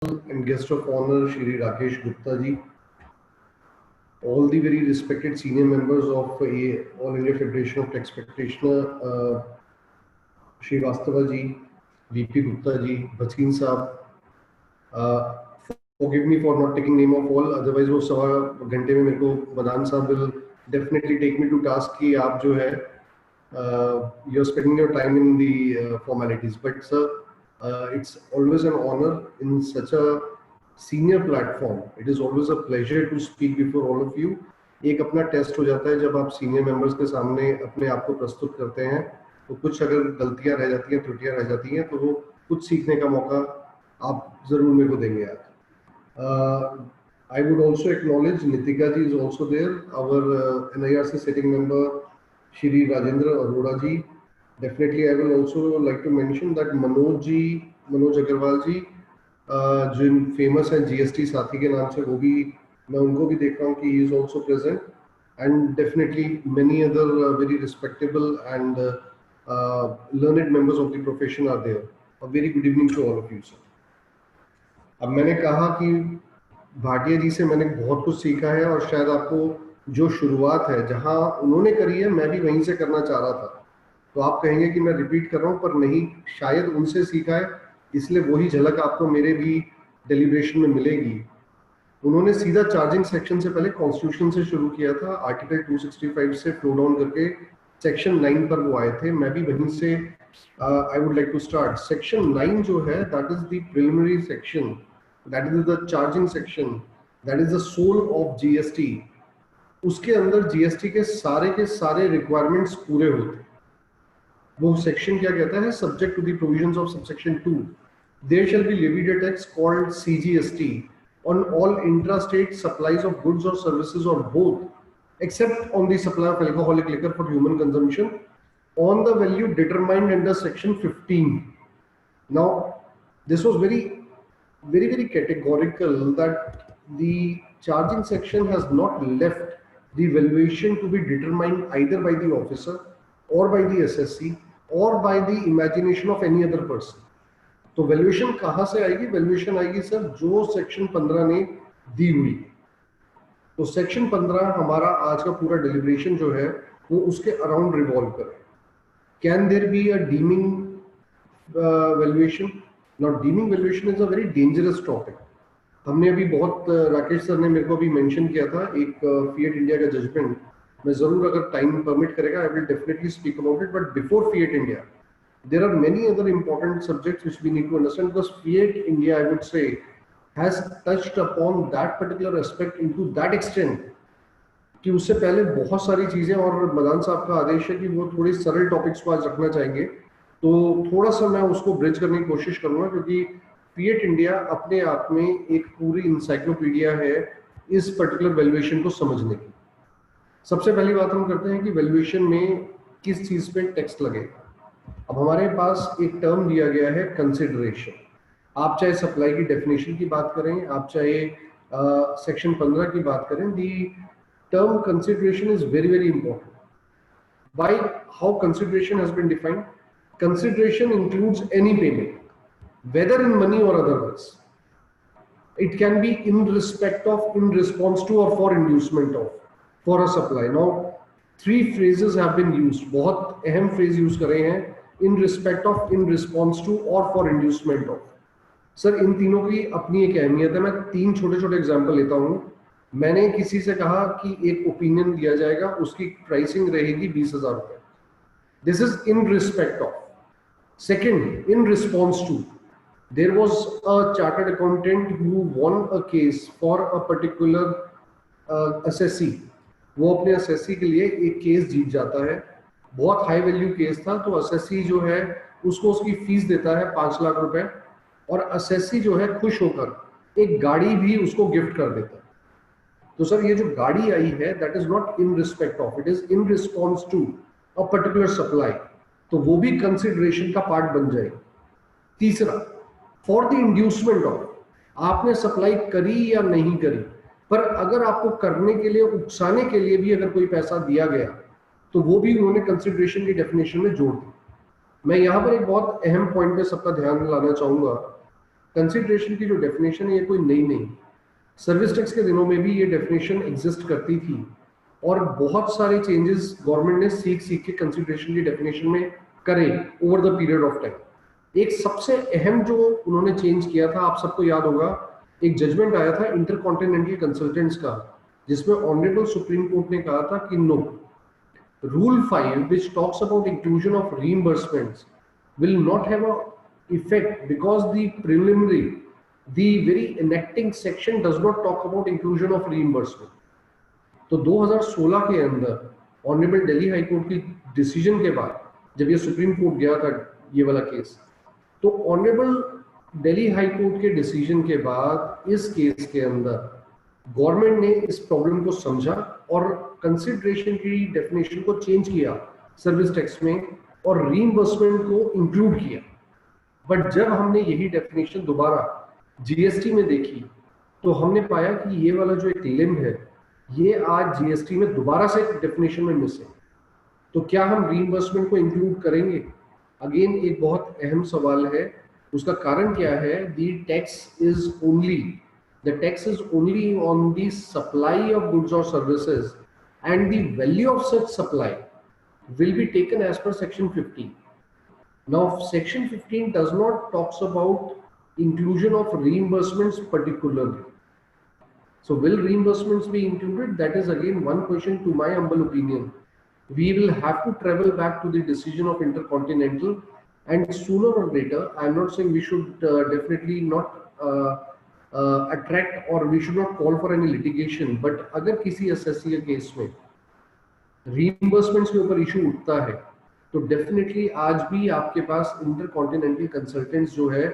and guest of honor Shri Rakesh Gupta ji, all the very respected senior members of All India Federation of Tax Practitioners, Shri Vastava ji, VP Gupta ji, Bachkin Saab, forgive me for not taking name of all, otherwise वो सवा घंटे में मेरे को बदान साहब will definitely take me to task कि आप जो है you're spending your time in the formalities, but sir, it's always an honor in such a senior platform. It is always a pleasure to speak before all of you. एक अपना test हो जाता है जब आप सीनियर मेंबर्स के सामने अपने आप को प्रस्तुत करते हैं, तो कुछ अगर गलतियां रह जाती हैं, त्रुटियां रह जाती हैं, तो वो कुछ सीखने का मौका आप जरूर मेरे को देंगे आज. I would also acknowledge Nitika ji is also there, our NIRC sitting member, Shri Rajendra Arora ji. Definitely, I will also like to mention that Manoj Agarwal ji, जो famous है GST साथी के नाम से, वो भी मैं उनको भी देख रहा हूँ कि he is also present, and definitely many other very respectable and learned members of the profession are there. A very good evening to all of you, sir. अब मैंने कहा कि भाटिया जी से मैंने बहुत कुछ सीखा है, और शायद आपको जो शुरुआत है जहां उन्होंने करी है मैं भी वहीं से करना चाह रहा था, तो आप कहेंगे कि मैं रिपीट कर रहा हूं, पर नहीं, शायद उनसे सीखा है, इसलिए वही झलक आपको मेरे भी डेलिब्रेशन में मिलेगी. उन्होंने सीधा चार्जिंग सेक्शन से पहले कॉन्स्टिट्यूशन से शुरू किया था, आर्टिकल 265 से फ्लो डाउन करके सेक्शन 9 पर वो आए थे. मैं भी वहीं से I would like to start. Section 9 जो है, that is the preliminary section, that is the charging section, that is the soul of GST. उसके अंदर GST के सारे requirements पूरे होते हैं. वो सेक्शन क्या कहता है? Subject to the provisions of subsection 2, there shall be levied a tax called CGST on all intrastate supplies of goods or services or both, except on the supply of alcoholic liquor for human consumption on the value determined under section 15. Now, this was very categorical that the charging section has not left the valuation to be determined either by the officer or by the SSC or by the imagination of any other person. तो valuation कहाँ से आएगी? Valuation आएगी sir जो section 15 ने दी हुई. तो section 15 हमारा आज का पूरा डिलिब्रेशन जो है वो उसके अराउंड रिवॉल्व करे. Can there be a deeming valuation? Now, deeming valuation is a very dangerous topic. हमने अभी बहुत, राकेश सर ने मेरे को अभी मेंशन किया था एक फिएट इंडिया का जजमेंट. मैं जरूर अगर टाइम परमिट करेगा I will definitely speak about it, but before Fiat India there are many other important subjects which we need to understand, because Fiat India I would say has touched upon that particular aspect into that extent कि उससे पहले बहुत सारी चीजें, और मदान साहब का आदेश है कि वो थोड़ी सरल टॉपिक्स को आज रखना चाहेंगे, तो थोड़ा सा मैं उसको ब्रिज करने की कोशिश करूंगा, क्योंकि फिएट इंडिया अपने आप में एक पूरी इंसाइक्लोपीडिया है इस पर्टिकुलर वैल्यूएशन को समझने की. सबसे पहली बात हम करते हैं कि वैल्यूएशन में किस चीज पे टैक्स लगेगा. अब हमारे पास एक टर्म दिया गया है कंसिडरेशन. आप चाहे सप्लाई की डेफिनेशन की बात करें, आप चाहे सेक्शन 15 की बात करें, the term consideration is very very important. By how consideration has been defined? Consideration includes any payment, whether in money or otherwise. It can be in respect of, in response to, or for inducement of, for a supply. Now, 3 phrases have been used. बहुत अहम phrase use करे हैं, in respect of, in response to, or for inducement of. Sir इन तीनों की अपनी एक अहमियत है. मैं 3 छोटे छोटे एग्जाम्पल लेता हूँ. मैंने किसी से कहा कि एक ओपिनियन दिया जाएगा, उसकी प्राइसिंग रहेगी 20,000 रुपए. This is in respect of. Second, in response to, there was a chartered accountant who won a case for a particular assessee. वो अपने assessee के लिए एक केस जीत जाता है, बहुत हाई वैल्यू केस था, तो assessee जो है उसको उसकी फीस देता है 5 लाख रुपए, और assessee जो है खुश होकर एक गाड़ी भी उसको गिफ्ट कर देता है. तो सर ये जो गाड़ी आई है, that is not in respect of, it is in response to a particular supply, तो वो भी कंसिडरेशन का पार्ट बन जाएगी. तीसरा, फॉर द इंड्यूसमेंट ऑफ, आपने सप्लाई करी या नहीं करी, पर अगर आपको करने के लिए, उकसाने के लिए भी अगर कोई पैसा दिया गया, तो वो भी उन्होंने कंसिडरेशन की डेफिनेशन में जोड़ दी. मैं यहाँ पर एक बहुत अहम पॉइंट पे सबका ध्यान लाना चाहूंगा कंसिडरेशन की जो डेफिनेशन है ये कोई नई नहीं, सर्विस टैक्स के दिनों में भी ये डेफिनेशन एग्जिस्ट करती थी और बहुत सारे चेंजेस गवर्नमेंट ने सीख सीख के कंसिडरेशन की डेफिनेशन में करे over the period of time. एक सबसे अहम जो उन्होंने चेंज किया था, आप सबको याद होगा, एक जजमेंट आया था इंटरकॉन्टिनेंटल कंसल्टेंट्स का, जिसमें ऑनरेबल सुप्रीम कोर्ट ने कहा था कि no, Rule 5, which talks about inclusion of reimbursements, will not have a effect because the very enacting section does not talk about inclusion of reimbursement. तो 2016 के अंदर ऑनरेबल दिल्ली हाई कोर्ट की decision के बाद, जब ये सुप्रीम कोर्ट गया था ये वाला केस, तो ऑनरेबल दिल्ली हाई कोर्ट के डिसीजन के बाद इस केस के अंदर गवर्नमेंट ने इस प्रॉब्लम को समझा और कंसिडरेशन की डेफिनेशन को चेंज किया सर्विस टैक्स में और रीइंबर्समेंट को इंक्लूड किया। बट जब हमने यही डेफिनेशन दोबारा जीएसटी में देखी तो हमने पाया कि ये वाला जो एक लिम्ब है ये आज जीएसटी में दोबारा से डेफिनेशन में मिस है। तो क्या हम रीइंबर्समेंट को इंक्लूड करेंगे? अगेन एक बहुत अहम सवाल है। उसका कारण क्या है? The tax is only on the supply of goods or services, and the value of such supply will be taken as per section 15. Now section 15 does not talks about inclusion of reimbursements particularly. So will reimbursements be included? That is again one question. To my humble opinion, we will have to travel back to the decision of Intercontinental, and sooner or later, I am not saying we should definitely not attract or we should not call for any litigation, but अगर किसी SSC के case में reimbursements के ऊपर issue उठता है तो definitely आज भी आपके पास इंटरकॉन्टिनेंटल कंसल्टेंट्स जो है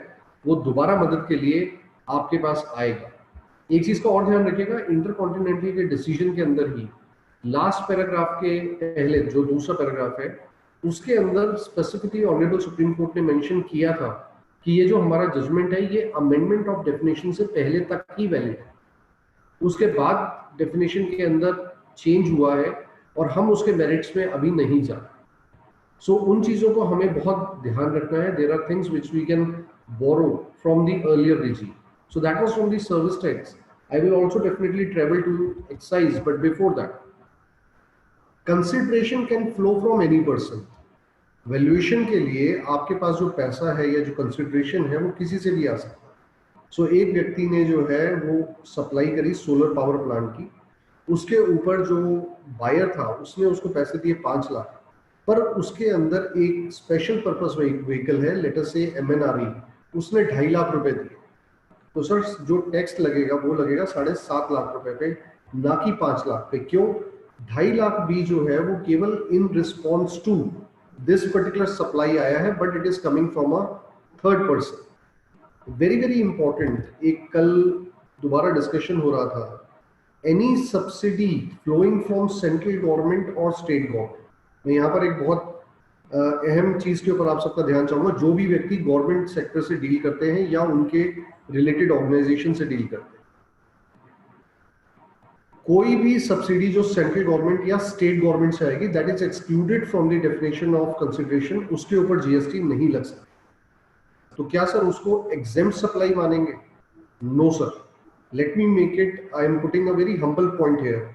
वो दोबारा मदद के लिए आपके पास आएगा। एक चीज का और ध्यान रखिएगा, इंटरकॉन्टिनेंटल के डिसीजन के अंदर ही लास्ट पैराग्राफ के पहले जो दूसरा पैराग्राफ है उसके अंदर स्पेसिफिकली ऑनरेबल सुप्रीम कोर्ट ने मेंशन किया था कि ये जो हमारा जजमेंट है ये अमेंडमेंट ऑफ डेफिनेशन से पहले तक ही वैलिड है, उसके बाद डेफिनेशन के अंदर चेंज हुआ है और हम उसके मेरिट्स में अभी नहीं जा। सो उन चीजों को हमें बहुत ध्यान रखना है। There are things which we can borrow from the earlier regime. So that was from the service tax. I will also definitely travel to excise, but before that, consideration can flow from any person. Valuation के लिए आपके पास जो पैसा है या जो consideration है वो किसी से भी आ सकता है। सो एक व्यक्ति ने जो है वो सप्लाई करी सोलर पावर प्लांट की, उसके ऊपर जो बायर था उसने उसको पैसे दिए 5 लाख, पर उसके अंदर एक स्पेशल पर्पस व्हीकल है, लेट अस से MNRE, उसने 2.5 लाख रुपए दिए। तो सर जो टैक्स लगेगा वो लगेगा 7.5 लाख रुपए पे, ना कि 5 लाख पे। क्यों? 2.5 लाख भी जो है वो केवल in response to this particular supply आया है, but it is coming from a third person. Very very important, एक कल दोबारा डिस्कशन हो रहा था, any subsidy flowing from central government और स्टेट गवर्नमेंट। मैं यहाँ पर एक बहुत अहम चीज के ऊपर आप सबका ध्यान चाहूंगा। जो भी व्यक्ति गवर्नमेंट सेक्टर से डील करते हैं या उनके रिलेटेड ऑर्गेनाइजेशन से डील करते हैं, कोई भी सब्सिडी जो सेंट्रल गवर्नमेंट या स्टेट गवर्नमेंट से आएगी that is excluded from the definition of consideration, उसके ऊपर जीएसटी नहीं लग सकता। तो क्या सर उसको एग्जेम्प्ट सप्लाई मानेंगे? No sir, let me make it, I am putting a very humble point here.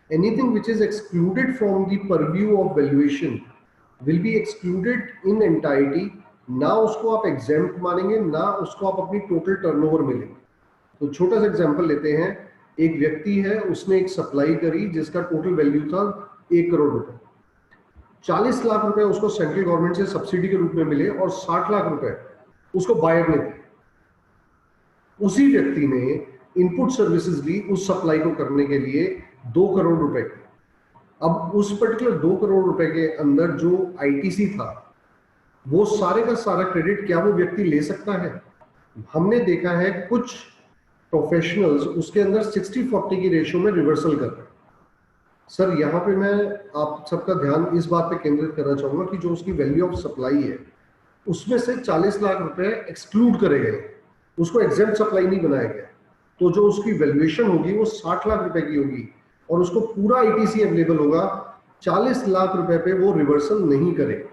Anything which is excluded from the purview of valuation will be excluded in entirety. ना उसको आप exempt मानेंगे, ना उसको आप अपनी total turnover मिलेंगे। तो छोटा सा एग्जांपल लेते हैं, एक व्यक्ति है, उसने एक सप्लाई करी जिसका टोटल वैल्यू था 1 करोड़ रुपए, 40 लाख रुपए उसको सेंट्रल गवर्नमेंट से सब्सिडी के रूप में मिले और 60 लाख रुपए उसको बायर ने दिए। उसी व्यक्ति ने इनपुट सर्विसेज ली उस सप्लाई को करने के लिए 2 करोड़ रुपए की। अब उस पर्टिकुलर 2 करोड़ रुपए के अंदर जो आईटीसी था वो सारे का सारा क्रेडिट क्या वो व्यक्ति ले सकता है? हमने देखा है कुछ प्रोफेशनल्स उसके अंदर 60-40 की रेशियो में रिवर्सल कर रहे हैं। सर यहाँ पे मैं आप सबका ध्यान इस बात पे केंद्रित करना चाहूंगा कि जो उसकी वैल्यू ऑफ सप्लाई है उसमें से 40 लाख रुपए एक्सक्लूड करे गए, उसको एग्जेम्प्ट सप्लाई नहीं बनाया गया। तो जो उसकी वैल्यूएशन होगी वो 60 लाख रुपए की होगी और उसको पूरा आईटीसी अवेलेबल होगा, 40 लाख रुपए पे वो रिवर्सल नहीं करेगा।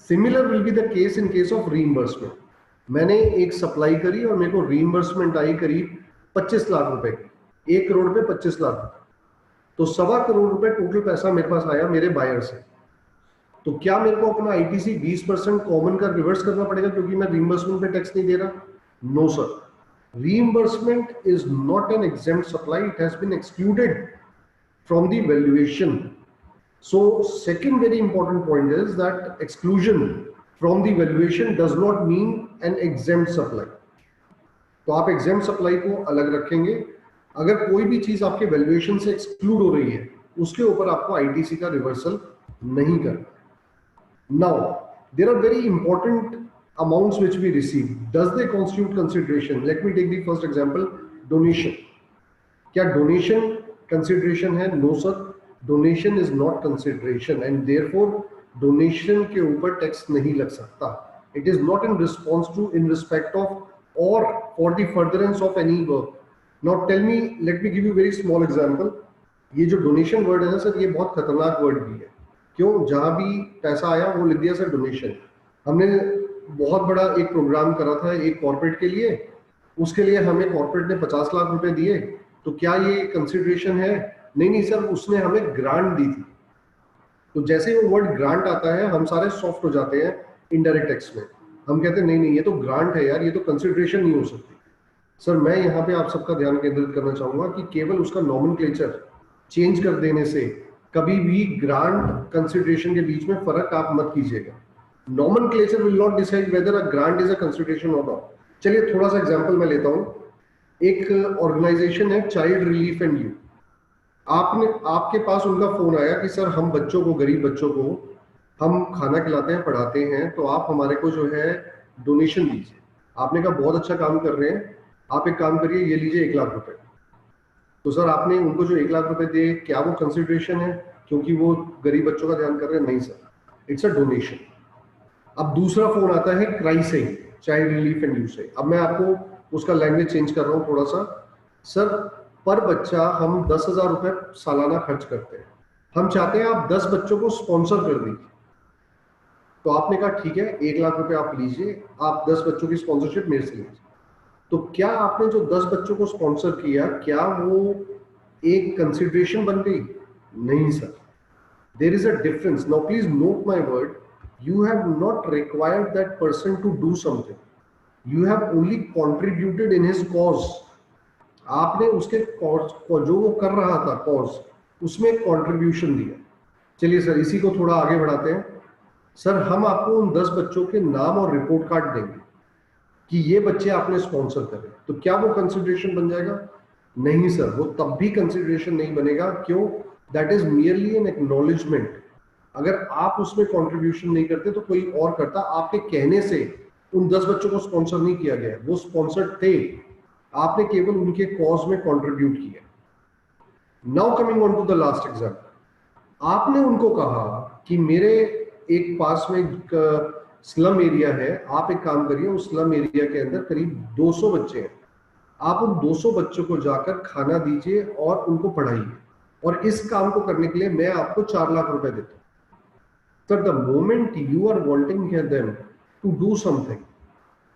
Similar will be the case in case of reimbursement. मैंने एक सप्लाई करी और मेरे को रीइंबर्समेंट आई करीब 25 लाख रुपए की, 1 करोड़ पे 25 लाख रुपए, तो 1.25 करोड़ रुपए टोटल पैसा मेरे पास आया मेरे बायर से। तो क्या मेरे को अपना आईटीसी 20% कॉमन का रिवर्स करना पड़ेगा क्योंकि मैं रीइंबर्समेंट पे टैक्स नहीं दे रहा? No sir, reimbursement is not an exempt supply, it has been excluded from the valuation. So second very important point is that exclusion from the valuation does not mean an exempt supply. तो आप exempt supply को अलग रखेंगे, अगर कोई भी चीज आपके वैल्यूएशन से एक्सक्लूड हो रही है उसके ऊपर आपको आईटीसी का रिवर्सल नहीं करना। Now there are very important amounts which we receive. Does they constitute consideration? Let me take the first example, donation. क्या donation consideration है? No sir, donation is not consideration and therefore donation के ऊपर tax नहीं लग सकता. It is not in response to, in respect of, or for the furtherance of any work. Now tell me, let me give you very small example. ये जो donation word है ना sir, ये बहुत खतरनाक word भी है। क्यों? जहां भी पैसा आया वो लिख दिया सर डोनेशन। हमने बहुत बड़ा एक प्रोग्राम करा था एक कॉर्पोरेट के लिए, उसके लिए हमें कॉर्पोरेट ने 50 लाख रुपए दिए, तो क्या ये कंसिडरेशन है? नहीं नहीं सर, उसने हमें ग्रांट दी थी। तो जैसे ही वो वर्ड ग्रांट आता है हम सारे सॉफ्ट हो जाते हैं इनडायरेक्ट टैक्स में, हम कहते हैं नहीं नहीं ये तो ग्रांट है यार, ये तो कंसिडरेशन नहीं हो सकती। सर मैं यहाँ पे आप सबका ध्यान केंद्रित करना चाहूंगा कि केवल उसका नॉमेनक्लेचर चेंज कर देने से कभी भी ग्रांट कंसिडरेशन के बीच में फर्क आप मत कीजिएगा। Nomenclature will not decide whether a grant is a consideration और नॉट। चलिए थोड़ा सा एग्जांपल मैं लेता हूँ। एक ऑर्गेनाइजेशन है चाइल्ड रिलीफ एंड यूथ, आपके पास उनका फोन आया कि सर हम बच्चों को, गरीब बच्चों को हम खाना खिलाते हैं, पढ़ाते हैं, तो आप हमारे को जो है डोनेशन दीजिए। आपने कहा बहुत अच्छा काम कर रहे हैं, आप एक काम करिए, ये लीजिए 1 लाख रुपए। तो सर आपने उनको जो 1 लाख रुपए दिए, क्या वो कंसिडरेशन है क्योंकि वो गरीब बच्चों का ध्यान कर रहे हैं? नहीं सर, इट्स अ डोनेशन। अब दूसरा फोन आता है क्राई से, चाइल्ड रिलीफ एंड यूथ से। अब मैं आपको उसका लैंग्वेज चेंज कर रहा हूँ थोड़ा सा। सर पर बच्चा हम 10,000 रुपए सालाना खर्च करते हैं, हम चाहते हैं आप 10 बच्चों को स्पॉन्सर कर दीजिए। तो आपने कहा ठीक है 1 लाख रुपए आप लीजिए, आप 10 बच्चों की स्पॉन्सरशिप मेरे से लीजिए। तो क्या आपने जो 10 बच्चों को स्पॉन्सर किया, क्या वो एक कंसिडरेशन बन गई? नहीं sir, there is a difference. Now please note my word, you have not required that person to do something, you have only contributed in his cause। आपने उसके कॉज को, जो वो कर रहा था कॉज, उसमें कंट्रीब्यूशन दिया। चलिए सर इसी को थोड़ा आगे बढ़ाते हैं। सर हम आपको उन 10 बच्चों के नाम और रिपोर्ट कार्ड देंगे कि ये बच्चे आपने स्पॉन्सर करे, तो क्या वो कंसिडरेशन बन जाएगा? नहीं सर, वो तब भी कंसिडरेशन नहीं बनेगा। क्यों? That is merely N acknowledgement. अगर आप उसमें कंट्रीब्यूशन नहीं करते तो कोई और करता, आपके कहने से उन 10 बच्चों को स्पॉन्सर नहीं किया गया, वो स्पॉन्सर थे, आपने केवल उनके कॉज में कंट्रीब्यूट किया। Now coming on to the last example, आपने उनको कहा कि मेरे एक पास में स्लम एरिया है, आप एक काम करिए, उस स्लम एरिया के अंदर करीब 200 बच्चे हैं, आप उन 200 बच्चों को जाकर खाना दीजिए और उनको पढ़ाइए, और इस काम को करने के लिए मैं आपको 4 लाख रुपए देता हूं। So the moment you are wanting them to do something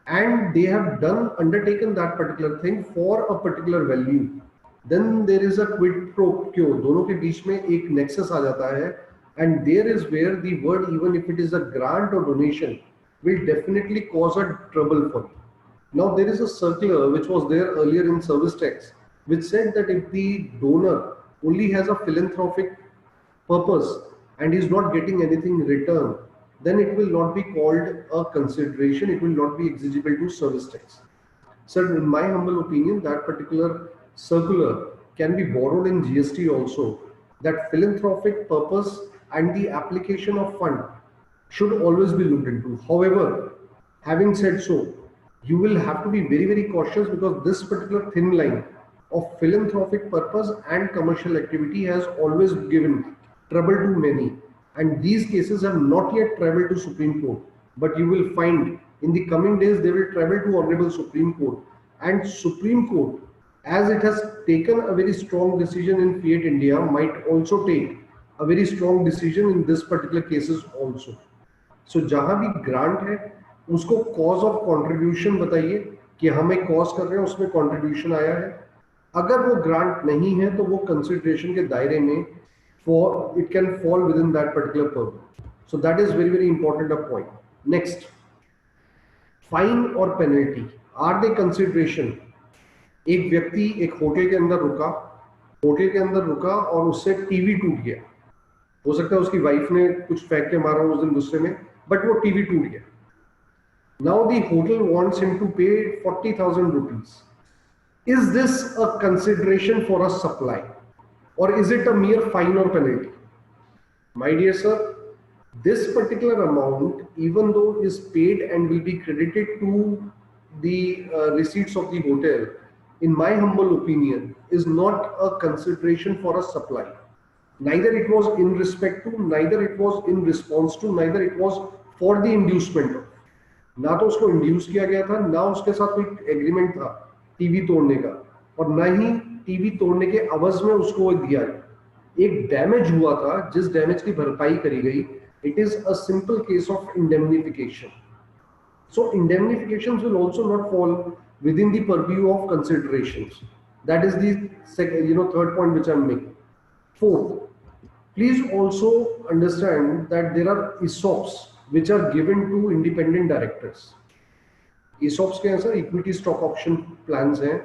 and they have undertaken that particular thing for a particular value, then there is a quid pro quo, दोनों के बीच में एक nexus आ जाता है, and there is where the word, even if it is a grant or donation, will definitely cause a trouble for you. Now there is a circular which was there earlier in service tax which said that if the donor only has a philanthropic purpose and is not getting anything in return, then it will not be called a consideration, it will not be exigible to service tax. Sir, in my humble opinion, that particular circular can be borrowed in GST also, that philanthropic purpose and the application of fund should always be looked into. However, having said so, you will have to be very, very cautious because this particular thin line of philanthropic purpose and commercial activity has always given trouble to many, and these cases have not yet traveled to Supreme Court, but you will find in the coming days they will travel to Honorable Supreme Court, and Supreme Court, as it has taken a very strong decision in Fiat India, might also take a very strong decision in this particular cases also. So जहां भी grant है उसको cause of contribution बताइए कि हम एक cause कर रहे हैं, उसमें कंट्रीब्यूशन आया है। अगर वो ग्रांट नहीं है तो वो कंसिडरेशन के दायरे में for it can fall with in that particular purpose. So that is very very important a point. Next, fine और पेनल्टी, आर दे कंसिडरेशन? एक व्यक्ति एक होटल के अंदर रुका, होटल के अंदर रुका और उससे टीवी टूट गया। हो सकता है उसकी वाइफ ने कुछ फेंक के मारा उस दिन गुस्से में, बट वो टीवी टूट गया। Now the hotel wants him to pay 40,000 rupees. Is this a consideration for a supply, or is it a mere fine or penalty? My dear sir, this particular amount, even though is paid and will be credited to the receipts of the hotel, in my humble opinion, is not a consideration for a supply. Neither it was in respect to, neither it was in response to, neither it was for the inducement of। ना तो उसको induce किया गया था, ना उसके साथ कोई एग्रीमेंट था टीवी तोड़ने का, और ना ही टीवी तोड़ने के अवज में उसको दिया गया। एक डैमेज हुआ था जिस डैमेज की भरपाई करी गई, it is a simple case of indemnification. So indemnifications will also not fall within the purview of considerations. That is the third point which I'm making. Fourth, please also understand that there are ESOPs which are given to independent directors. ESOPs के हैं sir, equity stock option plans हैं।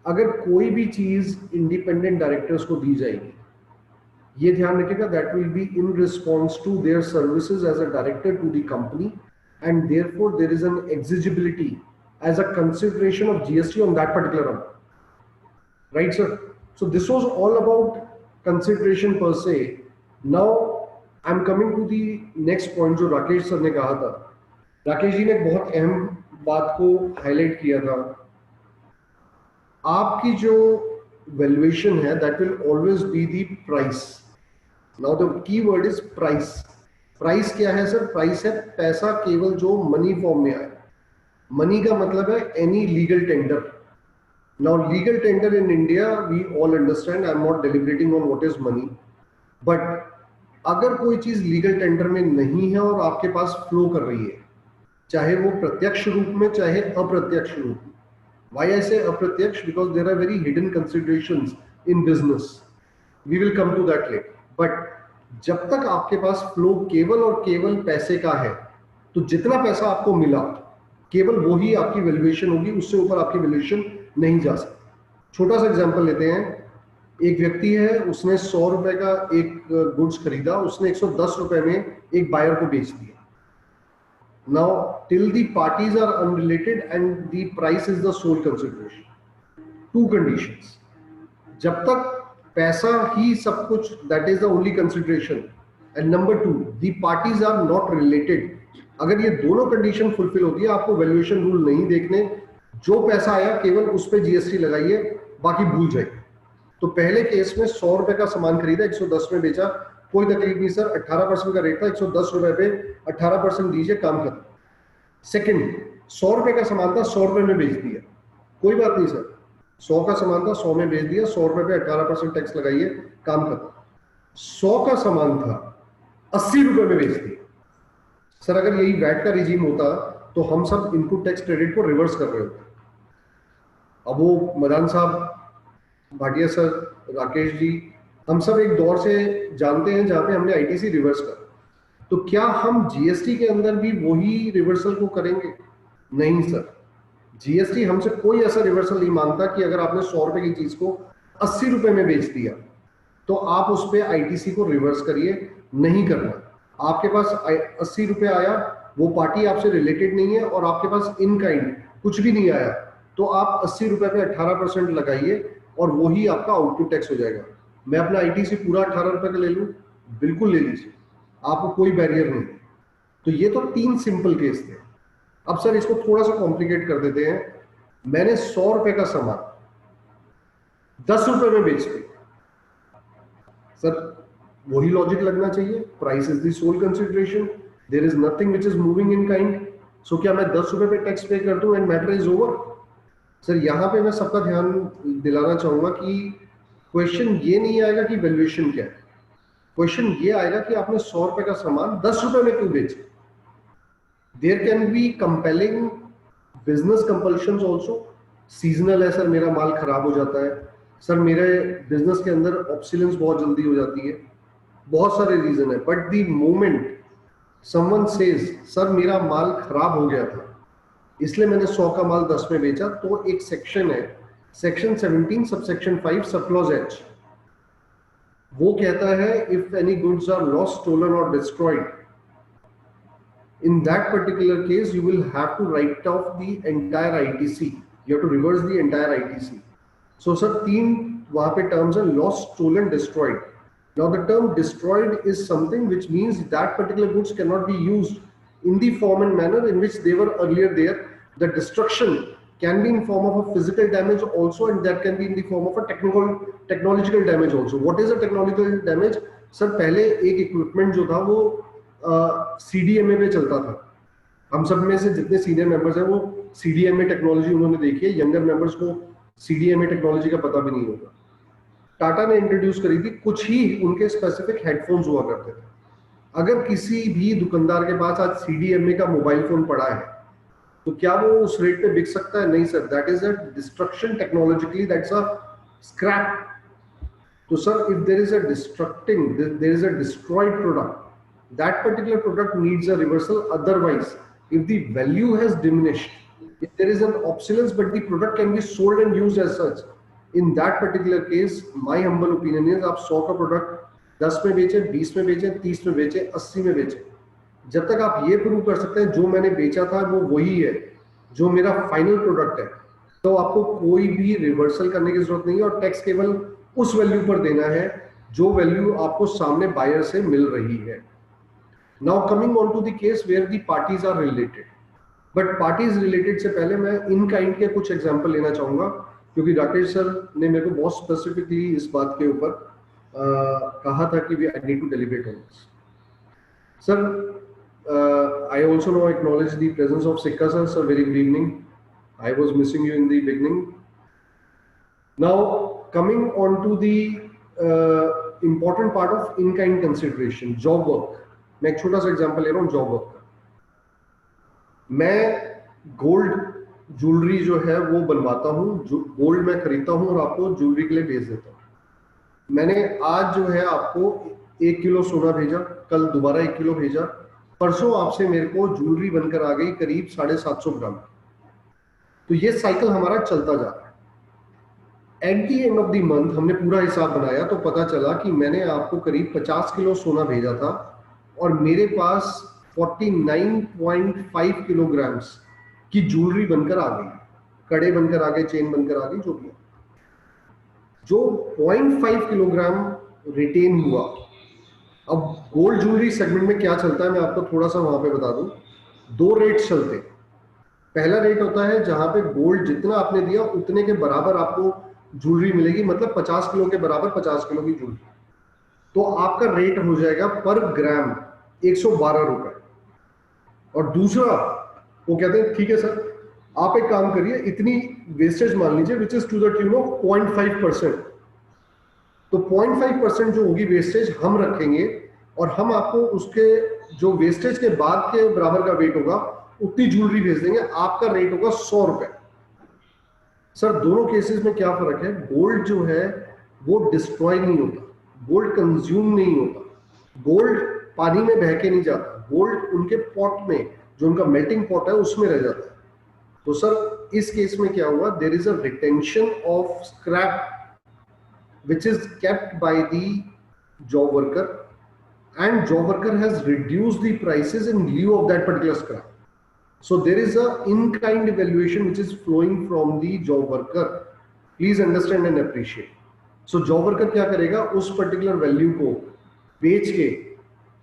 अगर कोई भी चीज independent directors को दी जाएगी, ये ध्यान रखिएगा, that will be in response to their services as a director to the company, and therefore there is an exigibility as a consideration of GST on that particular amount. Right, sir? So this was all about consideration per se. Now I'm coming to the next point जो Rakesh sir ने कहा था। राकेश जी ने एक बहुत अहम बात को हाईलाइट किया था। आपकी जो वैल्यूएशन है, that will always be the price. Now the key word is price. Price क्या है सर? प्राइस है पैसा केवल जो मनी फॉर्म में आए। मनी का मतलब है any legal tender. Now legal tender in India we all understand, I am not deliberating on what is money, but अगर कोई चीज लीगल टेंडर में नहीं है और आपके पास फ्लो कर रही है, चाहे वो प्रत्यक्ष रूप में चाहे अप्रत्यक्ष रूप में। व्हाई आई से अप्रत्यक्ष? Because there are very hidden considerations in business, we will come to that later. But जब तक आपके पास फ्लो केवल और केवल पैसे का है, तो जितना पैसा आपको मिला केवल वो ही आपकी वैल्यूएशन होगी, उससे ऊपर आपकी वैल्यूएशन नहीं जा सकती। छोटा सा एग्जांपल लेते हैं। एक व्यक्ति है, उसने 100 रुपए का एक गुड्स खरीदा, उसने 110 रुपए में एक बायर को बेच दिया। Now till the parties are unrelated and the price is the sole consideration, two conditions. जब तक पैसा ही सब कुछ, that is the only consideration. And number two, the parties are not related. अगर ये दोनों कंडीशन फुलफिल होती है, आपको वैल्यूएशन रूल नहीं देखने, जो पैसा आया केवल उस पर जीएसटी लगाइए, बाकी भूल जाइए। तो पहले केस में 100 रुपए का सामान खरीदा, 110 में बेचा, कोई तकलीफ नहीं सर, 18% का रेट था, 110 रुपए पे 18% दीजिए, काम खत्म। सेकेंड, 100 रुपए का सामान था, 100 रुपए में बेच दिया, कोई बात नहीं सर, 100 का सामान था, 100 में बेच दिया, 100 रुपए पे 18% टैक्स लगाइए, काम खत्म। 100 का सामान था, 80 रुपए में बेच दिया, सर अगर यही वैट का रिजीम होता तो हम सब इनपुट टैक्स क्रेडिट को रिवर्स कर रहे होते। अब वो मदान साहब, भाटिया सर, राकेश जी, हम सब एक दौर से जानते हैं जहां पे हमने आईटीसी रिवर्स कर, तो क्या हम जीएसटी के अंदर भी वही रिवर्सल को करेंगे? नहीं सर, जीएसटी हमसे कोई ऐसा रिवर्सल नहीं मांगता कि अगर आपने 100 रुपए की चीज को 80 रुपए में बेच दिया तो आप उस पर आईटीसी को रिवर्स करिए, नहीं करना। आपके पास 80 रुपए आया, वो पार्टी आपसे रिलेटेड नहीं है और आपके पास इन काइंड कुछ भी नहीं आया, तो आप 80 रुपए पे 18% लगाइए और वही आपका आउटपुट टैक्स हो जाएगा। मैं अपना आईटीसी पूरा 18 रुपए का ले लूं, बिल्कुल ले लीजिए, आपको कोई बैरियर नहीं। तो ये तो 3 सिंपल केस थे। अब सर इसको थोड़ा सा कॉम्प्लिकेट कर देते हैं। मैंने 100 रुपए का सामान 10 रुपए में बेच दिया, सर वही लॉजिक लगना चाहिए, price is the sole consideration, there is nothing which is moving in kind. So क्या मैं 10 रुपए पे टैक्स पे कर दूं and matter is over? Sir यहाँ पे मैं सबका ध्यान दिलाना चाहूंगा कि क्वेश्चन ये नहीं आएगा कि वैल्यूएशन क्या है, क्वेश्चन ये आएगा कि आपने 100 रुपए का सामान 10 रुपए में क्यों बेचा। There can be compelling business compulsions also. Seasonal है सर, मेरा माल खराब हो जाता है सर, मेरे बिजनेस के अंदर ऑब्सिलेंस बहुत जल्दी हो जाती है, बहुत सारे रीजन है। But the moment someone says sir मेरा माल खराब हो गया था इसलिए मैंने 100 का माल 10 में बेचा, तो एक सेक्शन है, section 17 subsection 5 sub clause H, वो कहता है if any goods are lost, stolen और destroyed, in that particular case you will have to write off the entire ITC, you have to reverse the entire ITC. So sir, तीन वहां पे terms are lost, stolen, destroyed. Now the term destroyed is something which means that particular goods cannot be used in the form and manner in which they were earlier there. The destruction can be in form of a physical damage also, and that can be in the form of a technological damage also. What is a technological damage? Sir पहले एक equipment जो था वो CDMA पे चलता था। हम सब में से जितने सीनियर मेंबर्स हैं वो CDMA टेक्नोलॉजी उन्होंने देखी है, यंगर मेंबर्स को CDMA टेक्नोलॉजी का पता भी नहीं होगा। टाटा ने इंट्रोड्यूस करी थी, कुछ ही उनके स्पेसिफिक हेडफोन्स हुआ करते थे। अगर किसी भी दुकानदार के पास आज CDMA का मोबाइल फोन पड़ा है तो क्या वो उस रेट पे बिक सकता है? नहीं sir, that is a destruction technologically, that's a scrap. तो sir if there is a destructing, there is a destroyed product, that particular product needs a reversal. Otherwise, if the value has diminished, if there is an obsolescence but the product can be sold and used as such, in that particular case my humble opinion is आप 100 का product 10 में बेचे, 20 में बेचे, 30 में बेचे, 80 में बेचे, जब तक आप ये प्रूव कर सकते हैं जो मैंने बेचा था वो वही है जो मेरा फाइनल प्रोडक्ट है, तो आपको कोई भी रिवर्सल करने की जरूरत नहीं है और टैक्स केवल उस वैल्यू पर देना है जो वैल्यू आपको सामने बायर से मिल रही है। Now coming on to the case where the parties are related, but parties related से पहले मैं इन काइंड के कुछ एग्जांपल लेना चाहूंगा क्योंकि राकेश सर ने मेरे को बहुत स्पेसिफिकली इस बात के ऊपर कहा था कि I need to deliberate on this. Sir, I also now acknowledge the presence of Sikka sir. Sir, very good evening. I was missing you in the beginning. Now coming on to the important part of in-kind consideration, job work. मैं एक छोटा सा example ले रहा हूँ job work का। मैं gold jewellery जो है वो बनवाता हूँ, गोल्ड मैं खरीदता हूँ और आपको ज्वेलरी के लिए भेज देता हूँ। मैंने आज जो है आपको 1 किलो सोना भेजा, कल दोबारा 1 किलो भेजा, परसों आपसे मेरे को ज्वेलरी बनकर आ गई करीब 750 ग्राम। तो ये साइकिल हमारा चलता जा रहा है। At the end of the month हमने पूरा हिसाब बनाया तो पता चला कि मैंने आपको करीब 50 किलो सोना भेजा था और मेरे पास 49.5 किलोग्राम्स की ज्वेलरी बनकर आ गई, कड़े बनकर आ गए, चेन बनकर आ गई, जो भी। जो 0.5 किलोग्राम रिटेन हुआ। अब गोल्ड ज्वेलरी सेगमेंट में क्या चलता है मैं आपको थोड़ा सा वहां पे बता दूं। 2 रेट्स चलते। पहला रेट होता है जहां पे गोल्ड जितना आपने दिया उतने के बराबर आपको ज्वेलरी मिलेगी, मतलब 50 किलो के बराबर 50 किलो की ज्वेलरी, तो आपका रेट हो जाएगा पर ग्राम 112 रुपए। और दूसरा वो कहते हैं ठीक है सर आप एक काम करिए, इतनी वेस्टेज मान लीजिए which is to the tune of 0.5%, तो 0.5% जो होगी वेस्टेज हम रखेंगे और हम आपको उसके जो वेस्टेज के बाद के बराबर का वेट होगा उतनी ज्वेलरी भेज देंगे, आपका रेट होगा 100 रुपए। सर दोनों केसेस में क्या फर्क है? गोल्ड जो है वो डिस्ट्रॉय नहीं होता, गोल्ड कंज्यूम नहीं होता, गोल्ड पानी में बह के नहीं जाता, गोल्ड उनके पॉट में जो उनका मेल्टिंग पॉट है उसमें रह जाता है। तो सर इस केस में क्या हुआ? There is a retention of scrap which is kept by the job worker and job worker has reduced the prices in lieu of that particular scrap. So there is a in-kind valuation which is flowing from the job worker. Please understand and appreciate. So job worker क्या करेगा? उस particular value को बेच के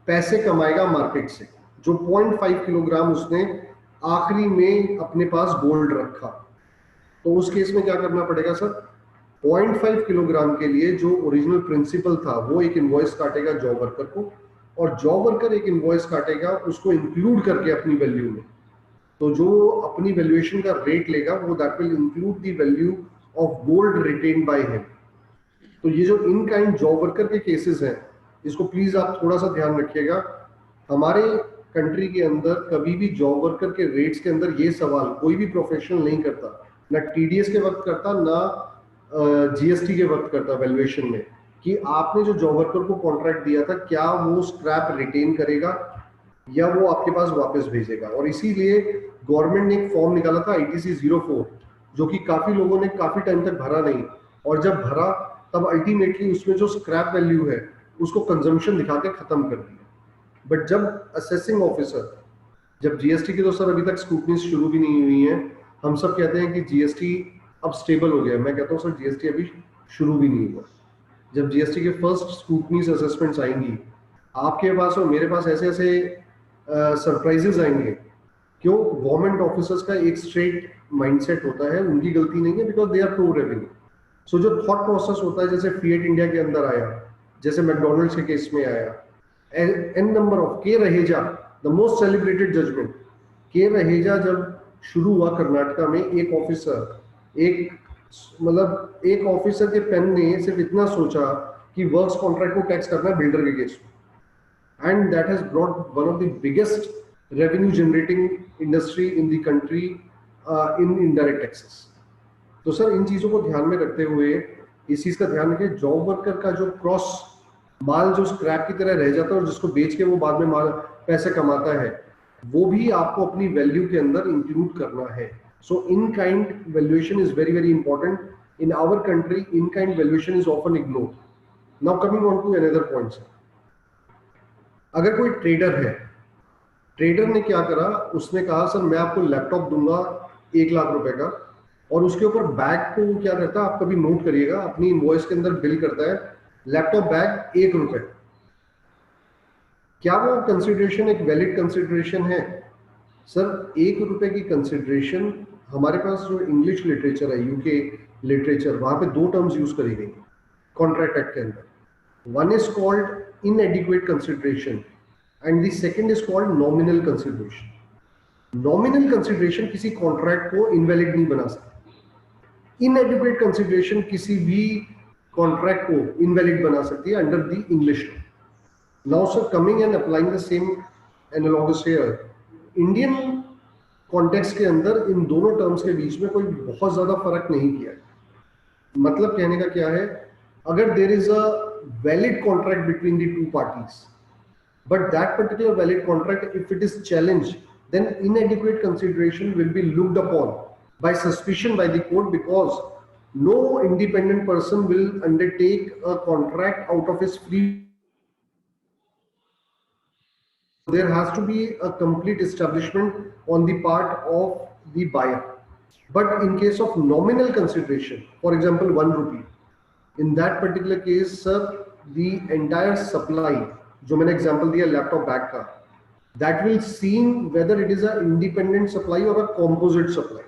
पैसे कमाएगा market से, जो 0.5 किलोग्राम उसने आखिरी में अपने पास गोल्ड रखा। तो उस केस में क्या करना पड़ेगा सर? 0.5 किलोग्राम के लिए जो ओरिजिनल प्रिंसिपल था वो एक इनवॉइस काटेगा जॉब वर्कर को, और जॉब वर्कर एक इनवॉइस काटेगा उसको इंक्लूड करके अपनी वैल्यू में। तो जो अपनी वैल्यूएशन का रेट लेगा वो that will include the value of gold written by him. तो ये जो इन काइंड जॉब वर्कर के केसेस हैं इसको प्लीज आप थोड़ा सा ध्यान रखिएगा। हमारे कंट्री के अंदर कभी भी जॉब वर्कर के रेट्स के अंदर ये सवाल कोई भी प्रोफेशनल नहीं करता, ना टीडीएस के वक्त करता, ना जीएसटी के वक्त करता वैल्यूएशन में, कि आपने जो जॉब वर्कर को कॉन्ट्रैक्ट दिया था क्या वो स्क्रैप रिटेन करेगा या वो आपके पास वापस भेजेगा। और इसीलिए गवर्नमेंट ने एक फॉर्म निकाला था आईटीसी 04, जो कि काफी लोगों ने काफी टाइम तक भरा नहीं, और जब भरा तब अल्टीमेटली उसमें जो स्क्रैप वैल्यू है उसको कंजम्पशन दिखा के खत्म कर दिया। बट जब असेसिंग ऑफिसर, जब जीएसटी की तो सर अभी तक स्क्रूटनी शुरू भी नहीं हुई है, हम सब कहते हैं कि जीएसटी अब स्टेबल हो गया, मैं कहता हूँ सर जीएसटी अभी शुरू भी नहीं हुआ। जब जीएसटी के फर्स्ट स्क्रूटनीज असेसमेंट्स आएंगी आपके पास और मेरे पास, ऐसे ऐसे सरप्राइजेस आएंगे। क्यों? गवर्नमेंट ऑफिसर्स का एक स्ट्रेट माइंडसेट होता है, उनकी गलती नहीं है, because they are pro revenue. So जो थॉट प्रोसेस होता है, जैसे फिएट इंडिया के अंदर आया, जैसे मैकडोनल्ड्स के केस में आया, N number of K Raheja, the most celebrated judgment, K Raheja जब शुरू हुआ कर्नाटका में, एक ऑफिसर, एक ऑफिसर के पेन ने सिर्फ इतना सोचा कि वर्क्स कॉन्ट्रैक्ट को टैक्स करना है बिल्डर के केस में, and that has brought one of the biggest revenue generating industry in the country in indirect taxes. तो सर इन चीजों को ध्यान में रखते हुए इस चीज का ध्यान रखें, जॉब वर्कर का जो क्रॉस माल जो स्क्रैप की तरह रह जाता है और जिसको बेच के वो बाद में माल पैसे कमाता है, वो भी आपको अपनी वैल्यू के अंदर इंक्लूड करना है। So in kind valuation is very very important in our country. In kind valuation is often ignored. Now coming on to another point sir, अगर कोई ट्रेडर है, ट्रेडर ने क्या करा, उसने कहा सर मैं आपको लैपटॉप दूंगा 1 लाख रुपए का, और उसके ऊपर बैग को क्या करता है, आप कभी नोट करिएगा, अपनी इनवॉइस के अंदर बिल करता है लैपटॉप बैग 1 रुपए। क्या वो कंसिडरेशन एक वैलिड कंसिडरेशन है? सर 1 रुपए की कंसिडरेशन, हमारे पास जो इंग्लिश लिटरेचर है, यूके लिटरेचर, वहां पे 2 टर्म्स यूज करी गई कॉन्ट्रैक्ट एक्ट के अंदर। One is called इनएडिक्वेट consideration and the second is called nominal consideration. Nominal consideration किसी कॉन्ट्रैक्ट को इनवैलिड नहीं बना सकती, इनएडिक्वेट कंसिडरेशन किसी भी कॉन्ट्रैक्ट को इनवैलिड बना सकती है under the English law. Now sir coming and applying the same analogous here, Indian context के अंदर इन दोनों टर्म्स के बीच में कोई बहुत ज्यादा फर्क नहीं किया है। मतलब कहने का क्या है, अगर देर is a valid contract between the two parties, but that particular valid contract, if it is challenged, then inadequate consideration will be looked upon by suspicion by the court, because no independent person will undertake a contract out of his free. There has to be a complete establishment on the part of the buyer. But in case of nominal consideration, for example 1 rupee, in that particular case sir, the entire supply, जो मैंने example दिया laptop bag का, that will seem whether it is an independent supply or a composite supply.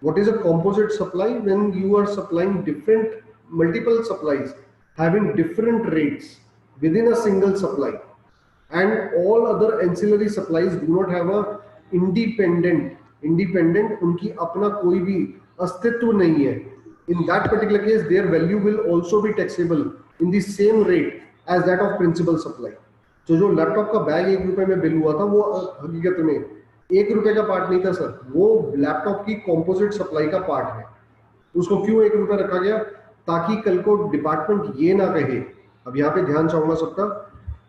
What is a composite supply? When you are supplying different multiple supplies having different rates within a single supply, and all other ancillary supplies do not have a independent उनकी अपना कोई भी अस्तित्व नहीं है, in that particular case their value will also be taxable in the same rate as that of principal supply. तो जो laptop का बैग 1 रुपए में बिल हुआ था वो हकीकत में 1 रुपए का पार्ट नहीं था सर, वो लैपटॉप की कॉम्पोजिट सप्लाई का पार्ट है। उसको क्यों 1 रुपए रखा गया? ताकि कल को डिपार्टमेंट ये ना कहे, अब यहाँ पे ध्यान चाहूंगा सबका,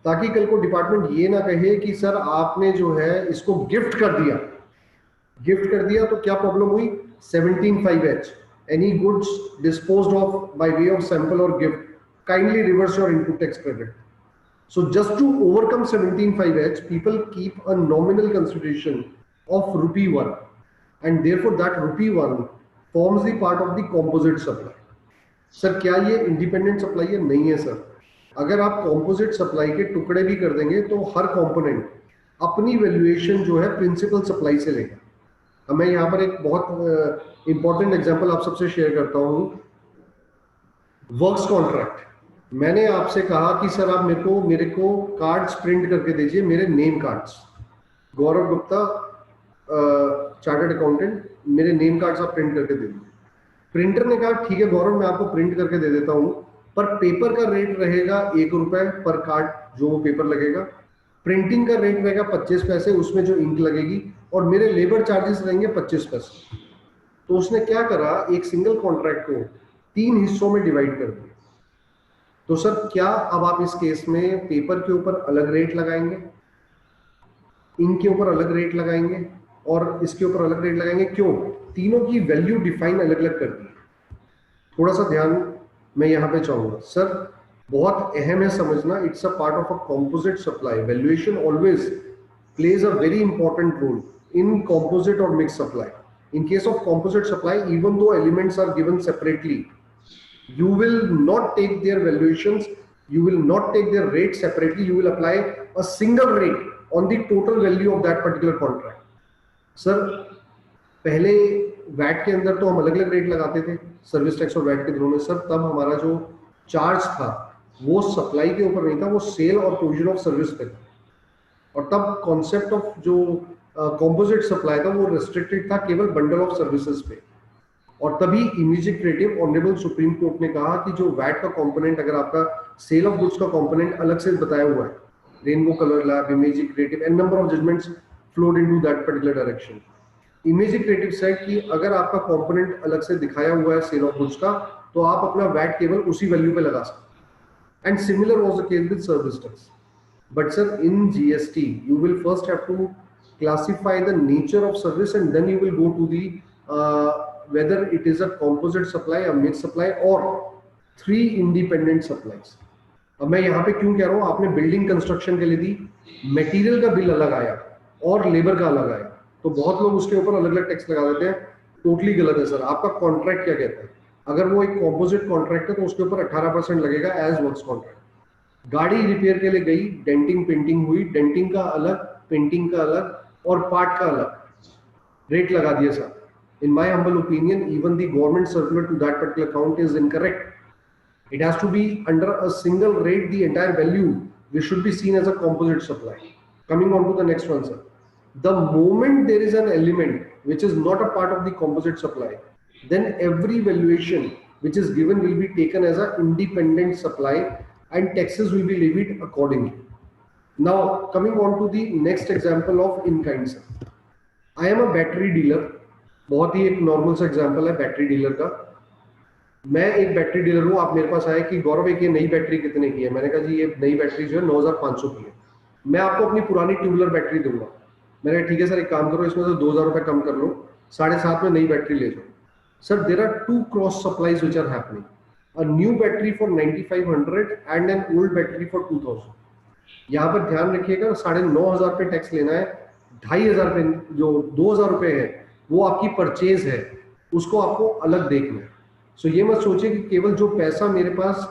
ताकि कल को डिपार्टमेंट ये ना कहे कि सर आपने जो है इसको गिफ्ट कर दिया। गिफ्ट कर दिया तो क्या प्रॉब्लम हुई? 17(5)(h), any goods disposed of by way of sample और gift, kindly reverse your input tax credit. So just to overcome 17(5)(h), people keep a nominal consideration of ₹1, and therefore that ₹1 forms the part of the composite supply. Sir क्या ये independent supply है? नहीं है sir. अगर आप composite supply के टुकड़े भी कर देंगे तो हर कंपोनेंट अपनी वैल्यूएशन जो है प्रिंसिपल सप्लाई से लेगा। अब मैं यहाँ पर एक बहुत इंपॉर्टेंट एग्जांपल आप सबसे शेयर करता हूँ। वर्क्स कॉन्ट्रैक्ट, मैंने आपसे कहा कि सर आप मेरे को कार्ड्स प्रिंट करके दीजिए, मेरे नेम कार्ड्स, गौरव गुप्ता चार्टर्ड अकाउंटेंट, मेरे नेम कार्ड्स आप प्रिंट करके दे दीजिए। प्रिंटर ने कहा ठीक है गौरव मैं आपको प्रिंट करके दे देता हूँ, पर पेपर का रेट रहेगा 1 रुपए पर कार्ड जो वो पेपर लगेगा, प्रिंटिंग का रेट रहेगा 25 पैसे, उसमें जो इंक लगेगी, और मेरे लेबर चार्जेस रहेंगे 25 पैसे। तो उसने क्या करा, एक सिंगल कॉन्ट्रैक्ट को 3 हिस्सों में डिवाइड कर दिया। तो सर क्या अब आप इस केस में पेपर के ऊपर अलग रेट लगाएंगे, इनके ऊपर अलग रेट लगाएंगे, और इसके ऊपर अलग रेट लगाएंगे? क्यों? तीनों की वैल्यू डिफाइन अलग अलग कर दी। थोड़ा सा ध्यान मैं यहाँ पे चाहूंगा सर, बहुत अहम है समझना, it's a part of a composite supply. Valuation always plays a very important role in composite or mixed supply. In case of composite supply, even though elements are given separately, you will not take their valuations, you will not take their rate separately, you will apply a single rate on the total value of that particular contract. Sir पहले VAT के अंदर तो हम अलग अलग rate लगाते थे, service tax और वैट के दिनों में सर, तब हमारा जो चार्ज था वो सप्लाई के ऊपर नहीं था, वो सेल और प्रोविजन ऑफ सर्विस पे था। और तब कॉन्सेप्ट ऑफ जो कॉम्पोजिट सप्लाई था वो रेस्ट्रिक्टेड था केवल बंडल ऑफ सर्विसेज पे। और तभी immediate creative honourable supreme court ने कहा कि जो वैट का कंपोनेंट, अगर आपका सेल ऑफ गुड्स का कंपोनेंट अलग से बताया हुआ है, Rainbow Colour Lab, Imagic Creative, and number of judgments flowed into that particular direction. Imagic Creative said कि अगर आपका कंपोनेंट अलग से दिखाया हुआ है सेल ऑफ गुड्स का, तो आप अपना वैट केवल उसी वैल्यू पे लगा सकते। And similar was the case with service tax. But sir, in GST, you will first have to classify the nature of service, and then you will go to the whether it is a composite supply, a mixed supply, or 3 independent supplies. अब मैं यहाँ पे क्यों कह रहा हूँ, आपने building construction के लिए दी, मटेरियल का बिल अलग आया और लेबर का अलग आया, तो बहुत लोग उसके ऊपर अलग अलग टैक्स लगा देते हैं। टोटली गलत है सर। आपका कॉन्ट्रैक्ट क्या कहता है? अगर वो एक कॉम्पोजिट कॉन्ट्रैक्ट है तो उसके ऊपर 18% लगेगा एज वर्क्स कॉन्ट्रैक्ट। गाड़ी रिपेयर के लिए गई, डेंटिंग पेंटिंग हुई, डेंटिंग का अलग, पेंटिंग का अलग और पार्ट का अलग रेट लगा दिया sir. In my humble opinion, even the government circular to that particular account is incorrect. It has to be under a single rate, the entire value which should be seen as a composite supply. Coming on to the next one, sir. The moment there is an element which is not a part of the composite supply, then every valuation which is given will be taken as an independent supply and taxes will be levied accordingly. Now, coming on to the next example of in-kind, sir. I am a battery dealer. बहुत ही एक normal सा example है battery dealer का। मैं एक battery dealer हूँ, आप मेरे पास आए कि गौरव एक ये नई बैटरी कितने की है? मैंने कहा जी ये नई बैटरी जो है 9500 की है, मैं आपको अपनी पुरानी ट्यूबुलर बैटरी दूंगा। मैंने कहा ठीक है सर, एक काम करो, इसमें से 2000 रुपये कम कर लो, 7.5 में नई बैटरी ले जाओ। Sir there are 2 cross supplies which are happening, a new battery for 9500 and an old battery for 2000। यहाँ पर ध्यान रखिएगा, 9500 पे टैक्स लेना है, 2500 पे जो 2000 रुपये है वो आपकी परचेज है, उसको आपको अलग देखना है। सो ये मत सोचिए कि केवल जो पैसा मेरे पास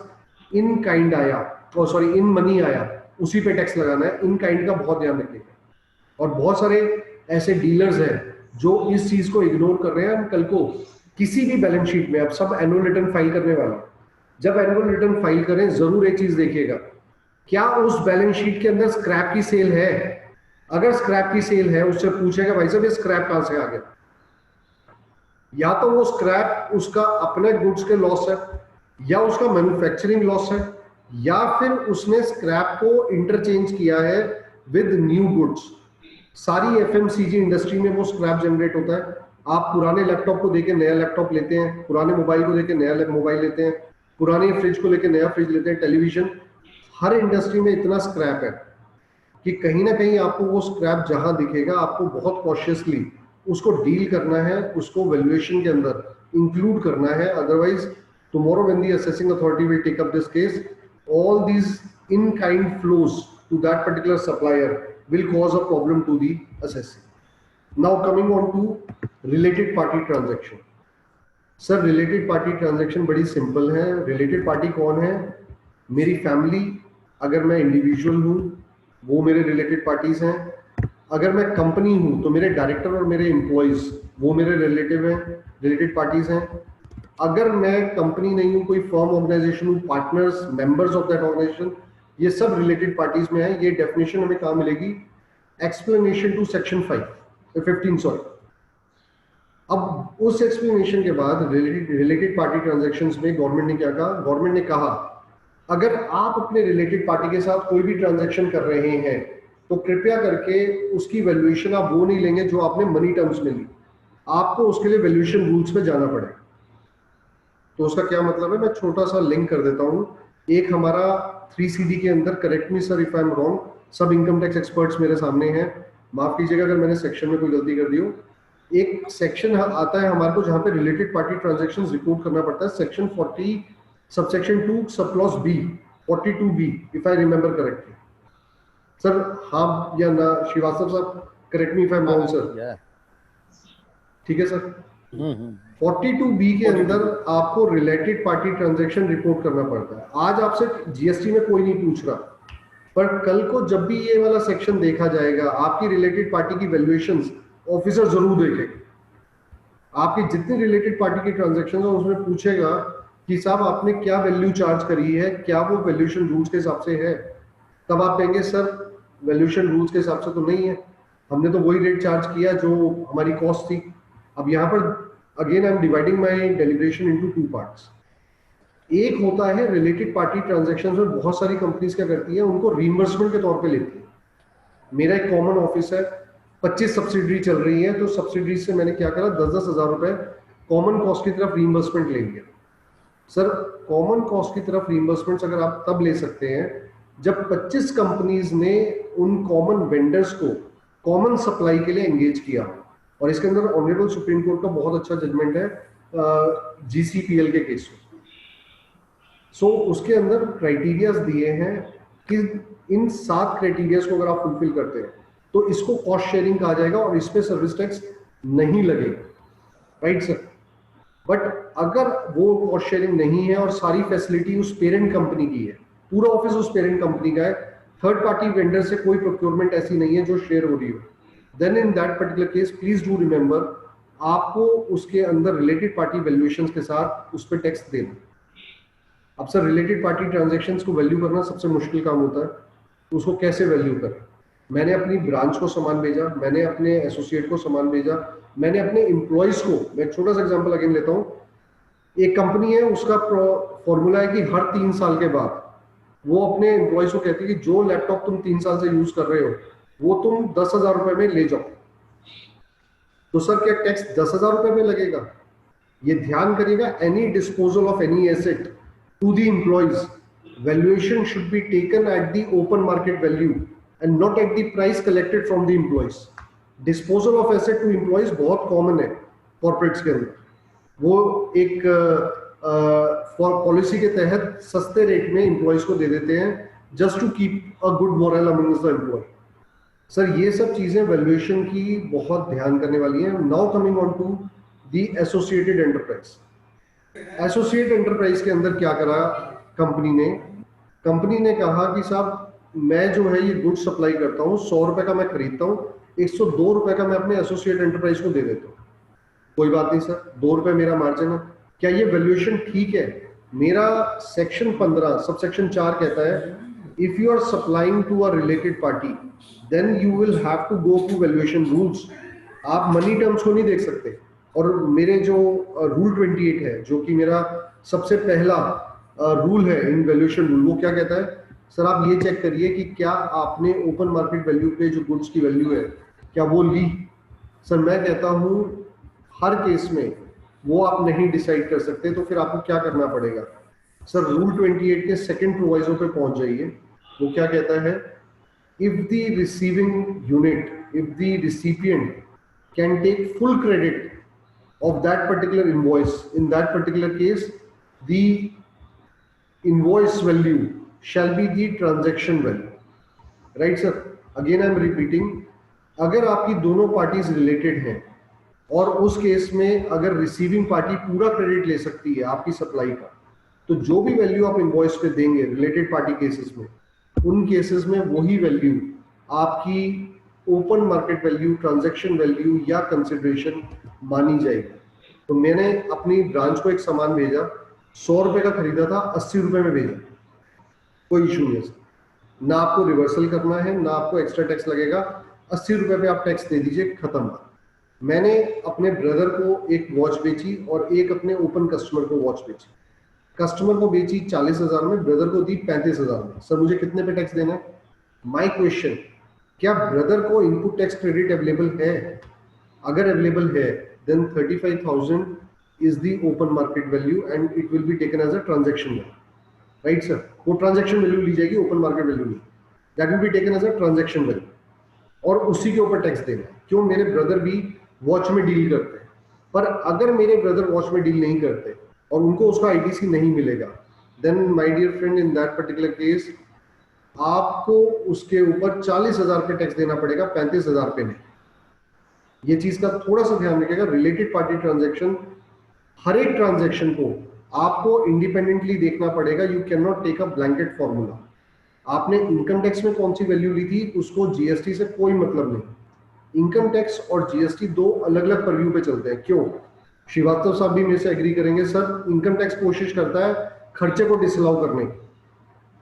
इन काइंड आया, सॉरी इन मनी आया, उसी पे टैक्स लगाना है। इन काइंड का बहुत ध्यान रखिएगा। और बहुत सारे ऐसे डीलर्स हैं जो इस चीज को इग्नोर कर रहे हैं। कल को किसी भी बैलेंस शीट में, अब सब एनुअल रिटर्न फाइल करने वाले, जब एनुअल रिटर्न फाइल करें जरूर एक चीज देखिएगा, क्या उस बैलेंस शीट के अंदर स्क्रैप की सेल है? अगर स्क्रैप की सेल है, उससे पूछेगा भाई साहब ये स्क्रैप कहां से आ गया? या तो वो स्क्रैप उसका अपने गुड्स के लॉस है, या उसका मैन्युफैक्चरिंग लॉस है, या फिर उसने स्क्रैप को इंटरचेंज किया है विद न्यू गुड्स। सारी एफएमसीजी इंडस्ट्री में वो स्क्रैप जनरेट होता है। आप पुराने लैपटॉप को देके नया लैपटॉप लेते हैं, पुराने मोबाइल को देके नया मोबाइल लेते हैं, पुराने फ्रिज को लेके नया फ्रिज लेते हैं, टेलीविजन, हर इंडस्ट्री में इतना स्क्रैप है कि कहीं ना कहीं आपको वो स्क्रैप जहां दिखेगा आपको बहुत कॉशियसली उसको डील करना है, उसको वैल्यूएशन के अंदर इंक्लूड करना है। Otherwise tomorrow when the assessing authority will take up this case, all these in kind flows to that particular supplier will cause a problem to the assessee. Now coming on to related party transaction. Sir related party transaction बड़ी simple है। related party कौन है? मेरी family, अगर मैं individual हूँ वो मेरे रिलेटेड पार्टीज हैं। अगर मैं कंपनी हूँ तो मेरे डायरेक्टर और मेरे एम्प्लॉइज वो मेरे रिलेटिव हैं, रिलेटेड पार्टीज हैं। अगर मैं कंपनी नहीं हूँ, कोई फर्म ऑर्गेनाइजेशन हूँ, partners, members of that organisation, ये सब रिलेटेड पार्टीज में है। ये डेफिनेशन हमें कहाँ मिलेगी? Explanation to section 15 sorry. अब उस एक्सप्लेनेशन के बाद रिलेटेड पार्टी ट्रांजैक्शंस में गवर्नमेंट ने क्या कहा? गवर्नमेंट ने कहा अगर आप अपने रिलेटेड पार्टी के साथ कोई भी ट्रांजैक्शन कर रहे हैं तो कृपया करके उसकी वैल्यूएशन आप वो नहीं लेंगे जो आपने मनी टर्म्स में ली, आपको उसके लिए वैल्यूएशन रूल्स पे जाना पड़ेगा। तो उसका क्या मतलब है, मैं छोटा सा लिंक कर देता हूँ। एक हमारा 3CD के अंदर, correct me sir if I am wrong, सब इनकम टैक्स एक्सपर्ट्स मेरे सामने हैं, माफ कीजिएगा अगर मैंने सेक्शन में कोई गलती कर दी हो। एक सेक्शन आता है हमारे को जहां पे रिलेटेड पार्टी ट्रांजैक्शंस रिपोर्ट करना पड़ता है, section 40 subsection 2 sub clause B, 42B if I remember correctly. Sir हाँ या ना श्रीवास्तव साहब, correct me if I am wrong sir. ठीक है सर। 42B के अंदर आपको रिलेटेड पार्टी ट्रांजैक्शन रिपोर्ट करना पड़ता है। आज आपसे जीएसटी में कोई नहीं पूछ रहा, पर कल को जब भी ये वाला सेक्शन देखा जाएगा, आपकी रिलेटेड पार्टी की वैल्यूएशंस ऑफिसर जरूर देखेगा। आपकी जितनी रिलेटेड पार्टी की ट्रांजैक्शन है उसमें पूछेगा कि साहब आपने क्या वैल्यू चार्ज करी है, क्या वो वैल्यूएशन रूल्स के हिसाब से है। तब आप कहेंगे सर वैल्यूएशन रूल्स के हिसाब से तो नहीं है, हमने तो वही रेट चार्ज किया जो हमारी कॉस्ट थी। अब यहाँ पर again I am dividing my deliberation into 2 parts. एक होता है रिलेटेड पार्टी ट्रांजैक्शंस में बहुत सारी कंपनीज क्या करती है, उनको रीइंबर्समेंट के तौर पे लेती है। मेरा एक कॉमन ऑफिस है, 25 सब्सिडरी चल रही है, तो सब्सिडरी से मैंने क्या करा, 10-10 हज़ार रुपए कॉमन कॉस्ट की तरफ रीइंबर्समेंट ले लिया। सर कॉमन कॉस्ट की तरफ रीइंबर्समेंट अगर आप तब ले सकते हैं जब 25 कंपनीज ने उन कॉमन वेंडर्स को कॉमन सप्लाई के लिए एंगेज किया। और इसके अंदर ऑनरेबल सुप्रीम कोर्ट का बहुत अच्छा जजमेंट है GCPL के केस में। सो उसके अंदर क्राइटेरियाज दिए हैं कि इन 7 क्राइटेरियाज को अगर आप फुलफिल करते हैं तो इसको कॉस्ट शेयरिंग कहा जाएगा और इस पे सर्विस टैक्स नहीं लगेगा, राइट सर। बट अगर वो कॉस्ट शेयरिंग नहीं है और सारी फैसिलिटी उस पेरेंट कंपनी की है, पूरा ऑफिस उस पेरेंट कंपनी का है, थर्ड पार्टी वेंडर से कोई प्रोक्योरमेंट ऐसी नहीं है जो शेयर हो रही हो, then in that particular case please do remember आपको उसके अंदर रिलेटेड पार्टी वैल्यूएशंस के साथ उस पर टैक्स देना। अब सर रिलेटेड पार्टी ट्रांजैक्शंस को वैल्यू करना सबसे मुश्किल काम होता है, उसको कैसे वैल्यू करें। मैंने अपनी ब्रांच को सामान भेजा, मैंने अपने एसोसिएट को सामान भेजा, मैंने अपने एम्प्लॉयज को, मैं एक छोटा सा एग्जांपल अगेन लेता हूँ। एक कंपनी है, उसका फॉर्मूला है कि हर 3 साल के बाद वो अपने एम्प्लॉयज को कहती है कि जो लैपटॉप तुम 3 साल से यूज कर रहे हो वो तुम 10,000 रुपए में ले जाओ। तो सर क्या टैक्स 10,000 रुपए में लगेगा? ये ध्यान करिएगा, any disposal of any asset to the employees, valuation should be taken at the open market value and not at the price collected from the employees. Disposal of asset to employees बहुत common है corporates के अंदर, वो एक policy के तहत सस्ते rate में एम्प्लॉयज को दे देते हैं just to keep a good moral amongst the employee. Sir ये सब चीजें वैल्यूएशन की बहुत ध्यान करने वाली हैं। Now coming on to the associated enterprise. Associate enterprise के अंदर क्या करा कंपनी ने कहा कि साहब मैं जो है ये गुड सप्लाई करता हूँ, 100 रुपए का मैं खरीदता हूँ, 102 रुपए का मैं अपने एसोसिएट एंटरप्राइज को दे देता हूँ। कोई बात नहीं सर, 2 रुपए मेरा मार्जिन है, क्या ये वैल्यूएशन ठीक है? मेरा सेक्शन 15 सबसेक्शन 4 कहता है if you are supplying to a related party then you will have to go to valuation rules. आप मनी टर्म्स को नहीं देख सकते। और मेरे जो रूल 28 है, जो कि मेरा सबसे पहला रूल है इन वैल्यूएशन रूल, वो क्या कहता है? सर आप ये चेक करिए कि क्या आपने ओपन मार्केट वैल्यू पे जो गुड्स की वैल्यू है क्या वो ली। सर मैं कहता हूँ हर केस में वो आप नहीं डिसाइड कर सकते, तो फिर आपको क्या करना पड़ेगा? सर रूल 28 के सेकंड प्रोवाइजो पे पहुंच जाइए। वो क्या कहता है? If the receiving unit, if the recipient can take full credit of that particular invoice, in that particular case the invoice value shall be the transaction value, right sir? Again I am repeating, अगर आपकी दोनों parties related हैं और उस case में अगर receiving party पूरा credit ले सकती है आपकी सप्लाई का, तो जो भी वैल्यू आप इनवॉइस पे देंगे रिलेटेड पार्टी केसेस में, उन केसेस में वही वैल्यू आपकी open market value, transaction value या कंसिडरेशन मानी जाएगी। तो मैंने अपनी ब्रांच को एक सामान भेजा, 100 रुपए का खरीदा था, 80 रुपए में भेजा, कोई इशू नहीं है, ना आपको रिवर्सल करना है, ना आपको एक्स्ट्रा टैक्स लगेगा, 80 रुपए पे आप टैक्स दे दीजिए, खत्म। मैंने अपने ब्रदर को एक वॉच बेची और एक अपने ओपन कस्टमर को वॉच बेची। कस्टमर को बेची 40,000 में, ब्रदर को दी 35,000 में। सर मुझे कितने पे टैक्स देना है? माई क्वेश्चन, क्या ब्रदर को इनपुट टैक्स क्रेडिट अवेलेबल है? अगर अवेलेबल है then 35,000 is the open market value and it will be taken as a transaction value, right sir? वो ट्रांजेक्शन वैल्यू ली जाएगी, ओपन मार्केट वैल्यू नहीं, that will be taken as a transaction value, और उसी के ऊपर tax देना है। क्यों? मेरे ब्रदर भी वॉच में डील करते हैं, पर अगर मेरे ब्रदर वॉच में डील नहीं करते और उनको उसका आईटीसी नहीं मिलेगा, then my dear friend in that particular case आपको उसके ऊपर 40,000 पे टैक्स देना पड़ेगा, 35,000 पे नहीं। ये चीज का थोड़ा सा ध्यान रखिएगा। रिलेटेड पार्टी ट्रांजैक्शन, हर एक ट्रांजैक्शन को आपको इंडिपेंडेंटली देखना पड़ेगा। You can not take a blanket formula. आपने इनकम टैक्स में कौन सी वैल्यू ली थी, उसको जीएसटी से कोई मतलब नहीं। इनकम टैक्स और जीएसटी दो अलग अलग परव्यू पे चलते हैं। क्यों? श्रीवास्तव साहब भी मेरे से एग्री करेंगे, सर इनकम टैक्स कोशिश करता है खर्चे को डिसअलाउ करने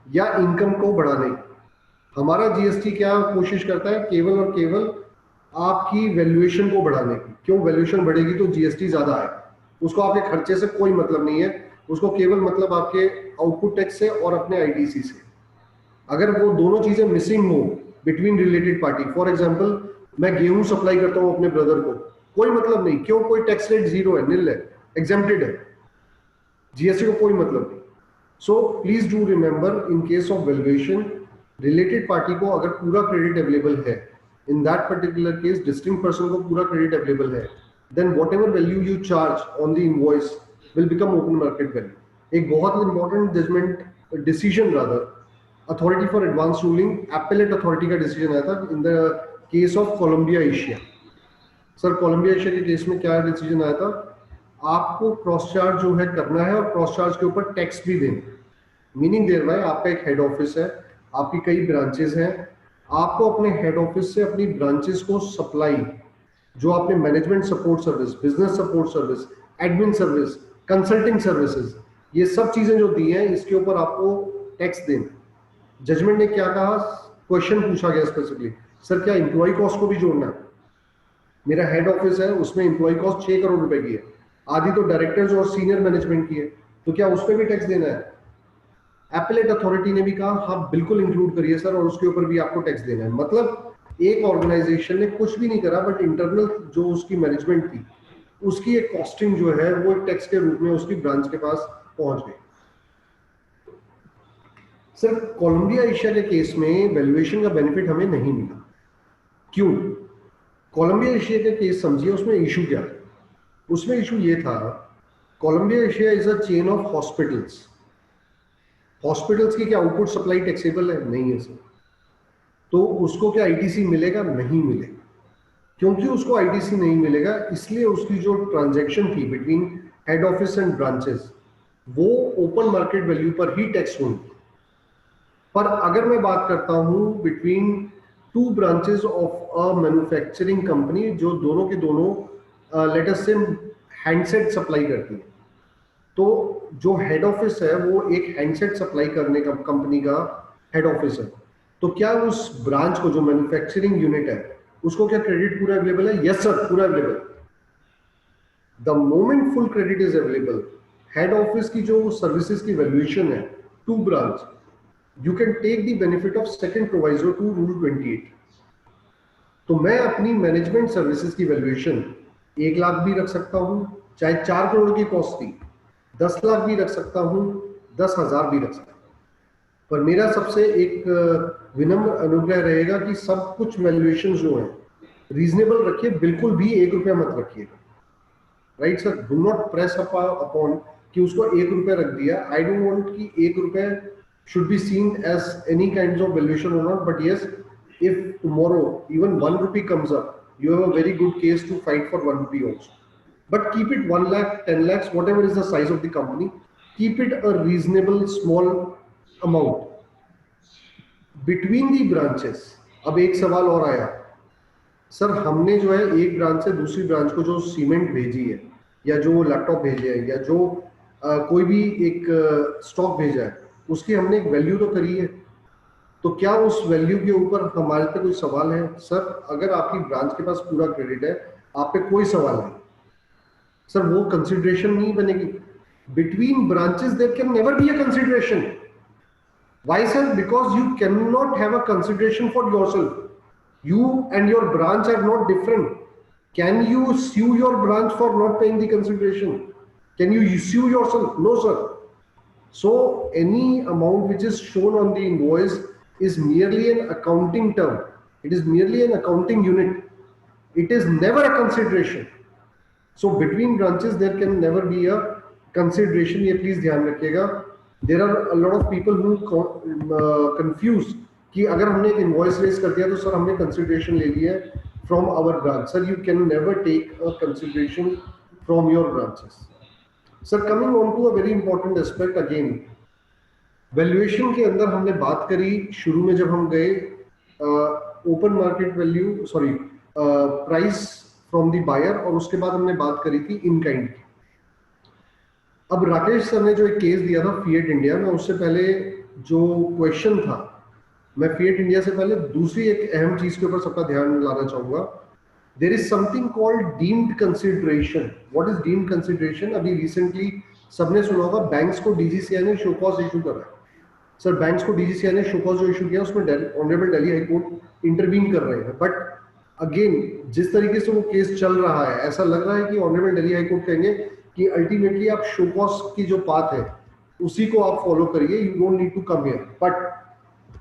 या इनकम को बढ़ाने। हमारा जीएसटी क्या कोशिश करता है? केवल और केवल आपकी वैल्यूएशन को बढ़ाने की। क्यों? वैल्यूएशन बढ़ेगी तो जीएसटी ज्यादा आए, उसको आपके खर्चे से कोई मतलब नहीं है, उसको केवल मतलब आपके आउटपुट टैक्स से और अपने आईटीसी से। अगर वो दोनों चीजें मिसिंग हो between related party, for example मैं गेहूं सप्लाई करता हूं अपने ब्रदर को, कोई मतलब नहीं। क्यों? कोई टैक्स रेट जीरो है, निल है, एग्जेम्प्टेड है, जीएसटी को कोई मतलब नहीं। So please do remember in case of valuation, related party को अगर पूरा क्रेडिट अवेलेबल है, in that particular case distinct person को पूरा क्रेडिट अवेलेबल है, then whatever value you charge on the invoice will become open market value. एक बहुत important judgment decision rather authority for advance ruling, appellate authority का decision आया था in the case of Columbia Asia. Sir Columbia Asia के case में क्या decision आया था? आपको क्रॉस चार्ज जो है करना है और क्रॉस चार्ज के ऊपर टैक्स भी देना। मीनिंग देयर बाय आपका एक हेड ऑफिस है, आपकी कई ब्रांचेस हैं, आपको अपने हेड ऑफिस से अपनी ब्रांचेस को सप्लाई, जो आपने management support service, business support service, admin service, consulting services, ये सब चीजें जो दी हैं इसके ऊपर आपको टैक्स देना। जजमेंट ने क्या कहा? क्वेश्चन पूछा गया स्पेसिफिकली, सर क्या इंप्लॉय कॉस्ट को भी जोड़ना है? मेरा हेड ऑफिस है, उसमें इंप्लॉय कॉस्ट 6 करोड़ रुपए की है, आधी तो डायरेक्टर्स और सीनियर मैनेजमेंट की है, तो क्या उस पर भी टैक्स देना है? एपेलेट अथॉरिटी ने भी कहा हाँ बिल्कुल इंक्लूड करिए सर, और उसके ऊपर भी आपको टैक्स देना है। मतलब एक ऑर्गेनाइजेशन ने कुछ भी नहीं करा, बट इंटरनल जो उसकी मैनेजमेंट थी उसकी एक कॉस्टिंग जो है वो एक टैक्स के रूप में उसकी ब्रांच के पास पहुंच गई। सर कोलंबिया एशिया के केस में वैल्यूएशन का बेनिफिट हमें नहीं मिला। क्यों? कोलंबिया एशिया के केस समझिए, उसमें इशू क्या है? उसमें इशू ये था, Columbia Asia is a chain of hospitals. Hospitals की क्या आउटपुट सप्लाई टैक्सेबल है? नहीं है सर। तो उसको क्या आईटीसी मिलेगा? नहीं मिलेगा। क्योंकि उसको आईटीसी नहीं मिलेगा, इसलिए उसकी जो ट्रांजैक्शन थी between head office and branches वो ओपन मार्केट वैल्यू पर ही टैक्स होंगी। पर अगर मैं बात करता हूं between two branches of a manufacturing company, जो दोनों के दोनों लेट अस से हैंडसेट सप्लाई करती है, तो जो हेड ऑफिस है वो एक हैंडसेट सप्लाई करने का कंपनी का हेड ऑफिस है, तो क्या उस ब्रांच को, जो मैन्युफैक्चरिंग यूनिट है, उसको क्या क्रेडिट पूरा अवेलेबल है? यस सर, पूरा available. The moment full credit is available, head office की जो सर्विसेज की वैल्यूएशन है to branch, you can take the benefit of second proviso to rule 28। तो मैं अपनी मैनेजमेंट सर्विसेज की वैल्यूएशन 1 लाख भी रख सकता हूं, चाहे 4 करोड़ की कॉस्ट थी, 10 लाख भी रख सकता हूं, 10,000 भी रख सकता हूं। पर मेरा सबसे एक विनम्र अनुग्रह रहेगा कि सब कुछ वैल्यूएशन जो है रीजनेबल रखिए, बिल्कुल भी 1 रुपया मत रखिएगा, right sir? Do not press upon कि उसको 1 रुपया रख दिया। आई डोंट वांट कि 1 रुपया should be seen as any kinds of valuation or not, but yes, if tomorrow even 1 rupee comes up, you have a very good case to fight for 1 rupee also, but keep it 1 lakh, 10 lakhs, whatever is the size of the company, keep it a reasonable small amount between the branches। अब एक सवाल और आया, sir हमने जो है एक branch से दूसरी ब्रांच को जो सीमेंट भेजी है, या जो लैपटॉप भेजे हैं, या जो कोई भी एक स्टॉक भेजा है, उसकी हमने एक वैल्यू तो करी है, तो क्या उस वैल्यू के ऊपर हमारे पे कोई सवाल है? सर अगर आपकी ब्रांच के पास पूरा क्रेडिट है, आप पे कोई सवाल नहीं सर, वो कंसिडरेशन नहीं बनेगी। Between branches there can never be a consideration. Why sir? Because you can not have a consideration for yourself. You and your branch are not different. Can you sue your branch for not paying the consideration? Can you sue yourself? No, sir. So any amount which is shown on the invoice is merely an accounting term. It is merely an accounting unit. It is never a consideration. So between branches there can never be a consideration. ये please ध्यान रखिएगा. There are a lot of people who confuse कि अगर हमने एक invoice raise कर दिया तो सर हमने consideration ले लिया है from our branch. Sir, you can never take a consideration from your branches. Sir, coming on to a very important aspect again, valuation के अंदर हमने बात करी शुरू में जब हम गए open market value sorry price from the buyer, और उसके बाद हमने बात करी थी इन काइंड की. अब राकेश सर ने जो एक केस दिया था फिएट इंडिया में, उससे पहले जो क्वेश्चन था, मैं फिएट इंडिया से पहले दूसरी एक अहम चीज के ऊपर सबका ध्यान लाना चाहूंगा. There is something called deemed consideration. What is deemed consideration? अभी रिसेंटली सबने सुना होगा बैंक्स को डीजीसीआई ने शो कॉज इशू करा. सर बैंक्स को डीजीसीआई ने शो कॉज जो इशू किया उसमें honourable Delhi high court intervene कर रहे हैं. बट अगेन जिस तरीके से वो केस चल रहा है ऐसा लग रहा है कि ऑनरेबल दिल्ली हाई कोर्ट कहेंगे कि अल्टीमेटली आप शो कॉज की जो पाथ है उसी को आप फॉलो करिए, you don't need to come here. But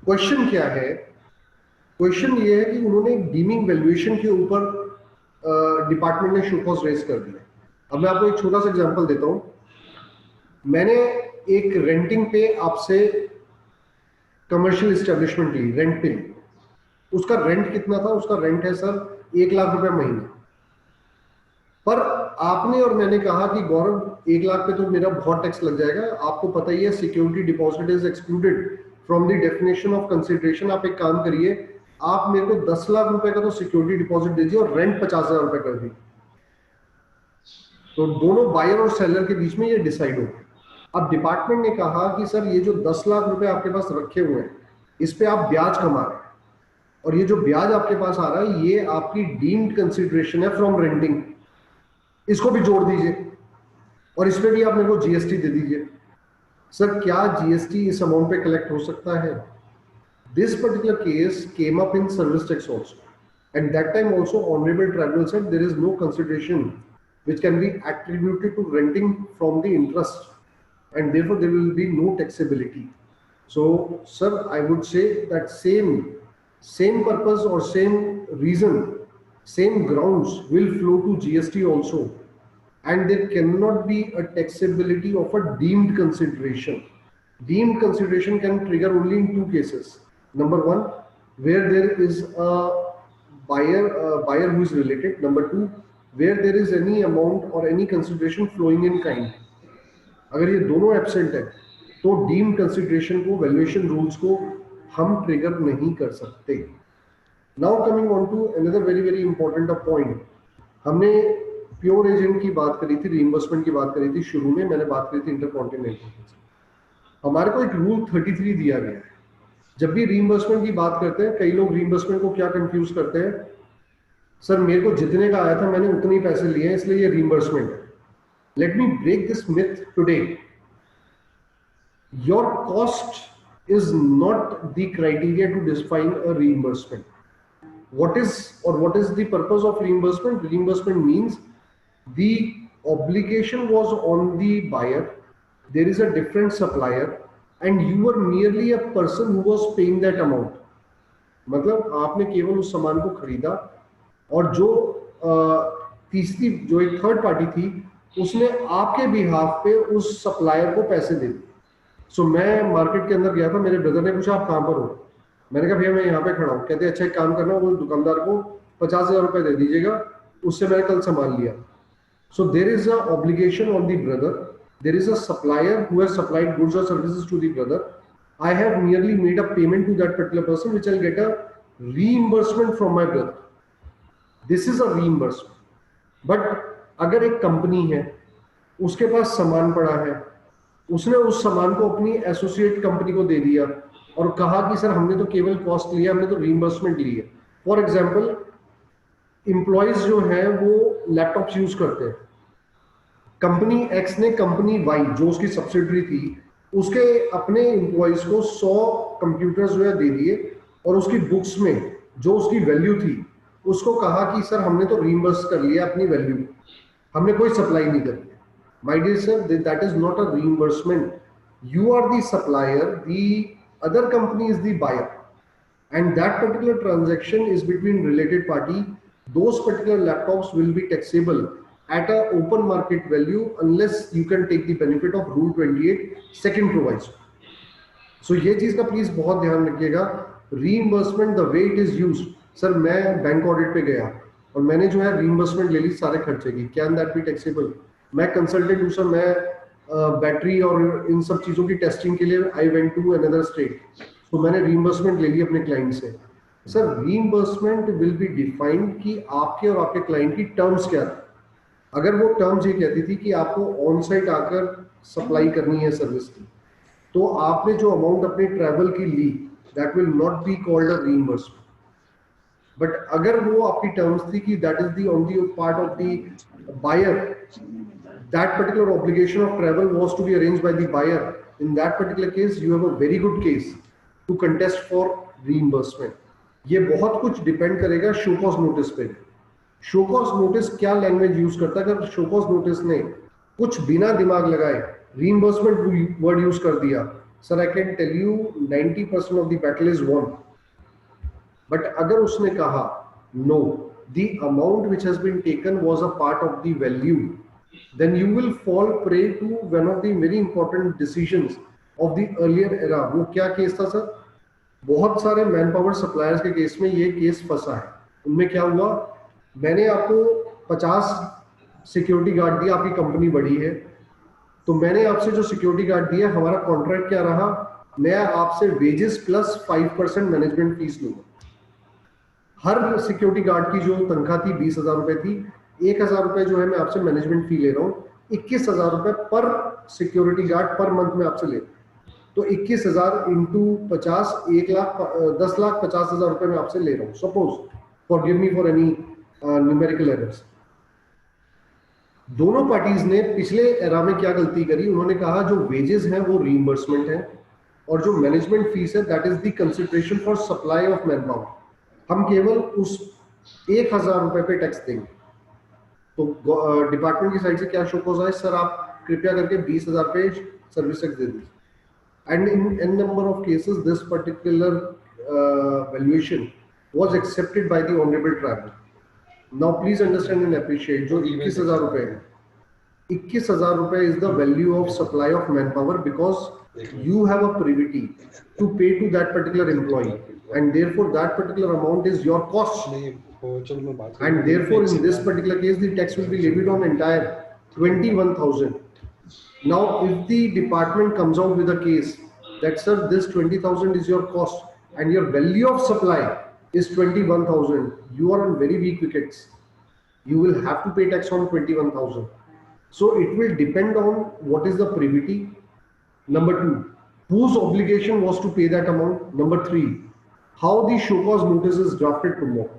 question क्या है? क्वेश्चन ये है कि उन्होंने डीमिंग वैल्यूएशन के ऊपर डिपार्टमेंट ने शो कॉज रेज कर दिया. अब मैं आपको एक छोटा सा एग्जांपल देता हूं. मैंने एक रेंटिंग पे आपसे कमर्शियल एस्टेब्लिशमेंट ली, रेंट पे ली. उसका रेंट कितना था? उसका रेंट है सर 1 लाख रुपए महीने. पर आपने और मैंने कहा कि गौरव 1 लाख पे तो मेरा बहुत टैक्स लग जाएगा. आपको पता ही है security deposit is excluded from the definition of consideration. आप एक काम करिए, आप मेरे को 10 लाख रुपए का तो सिक्योरिटी डिपॉजिट दीजिए और रेंट 50,000 रुपए कर दीजिए. तो दोनों बायर और सेलर के बीच में ये डिसाइड हो. अब डिपार्टमेंट ने कहा कि सर ये जो 10 लाख रुपए आपके पास रखे हुए हैं इस पे आप ब्याज कमा रहे हैं, और ये जो ब्याज आपके पास आ रहा है ये आपकी डीम्ड कंसिडरेशन है फ्रॉम रेंटिंग. इसको भी जोड़ दीजिए और इस पे भी आप मेरे को जीएसटी दे दीजिए. सर क्या जीएसटी इस अमाउंट पे कलेक्ट हो सकता है? This particular case came up in service tax also, and that time also honourable tribunal said there is no consideration which can be attributed to renting from the interest, and therefore there will be no taxability. So sir, I would say that same purpose or same reason, same grounds will flow to GST also, and there cannot be a taxability of a deemed consideration. Deemed consideration can trigger only in two cases. Number one, where there is a buyer who is related. Number two, where there is any amount or any consideration flowing in kind. अगर ये दोनों absent है तो deemed consideration को, valuation rules को हम trigger नहीं कर सकते. Now coming on to another very very important point. हमने प्योर एजेंट की बात करी थी, रीइंबर्समेंट की बात करी थी. शुरू में मैंने बात करी थी इंटरकॉन्टिनेंटल. हमारे को एक रूल 33 दिया गया है. जब भी रीइंबर्समेंट की बात करते हैं कई लोग रीइंबर्समेंट को क्या कंफ्यूज करते हैं, सर मेरे को जितने का आया था मैंने उतने ही पैसे लिए हैं इसलिए ये रीइंबर्समेंट है. Let me break this myth today. Your cost is not the criteria to define a reimbursement. what is the purpose of reimbursement? Reimbursement means the obligation was on the buyer, there is a different supplier, and you were merely a person who was paying that amount. मतलब आपने केवल उस सामान को खरीदा और जो तीसरी जो एक थर्ड पार्टी थी उसने आपके बिहाफ पे उस सप्लायर को पैसे दे दिए. सो मैं मार्केट के अंदर गया था, मेरे ब्रदर ने पूछा आप कहाँ पर हो? मैंने कहा भैया मैं यहाँ पे खड़ा हूँ. कहते अच्छा एक काम करना, वो दुकानदार को 50,000 रुपए दे दीजिएगा, उससे मैंने कल सामान लिया. So there is a obligation on the brother, there is a supplier who has supplied goods और services to the brother. I have merely made a payment to that particular person which I'll get a reimbursement from my brother. This is a reimbursement. But अगर एक company है उसके पास सामान पड़ा है, उसने उस सामान को अपनी एसोसिएट कंपनी को दे दिया और कहा कि सर हमने तो केवल कॉस्ट लिया, हमने तो रीइंबर्समेंट ली है. फॉर एग्जांपल एम्प्लॉयज जो है वो लैपटॉप्स यूज करते हैं. कंपनी एक्स ने कंपनी वाई जो उसकी सब्सिडरी थी उसके अपने एम्प्लॉयज को 100 कंप्यूटर्स जो है दे दिए और उसकी बुक्स में जो उसकी वैल्यू थी, उसको कहा कि सर हमने तो रीइंबर्स कर लिया अपनी वैल्यू, हमने कोई सप्लाई नहीं करी। My dear sir, that is not a reimbursement. You are the supplier, the other company is the buyer, and that particular transaction is between related party. Those particular laptops will be taxable at a open market value unless you can take the benefit of rule 28 second proviso. सो ये चीज का please बहुत ध्यान रखिएगा। Reimbursement the way it is used, sir मैं bank audit पे गया और मैंने जो है रीइंबर्समेंट ले ली सारे खर्चे की, कैन दैट बी टैक्सेबल? मैं कंसल्टेंट हूँ सर, मैं बैटरी और इन सब चीजों की टेस्टिंग के लिए I went to another state, तो मैंने रीइंबर्समेंट ले ली अपने क्लाइंट से। Sir reimbursement will be defined कि आपके और आपके क्लाइंट की टर्म्स क्या थी। अगर वो टर्म्स ये कहती थी कि आपको ऑन साइट आकर सप्लाई करनी है सर्विस की, तो आपने जो अमाउंट अपनी ट्रैवल की ली, that will not be called a reimbursement. But अगर वो आपकी टर्म्स थी कि that is the on the part of the buyer, that particular obligation of travel was to be arranged by the buyer, in that particular case you have a very good case to contest for reimbursement. ये बहुत कुछ depend करेगा show cause notice पे। Show cause notice क्या language use करता है? अगर show cause notice ने कुछ बिना दिमाग लगाए रीइंबर्समेंट वर्ड यूज कर दिया, sir I can tell you 90% of the battle is won. But अगर उसने कहा no, the amount which has been taken was a part of the value, then you will fall prey to one of the very important decisions of the earlier era. वो क्या case था sir? बहुत सारे man power suppliers के case में ये case फंसा है। उनमें क्या हुआ, मैंने आपको 50 सिक्योरिटी गार्ड दिया, आपकी कंपनी बड़ी है, तो मैंने आपसे जो सिक्योरिटी गार्ड दिया, हमारा कॉन्ट्रैक्ट क्या रहा, मैं आपसे वेजेस प्लस 5% मैनेजमेंट फीस लूंगा। हर सिक्योरिटी गार्ड की जो तनख्वाह थी 20,000 रुपए थी, 1,000 रुपए जो है मैं आपसे मैनेजमेंट फी ले रहा हूँ, 21,000 रुपए पर सिक्योरिटी गार्ड पर मंथ में आपसे ले रहा हूँ। तो 21,000 इंटू 50, 10,50,000 रुपए मैं आपसे ले रहा हूँ, suppose, for give me for any numerical errors. दोनों पार्टीज ने पिछले एरा में क्या गलती करी, उन्होंने कहा जो वेजेस हैं वो रीइंबर्समेंट है और जो मैनेजमेंट फीस है that is the consideration for supply of man power, हम केवल उस 1,000 रुपए पे टैक्स देंगे। तो डिपार्टमेंट की साइड से क्या शो कॉज है, सर आप कृपया करके 20,000 पे सर्विस टैक्स दे दीजिए। And in an number of cases this particular valuation was accepted by the honourable tribunal. Now please understand and appreciate, जो 21,000 रुपए है, 21,000 रुपए is the value of supply of manpower, because you have a privity to pay to that particular employ, and therefore that particular amount is your cost, and therefore in this particular case the tax will be levied on entire 21,000. Now if the department comes out with a case that sir this 20,000 is your cost and your value of supply is 21,000, you are on very weak wickets, you will have to pay tax on 21,000. So it will depend on what is the privity, number 2, whose obligation was to pay that amount, number 3, how the show cause notice is drafted tomorrow.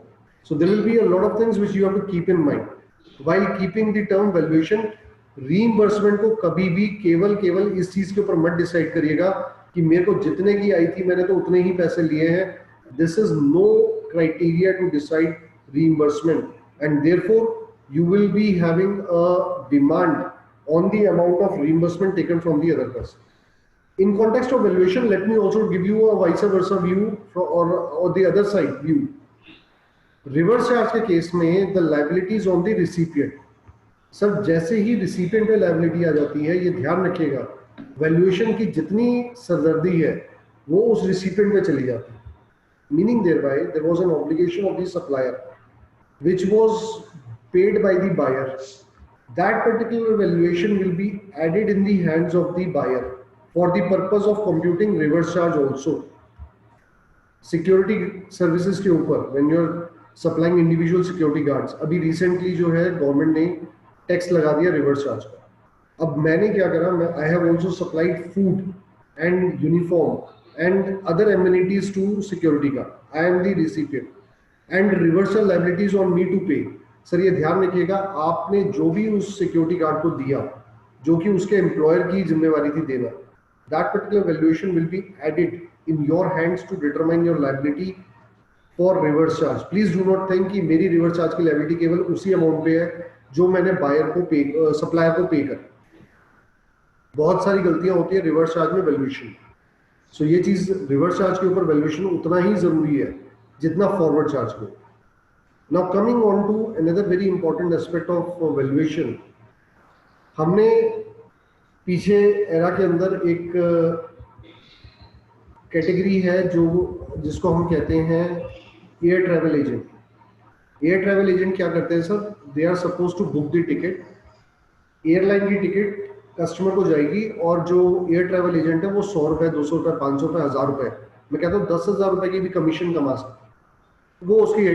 So there will be a lot of things which you have to keep in mind while keeping the term valuation. Reimbursement को कभी भी केवल इस चीज के ऊपर मत decide करिएगा कि मेरे को जितने की आई थी मैंने तो उतने ही पैसे लिए हैं। This is no criteria to decide reimbursement, and therefore you will be having a demand on the amount of reimbursement taken from the other person. In context of valuation, let me also give you a vice versa view or the other side view. Reverse charge के case में the liability is on the recipient. Sir जैसे ही recipient पे liability आ जाती है, ये ध्यान रखिएगा, valuation की जितनी सरदर्दी है वो उस recipient पे चली जाती है। Meaning thereby there was an obligation of the supplier which was paid by the buyer. That particular valuation will be added in the hands of the buyer for the purpose of computing reverse charge also. Security services के ऊपर when you are supplying individual security guards, अभी recently जो है government ने tax लगा दिया reverse charge का। अब मैंने क्या करा, मैं I have also supplied food and uniform and other amenities to security guard. I am the recipient and reversal liabilities on me to pay. Sir ये ध्यान रखिएगा, आपने जो भी उस सिक्योरिटी गार्ड को दिया जो कि उसके एम्प्लॉयर की जिम्मेवारी थी देना, that particular valuation will be added in your hands to determine your liability for reverse charge. Please do not think कि मेरी रिवर्स चार्ज की लायबिलिटी केवल उसी अमाउंट पे है जो मैंने बायर को पे, सप्लायर को पे कर। बहुत सारी गलतियां होती है रिवर्स चार्ज में वैल्यूएशन। सो ये चीज रिवर्स चार्ज के ऊपर वैल्यूएशन उतना ही जरूरी है जितना फॉरवर्ड चार्ज में। Now coming on to another very important aspect of valuation, हमने पीछे एरा के अंदर एक कैटेगरी है जो जिसको हम कहते हैं air travel agent. Air travel agent क्या करते हैं sir? They are suppose to book the ticket. Airline की टिकट कस्टमर को जाएगी और जो एयर ट्रैवल एजेंट है वो 100 रुपए, 200 रुपए, 500 रुपए, 1000 रुपए, मैं कहता हूँ 10,000 रुपए की भी कमीशन कमा सकता है। वो उसकी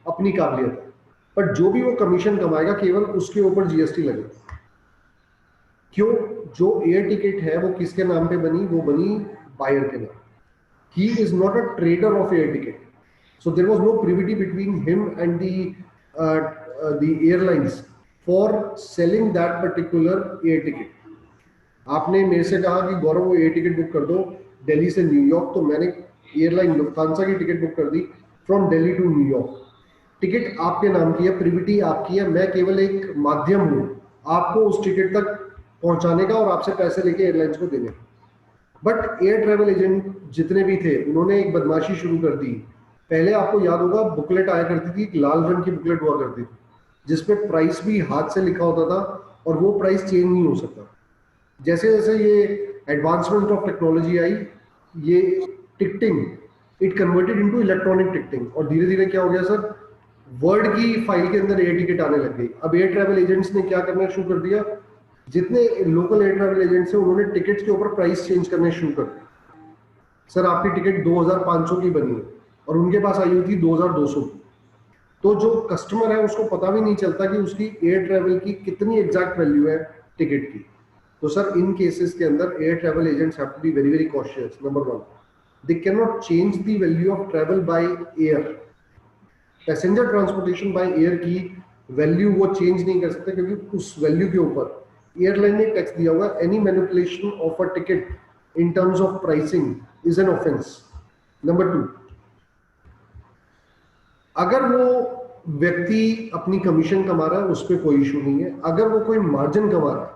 अपनी काबिलियत है, बट जो भी वो कमीशन कमाएगा केवल उसके ऊपर जीएसटी लगेगा। क्यों? जो एयर टिकट है वो किसके नाम पे बनी? वो बनी बायर के नाम। He is not a trader of air ticket, so there was no privity between him and the airlines for selling that particular air ticket. आपने मेरे से कहा कि गौरव वो एयर टिकट बुक कर दो दिल्ली से न्यूयॉर्क, तो मैंने एयरलाइन लुफ्थांसा की टिकट बुक कर दी from Delhi to New York. Ticket आपके नाम की है, प्रिविटी आपकी है, मैं केवल एक माध्यम हूँ आपको उस टिकट तक पहुंचाने का और आपसे पैसे लेके एयरलाइंस को देने का। बट एयर ट्रैवल एजेंट जितने भी थे उन्होंने एक बदमाशी शुरू कर दी। पहले आपको याद होगा बुकलेट आया करती थी, एक लाल रंग की बुकलेट हुआ करती थी जिसपे प्राइस भी हाथ से लिखा होता था और वो प्राइस चेंज नहीं हो सकता। जैसे जैसे ये एडवांसमेंट ऑफ टेक्नोलॉजी आई, ये ticketing it converted into electronic ticketing, और धीरे धीरे क्या हो गया सर? वर्ड की फाइल के अंदर एयर टिकट आने लग गई। अब एयर ट्रैवल एजेंट्स ने क्या करना शुरू कर दिया? जितने लोकल एयर ट्रैवल एजेंट्स हैं उन्होंने टिकट्स के ऊपर प्राइस चेंज करने शुरू कर दिए। सर आपकी टिकट 2500 की बनी है और उनके पास आई हुई थी 2200 की, तो जो कस्टमर है उसको पता भी नहीं चलता कि उसकी एयर ट्रैवल की कितनी एग्जैक्ट वैल्यू है टिकट की। तो सर इन केसेस के अंदर air travel agents have to be very very cautious. Number one, they can not change the value of travel by air. Passenger transportation by air की value वो change नहीं कर सकते क्योंकि उस वैल्यू के ऊपर एयरलाइन ने टैक्स दिया हुआ। Any manipulation of a ticket in terms of pricing is an offence. Number two, अगर वो व्यक्ति अपनी कमीशन कमा रहा है उस पर कोई इशू नहीं है। अगर वो कोई मार्जिन कमा रहा है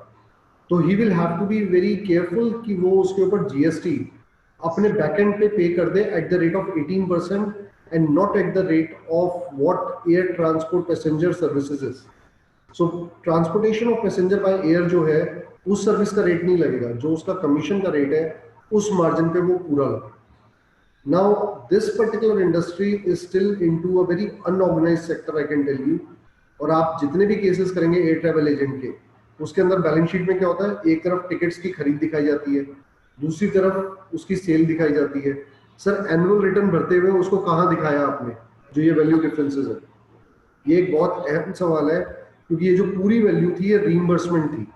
तो he will have to be very careful कि वो उसके ऊपर जीएसटी अपने बैकएंड पे पे कर दे at the rate of 18% and not at the rate of what air transport passenger services is. So transportation of passenger by air जो है उस सर्विस का रेट नहीं लगेगा, जो उसका कमीशन का रेट है उस मार्जिन पे वो पूरा लगेगा। Now, this particular industry is still into a very unorganized sector, I can tell you. और आप जितने भी केसेस करेंगे एयर ट्रैवल एजेंट के, उसके अंदर बैलेंस शीट में क्या होता है? एक तरफ टिकट्स की खरीद दिखाई जाती है, दूसरी तरफ उसकी सेल दिखाई जाती है। सर एनुअल रिटर्न भरते हुए उसको कहाँ दिखाया आपने जो ये वैल्यू डिफरेंसेस है? ये एक बहुत अहम सवाल है क्योंकि ये जो पूरी वैल्यू थी ये रीइंबर्समेंट थी,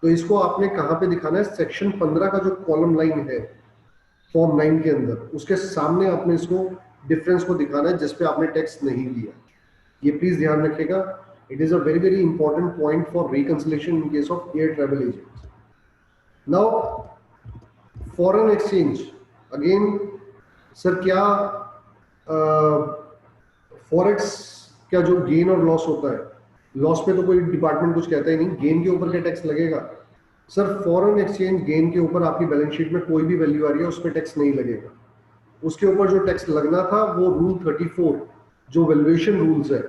तो इसको आपने कहाँ पे दिखाना है? सेक्शन 15 का जो कॉलम लाइन है फॉर्म 9 के अंदर, उसके सामने आपने इसको डिफरेंस को दिखाना है जिसपे आपने टैक्स नहीं दिया। ये प्लीज ध्यान रखिएगा, it is a very very important point for reconciliation in case of air travel agents. Now foreign exchange again, sir क्या फॉरेक्स का जो गेन और लॉस होता है, लॉस पे तो कोई डिपार्टमेंट कुछ कहता ही नहीं, गेन के ऊपर क्या टैक्स लगेगा? सर फॉरेन एक्सचेंज गेन के ऊपर आपकी बैलेंस शीट में कोई भी वैल्यू आ रही है उस पर टैक्स नहीं लगेगा। उसके ऊपर जो टैक्स लगना था वो रूल 34 जो वैल्यूएशन रूल्स है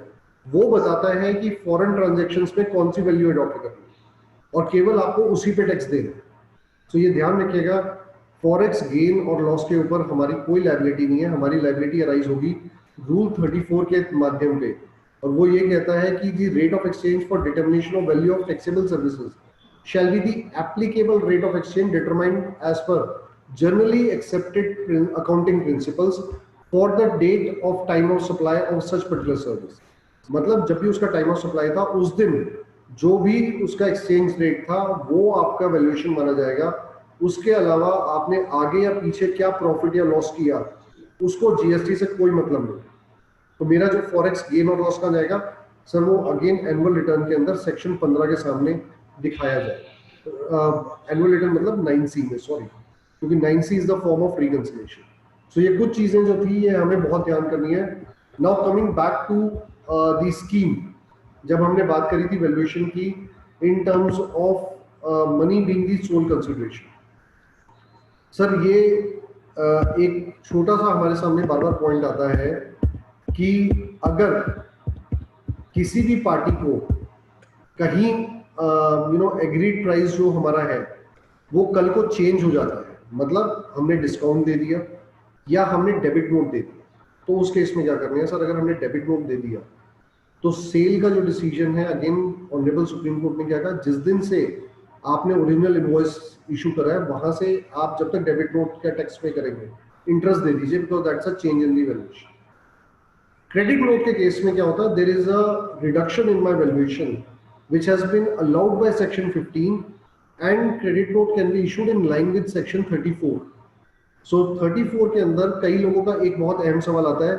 वो बताता है कि फॉरेन ट्रांजैक्शंस में कौन सी वैल्यू अडॉप्ट करनी है और केवल आपको उसी पे टैक्स देना है। तो ये ध्यान रखिएगा, फॉरेक्स गेन और लॉस के ऊपर हमारी कोई लायबिलिटी नहीं है। हमारी लायबिलिटी अराइज होगी रूल 34 के माध्यम पे, और वो ये कहता है कि the rate of exchange for determination of value of taxable services shall be the applicable rate of exchange determined as per generally accepted accounting principles for the date of time of supply of such particular service। मतलब जब भी उसका time of supply था उस दिन जो भी उसका एक्सचेंज रेट था वो आपका वैल्यूएशन माना जाएगा। उसके अलावा आपने आगे या पीछे क्या प्रॉफिट या लॉस किया उसको जीएसटी से कोई मतलब नहीं। तो मेरा जो फॉरेक्स गेन और लॉस का जाएगा सर वो अगेन एनुअल रिटर्न के अंदर सेक्शन 15 के सामने दिखाया जाए। एनुअल रिटर्न मतलब 9C में, सॉरी, क्योंकि 9C is the form of reconciliation. So ये कुछ चीजें जो थी ये हमें बहुत ध्यान करनी है. Now coming back to the scheme, जब हमने बात करी थी वैल्यूएशन की in terms of money being the sole consideration. Sir ये एक छोटा सा हमारे सामने बार बार पॉइंट आता है कि अगर किसी भी पार्टी को कहीं एग्रीड प्राइस जो हमारा है वो कल को चेंज हो जाता है, मतलब हमने डिस्काउंट दे दिया या हमने डेबिट नोट दे दिया, तो उस केस में क्या करना है सर? अगर हमने डेबिट नोट दे दिया तो सेल का जो डिसीजन है, अगेन ऑनरेबल सुप्रीम कोर्ट ने क्या कहा, जिस दिन से आपने ओरिजिनल इनवॉइस इशू करा है वहां से आप जब तक डेबिट नोट का टैक्स पे करेंगे इंटरेस्ट दे दीजिए, because that's a change in the valuation. Credit note के केस में क्या होता है? There is a reduction in my valuation which has been allowed by section 15 and credit note can be issued in line with section 34. So 34 के अंदर कई लोगों का एक बहुत अहम सवाल आता है,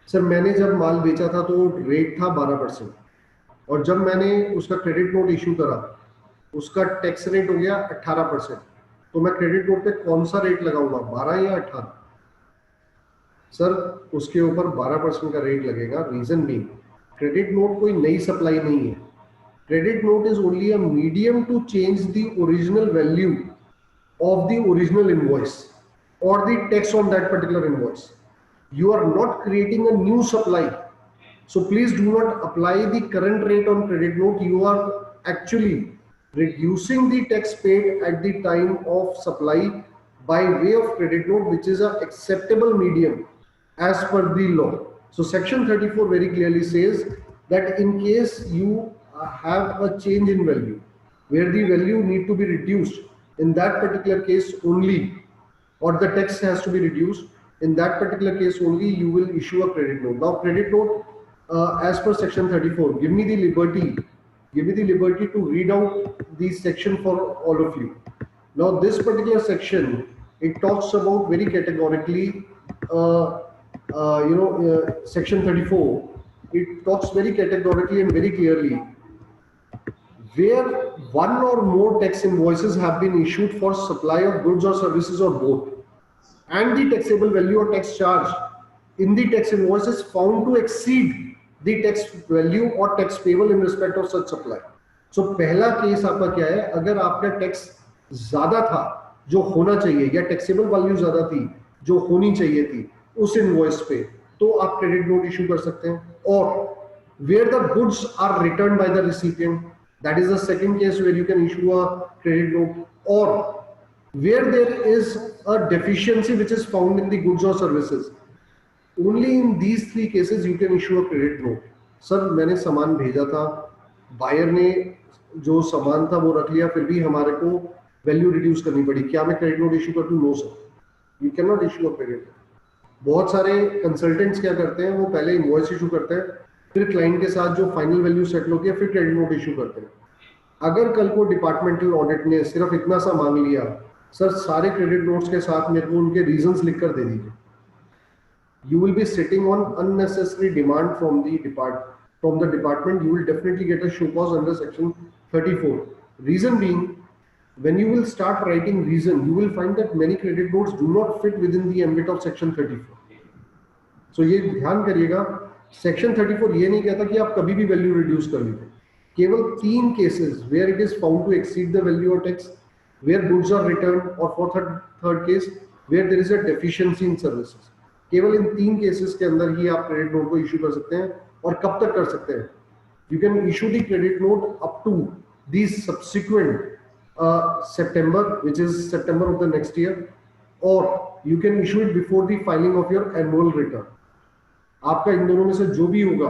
सर मैंने जब माल बेचा था तो रेट था 12% और जब मैंने उसका क्रेडिट नोट इशू करा उसका टैक्स रेट हो गया 18%, तो मैं क्रेडिट नोट पे कौन सा रेट लगाऊंगा, 12 या 18? सर उसके ऊपर 12% का रेट लगेगा. रीजन बीइंग क्रेडिट नोट कोई नई सप्लाई नहीं है. Credit note is only a medium to change the original value of the original invoice or the tax on that particular invoice. You are not creating a new supply. So please do not apply the current rate on credit note. You are actually reducing the tax paid at the time of supply by way of credit note, which is a acceptable medium as per the law. So section 34 very clearly says that in case you have a change in value where the value need to be reduced, in that particular case only, or the tax has to be reduced, in that particular case only you will issue a credit note. Now credit note as per section 34, give me the liberty to read out the section for all of you. Now this particular section, it talks about very categorically section 34, it talks very categorically and very clearly where one or more tax invoices have been issued for supply of goods or services or both, and the taxable value or tax charge in the tax invoice is found to exceed the tax value or tax payable in respect of such supply. So पहला case आपका क्या है? अगर आपका tax ज्यादा था जो होना चाहिए या टैक्सेबल वैल्यू ज्यादा थी जो होनी चाहिए थी उस इनवॉइस पे, तो आप क्रेडिट नोट इशू कर सकते हैं. और where the goods are returned by the recipient, that is the second case where you can issue a credit note. Or where there is a deficiency which is found in the goods or services, only in these three cases you can issue a credit note. Sir मैंने सामान भेजा था, buyer ने जो सामान था वो रख लिया, फिर भी हमारे को वैल्यू रिड्यूस करनी पड़ी, क्या मैं क्रेडिट नोट इशू कर दूं? No sir, you can not issue a credit note. बहुत सारे कंसल्टेंट्स क्या करते हैं, वो पहले इनवॉइस इशू करते हैं, फिर क्लाइंट के साथ जो फाइनल वैल्यू सेटल होती है फिर क्रेडिट नोट इशू करते हैं. अगर कल को डिपार्टमेंटल ऑडिट ने सिर्फ इतना सा मांग लिया, सर सारे क्रेडिट नोट्स के साथ मेरे को उनके रीजंस लिखकर दे दीजिए, you will be sitting on unnecessary demand from the department. You will definitely get a show cause under section 34. Reason being, when you will start writing reason, you will find that many credit notes do not fit within the ambit of section 34. So ये ध्यान करिएगा, section 34 ये नहीं कहता कि आप कभी भी वैल्यू रिड्यूस कर लीजिए. केवल 3 cases where it is found to exceed the value of tax, where goods are return, और for third case where there is a deficiency in services. केवल इन 3 केसेस के अंदर ही आप क्रेडिट नोट को इशू कर सकते हैं. और कब तक कर सकते हैं? You can issue the credit note up to the subsequent September, which is September of the next year, or you can issue it before the filing of your annual return. आपका इन दोनों में से जो भी होगा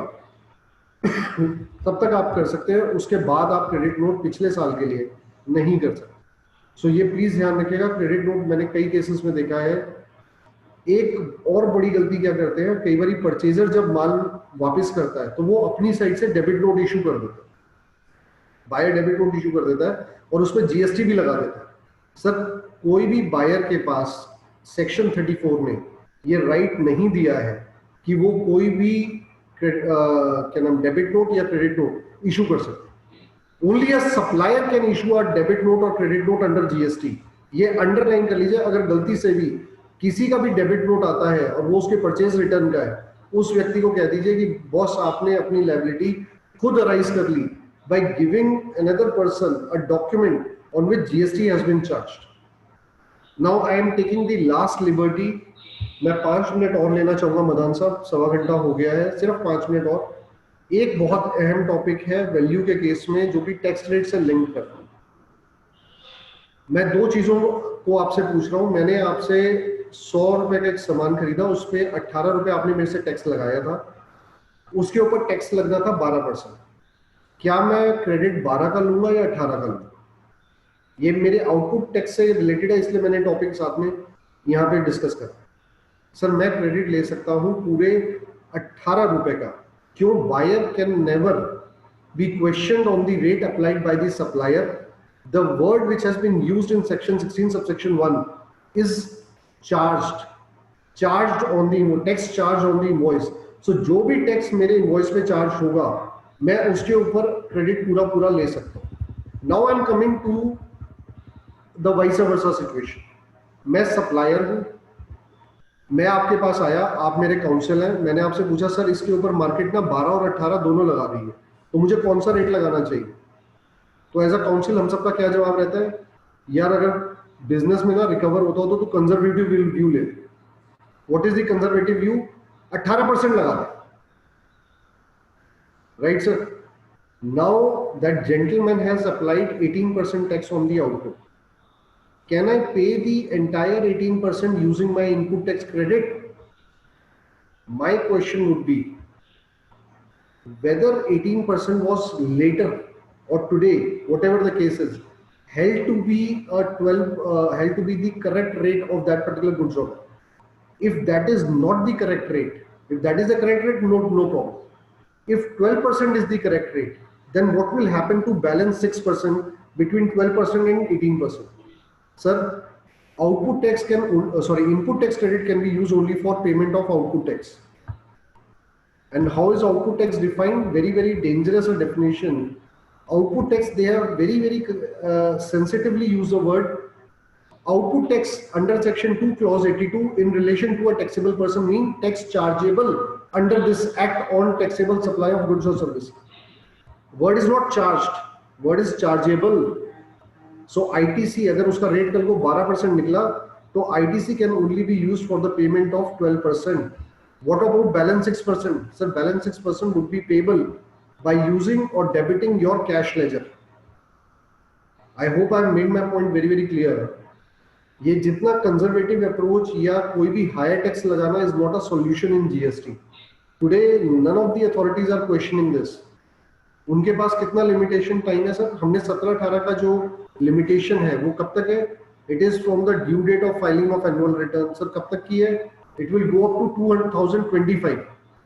तब तक आप कर सकते हैं, उसके बाद आप क्रेडिट नोट पिछले साल के लिए नहीं कर सकते. सो ये प्लीज ध्यान रखिएगा. क्रेडिट नोट मैंने कई केसेस में देखा है. एक और बड़ी गलती क्या करते हैं, कई बार परचेजर जब माल वापस करता है तो वो अपनी साइड से डेबिट नोट इशू कर देता है, बायर डेबिट नोट इशू कर देता है और उसमें जीएसटी भी लगा देता है. सर कोई भी बायर के पास सेक्शन 34 में ये राइट नहीं दिया है कि वो कोई भी क्या नाम डेबिट नोट या क्रेडिट नोट इशू कर सकते. Only a supplier can issue a debit note और क्रेडिट नोट अंडर जीएसटी. ये अंडरलाइन कर लीजिए. अगर गलती से भी किसी का भी डेबिट नोट आता है और वो उसके परचेज रिटर्न का है, उस व्यक्ति को कह दीजिए कि बॉस आपने अपनी लायबिलिटी खुद अराइज कर ली by giving another person a document on which GST has been charged. Now I am taking the last liberty. मैं 5 मिनट और लेना चाहूंगा मदान साहब, सवा घंटा हो गया है, सिर्फ 5 मिनट और। एक बहुत अहम टॉपिक है वैल्यू के केस में जो कि टैक्स रेट से लिंक करता है। मैं दो चीजों को आपसे पूछ रहा हूं। मैंने आपसे 100 रुपए का एक सामान खरीदा, उस पर 18 रुपए आपने मेरे से टैक्स लगाया था, उसके ऊपर टैक्स लगना था 12%। क्या मैं क्रेडिट 12 का लूंगा या 18 का लूंगा? ये मेरे आउटपुट टैक्स से रिलेटेड है, इसलिए मैंने टॉपिक साथ में यहाँ पे डिस्कस करा। सर मैं क्रेडिट ले सकता हूँ पूरे 18 रुपए का। क्यों? Buyer can never be questioned on the rate applied by the supplier. The word which has been used in section 16 subsection 1 is charged on the tax charge on the invoice. So जो भी tax मेरे invoice पे charge होगा मैं उसके ऊपर credit पूरा पूरा ले सकता हूँ। Now I am coming to the vice versa situation. मैं सप्लायर हूं, मैं आपके पास आया, आप मेरे काउंसिल हैं, मैंने आपसे पूछा सर इसके ऊपर मार्केट ना 12 और 18 दोनों लगा रही है, तो मुझे कौन सा रेट लगाना चाहिए? तो एज अ काउंसिल हम सबका क्या जवाब रहता है? यार अगर बिजनेस में ना रिकवर होता हो तो कंजर्वेटिव व्यू ले। What is the conservative view? 18% लगा दे, right sir? Now that gentleman has applied 18% tax on the output. Can I pay the entire 18% using my input tax credit? My question would be whether 18% was later or today, whatever the case is, held to be held to be the correct rate of that particular goods order. If that is not the correct rate, if that is the correct rate, no problem. If 12% is the correct rate, then what will happen to balance 6% between 12% and 18%? Sir, output tax can input tax credit can be used only for payment of output tax. And how is output tax defined? Very very dangerous a definition. Output tax, they have very sensitively used the word output tax under section 2 clause 82 in relation to a taxable person mean tax chargeable under this act on taxable supply of goods or services. Word is not charged, word is chargeable. So ITC अगर उसका rate कल को 12% निकला तो ITC can only be used for the payment of 12%. What about balance 6%? Sir, balance 6% would be payable by using or debiting your cash ledger. I hope I have made my point very clear. ये जितना conservative approach या कोई भी higher tax लगाना is not a solution in GST. Today none of the authorities are questioning this. उनके पास कितना limitation time है सर? हमने 17-18 का जो लिमिटेशन है वो कब तक है? It is from the due date of filing of annual return. Sir कब तक की है? It will go up to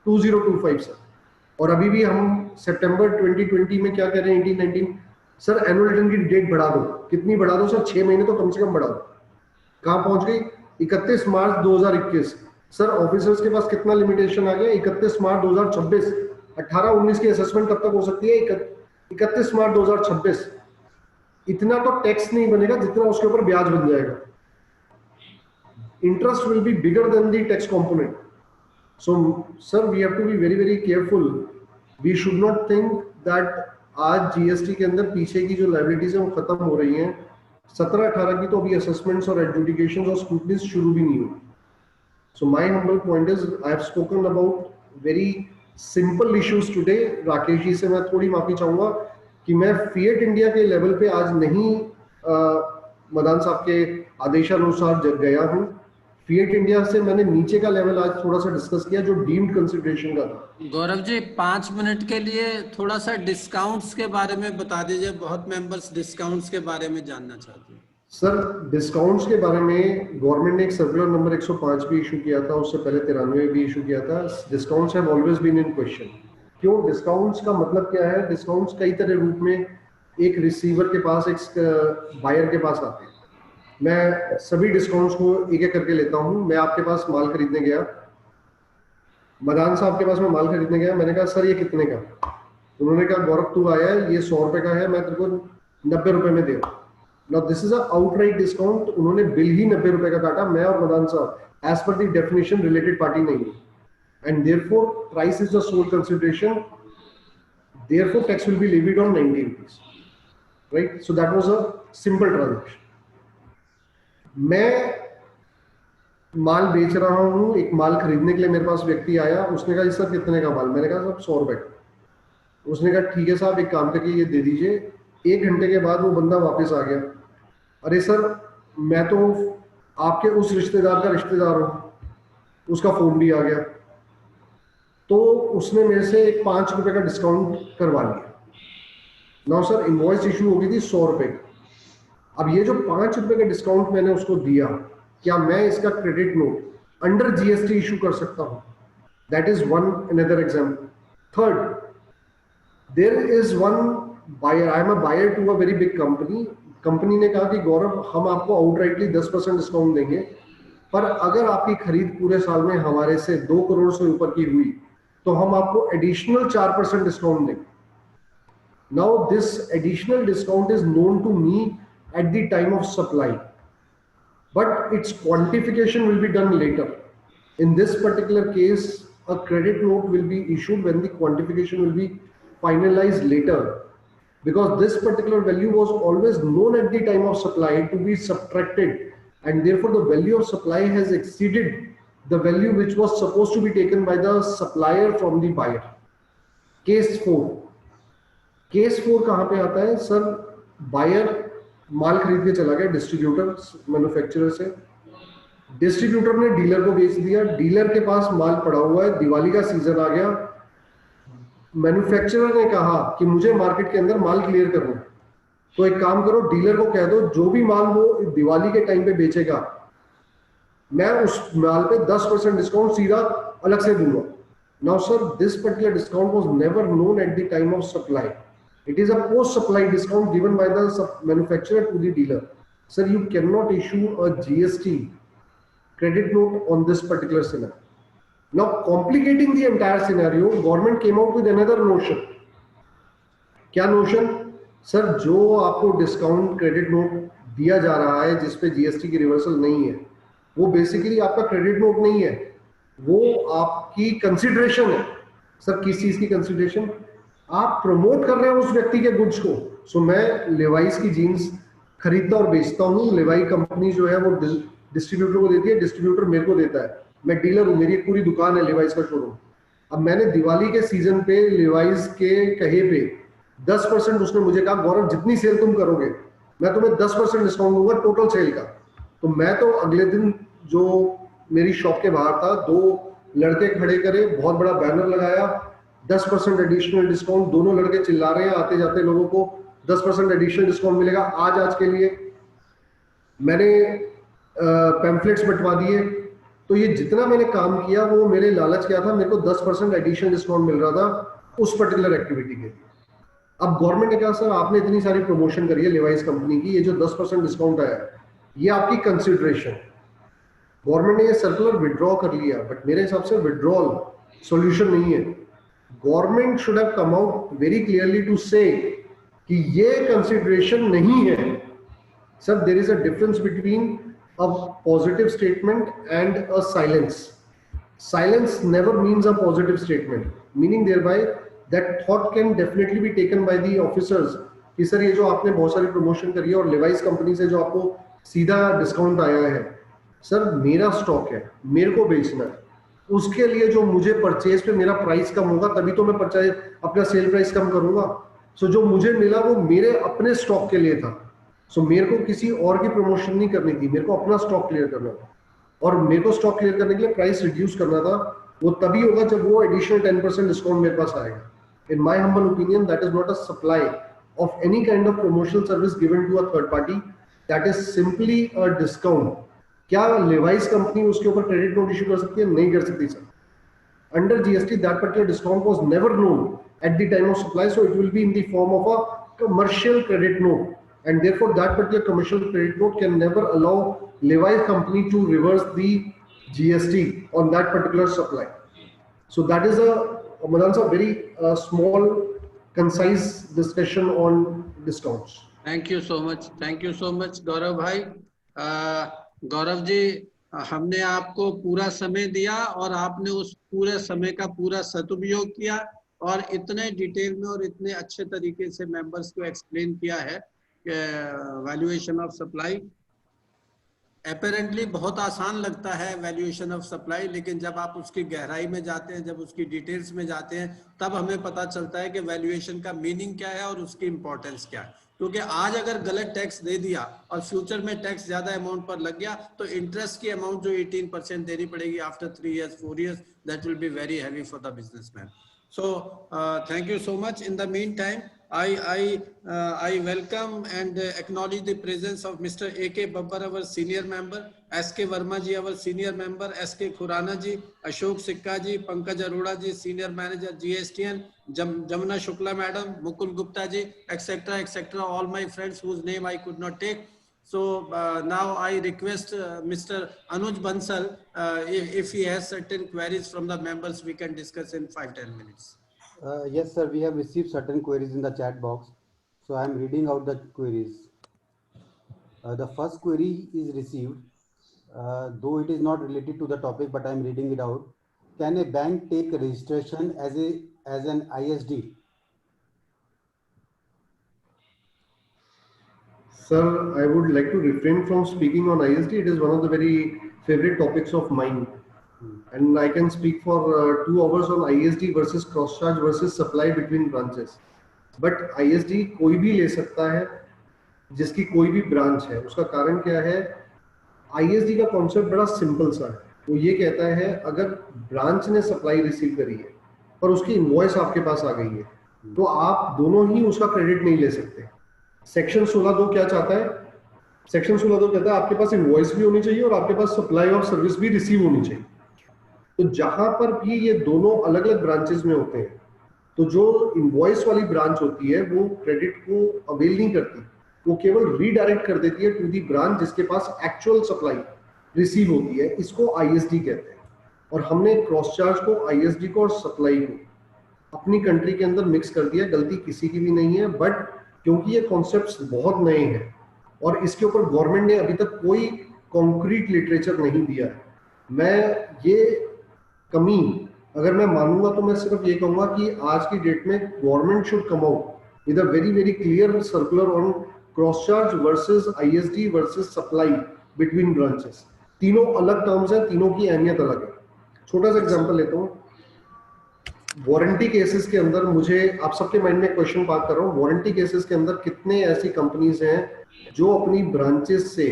2025 sir. और अभी भी हम सितंबर 2020 में क्या कर रहे हैं? 18-19 सर एनुअल रिटर्न की डेट बढ़ा दो। कितनी बढ़ा दो सर? 6 महीने तो कम से कम बढ़ा दो। कहां पहुंच गई? 31 मार्च 2021। सर ऑफिसर्स के पास कितना लिमिटेशन आ गया? 31 मार्च 2026। 18-19 की असेसमेंट कब तक हो सकती है? 31 मार्च 2026। इतना तो टैक्स नहीं बनेगा जितना उसके ऊपर ब्याज बन जाएगा। Interest will be bigger than the tax component. So sir we have to be very careful. We should not think that आज जीएसटी के अंदर पीछे की जो लायबिलिटीज है वो खत्म हो रही हैं। 17-18 की तो अभी असेसमेंट्स और एडजुडिकेशंस और स्क्रूटनीज शुरू भी नहीं हुई। So my humble point is I have spoken about very simple issues today. Rakesh ji से मैं थोड़ी माफी चाहूंगा कि मैं फिएट इंडिया के लेवल पे आज नहीं मदान साहब के आदेशानुसार जग गया हूं। फिएट इंडिया से मैंने नीचे का लेवल आज थोड़ा सा डिस्कस किया जो डीम्ड कंसिडरेशन का था। गौरव जी 5 मिनट के लिए थोड़ा सा डिस्काउंट्स के बारे में बता दीजिए। बहुत मेंबर्स डिस्काउंट्स के बारे में जानना चाहते हैं। सर डिस्काउंट्स के बारे में गवर्नमेंट ने एक सर्कुलर नंबर 105 भी इशू किया था, उससे पहले 93 भी इशू किया था। Discounts have always been in question. क्यों? डिस्काउंट्स का मतलब क्या है? डिस्काउंट्स कई तरह रूप में एक रिसीवर के पास, एक बायर के पास आते हैं। मैं सभी डिस्काउंट्स को एक एक करके लेता हूं। मैं आपके पास माल खरीदने गया, मदान साहब के पास मैं माल खरीदने गया, मैंने कहा सर ये कितने का? उन्होंने कहा गौरव तू आया है, ये 100 रुपए का है, मैं तेरे को 90 रुपए में दे रहा हूं। Now this is a outright discount. उन्होंने बिल ही 90 रुपए का काटा, मैं और मदान साहब as per the definition related party नहीं है, and therefore price is the sole consideration. Therefore tax will be levied on 90 rupees, right? So that was a simple transaction. मैं माल बेच रहा हूँ, एक माल खरीदने के लिए मेरे पास व्यक्ति आया, उसने कहा सर कितने का माल? मैंने कहा साहब 100 रुपए का। उसने कहा ठीक है साहब, एक काम करके ये दे दीजिए। 1 घंटे के बाद वो बंदा वापस आ गया, अरे सर मैं तो आपके उस रिश्तेदार का रिश्तेदार हूँ, उसका फोन भी आ गया, तो उसने मेरे से एक 5 रुपए का डिस्काउंट करवा लिया। नाउ सर इनवॉइस इशू हो गई थी 100 रुपए की। अब ये जो 5 रुपए का डिस्काउंट मैंने उसको दिया, क्या मैं इसका credit note under GST issue कर सकता हूं? That is one another example. Third, there is one buyer, I am a buyer to a very big company. Company ने कहा कि गौरव हम आपको आउटराइटली 10% डिस्काउंट देंगे, पर अगर आपकी खरीद पूरे साल में हमारे से 2 करोड़ से ऊपर की हुई तो हम आपको एडिशनल 4% डिस्काउंट देंगे। Now this additional discount is known to me at the time of supply, but its quantification will be done later. In this particular case, a credit note will be issued when the quantification will be finalized later, because this particular value was always known at the time of supply to be subtracted, and therefore the value of supply has exceeded the value which was supposed to be taken by the supplier from the buyer. Case 4. Case 4 कहाँ पे आता है sir? Buyer माल खरीद के चला गया distributor manufacturer से, distributor ने डीलर को बेच दिया, डीलर के पास माल पड़ा हुआ है, दिवाली का सीजन आ गया, मैन्युफैक्चरर ने कहा कि मुझे मार्केट के अंदर माल क्लियर करना है, तो एक काम करो डीलर को कह दो जो भी माल वो दिवाली के टाइम पे बेचेगा मैं उस माल पे 10% डिस्काउंट सीधा अलग से दूंगा। Now sir this particular discount was never known at the time of supply. It is a post-supply discount given by the manufacturer to the dealer. Sir, you cannot issue a GST credit note on this particular scenario. Now, complicating the entire scenario, government came out with another notion. क्या notion? Sir, जो आपको discount credit note दिया जा रहा है जिसपे GST की reversal नहीं है, वो basically आपका credit note नहीं है, वो आपकी consideration है. Sir, किस चीज की consideration? आप प्रमोट कर रहे हो उस व्यक्ति के गुड्स को. सो मैं लेवाइस की जीन्स खरीदता और बेचता हूँ, लेवाई कंपनी जो है वो डिस्ट्रीब्यूटर को देती है, डिस्ट्रीब्यूटर मेरे को देता है, मैं डीलर हूँ, मेरी एक पूरी दुकान है लेवाइस का शोरूम. अब मैंने दिवाली के सीजन पे लेवाइस के कहे पे 10% उसने मुझे कहा गौरव जितनी सेल तुम करोगे मैं तुम्हें 10% डिस्काउंट दूंगा टोटल सेल का. तो मैं तो अगले दिन जो मेरी शॉप के बाहर था, 2 लड़के खड़े करे, बहुत बड़ा बैनर लगाया, 10% एडिशनल डिस्काउंट. दोनों लड़के चिल्ला रहे हैं आते जाते लोगों को 10% एडिशनल डिस्काउंट मिलेगा आज के लिए. मैंने पैम्फलेट्स बंटवा दिए. तो ये जितना मैंने काम किया वो मेरे लालच क्या था, मेरे को 10% एडिशनल डिस्काउंट मिल रहा था उस पर्टिकुलर एक्टिविटी के लिए. अब गवर्नमेंट ने कहा सर आपने इतनी सारी प्रमोशन करी है लेवाइस कंपनी की, ये जो 10% डिस्काउंट आया ये आपकी कंसिडरेशन. गवर्नमेंट ने ये सर्कुलर विड्रॉ कर लिया, बट मेरे हिसाब से विड्रॉल सॉल्यूशन नहीं है. Government should have come out very clearly to say कि ये कंसिडरेशन नहीं है. Sir there is a difference between a positive statement and a silence. Silence never means a positive statement, meaning thereby that thought can definitely be taken by the officers कि sir ये जो आपने बहुत सारी promotion करी है और Levi's company से जो आपको सीधा डिस्काउंट आया है, सर मेरा स्टॉक है, मेरे को बेचना है, उसके लिए जो मुझे परचेज पे मेरा प्राइस कम होगा तभी तो मैं परचेज अपना सेल प्राइस कम करूंगा. सो जो मुझे मिला वो मेरे अपने स्टॉक के लिए था. सो मेरे को किसी और की प्रमोशन नहीं करनी थी, मेरे को अपना स्टॉक क्लियर करना था. और मेरे को स्टॉक क्लियर करने के लिए प्राइस रिड्यूस करना था. वो तभी होगा जब वो एडिशनल 10% डिस्काउंट मेरे पास आएगा. In my humble opinion that is not a supply of any kind of promotional service given to a third party, that is simply a discount. क्या लेवाइस कंपनी उसके ऊपर क्रेडिट नोट इशू कर सकती है? नहीं कर सकती sir. Under GST that particular discount was never known at the time of supply, so it will be in the form of a commercial credit note, and therefore that particular commercial credit note can never allow Levi's company to reverse the GST on that particular supply. So that is a very small concise discussion on discounts. Thank you so much, thank you so much Gaurav भाई। गौरव जी, हमने आपको पूरा समय दिया और आपने उस पूरे समय का पूरा सदुपयोग किया और इतने डिटेल में और इतने अच्छे तरीके से मेंबर्स को एक्सप्लेन किया है वैल्यूएशन ऑफ सप्लाई। अपेरेंटली बहुत आसान लगता है वैल्यूएशन ऑफ सप्लाई, लेकिन जब आप उसकी गहराई में जाते हैं, जब उसकी डिटेल्स में जाते हैं, तब हमें पता चलता है कि वैल्यूएशन का मीनिंग क्या है और उसकी इंपॉर्टेंस क्या है। क्योंकि आज अगर गलत टैक्स दे दिया और फ्यूचर में टैक्स ज्यादा अमाउंट पर लग गया तो इंटरेस्ट की अमाउंट जो 18% देनी पड़ेगी after 3 years 4 years, that will be very heavy for the businessman. So thank you so much. In the meantime, I welcome and acknowledge the presence of Mr. A.K. Babbar, our senior member, S.K. Verma ji, our senior member, S.K. Khurana ji, Ashok Sikka ji, Pankaj Arora ji, senior manager GSTN, Jamuna Shukla madam, Mukul Gupta ji, etc., etc. All my friends whose name I could not take. So now I request Mr. Anuj Bansal, if he has certain queries from the members, we can discuss in 5-10 minutes. Yes, sir. We have received certain queries in the chat box. So I am reading out the queries. The first query is received, though it is not related to the topic, but I am reading it out. Can a bank take registration as an ISD? Sir, I would like to refrain from speaking on ISD. It is one of the very favorite topics of mine. And I can speak for 2 hours on ISD versus cross charge versus supply between branches. But ISD कोई भी ले सकता है जिसकी कोई भी branch है। उसका कारण क्या है? ISD का कॉन्सेप्ट बड़ा सिंपल सा है। वो ये कहता है अगर ब्रांच ने सप्लाई रिसीव करी है और उसकी इनवॉइस आपके पास आ गई है तो आप दोनों ही उसका क्रेडिट नहीं ले सकते। सेक्शन 16(2) क्या चाहता है? सेक्शन 16(2) कहता है आपके पास इनवॉइस भी होनी चाहिए और आपके पास सप्लाई और सर्विस भी रिसीव होनी चाहिए। तो जहां पर भी ये दोनों अलग अलग ब्रांचेस में होते हैं तो जो इनवॉइस वाली ब्रांच होती है वो क्रेडिट को अवेल नहीं करती, वो केवल रीडायरेक्ट कर देती है टू दी ब्रांच जिसके पास एक्चुअल सप्लाई रिसीव होती है। इसको आईएसडी कहते हैं। और हमने क्रॉस चार्ज को, आईएसडी को और सप्लाई को अपनी कंट्री के अंदर मिक्स कर दिया। गलती किसी की भी नहीं है, बट क्योंकि ये कॉन्सेप्ट्स बहुत नए हैं और इसके ऊपर गवर्नमेंट ने अभी तक कोई कॉन्क्रीट लिटरेचर नहीं दिया है, मैं ये कमी अगर मैं मानूंगा तो मैं सिर्फ ये कहूंगा कि आज की डेट में government should come out with a very very clear circular on cross charge versus ISD versus supply between branches. तीनों अलग टर्म्स हैं, तीनों की अहमियत अलग है। छोटा सा एग्जांपल लेता हूँ। वारंटी केसेस के अंदर, मुझे आप सबके माइंड में क्वेश्चन पास कर रहा हूँ, वारंटी केसेस के अंदर कितने ऐसी कंपनीज हैं जो अपनी ब्रांचेस से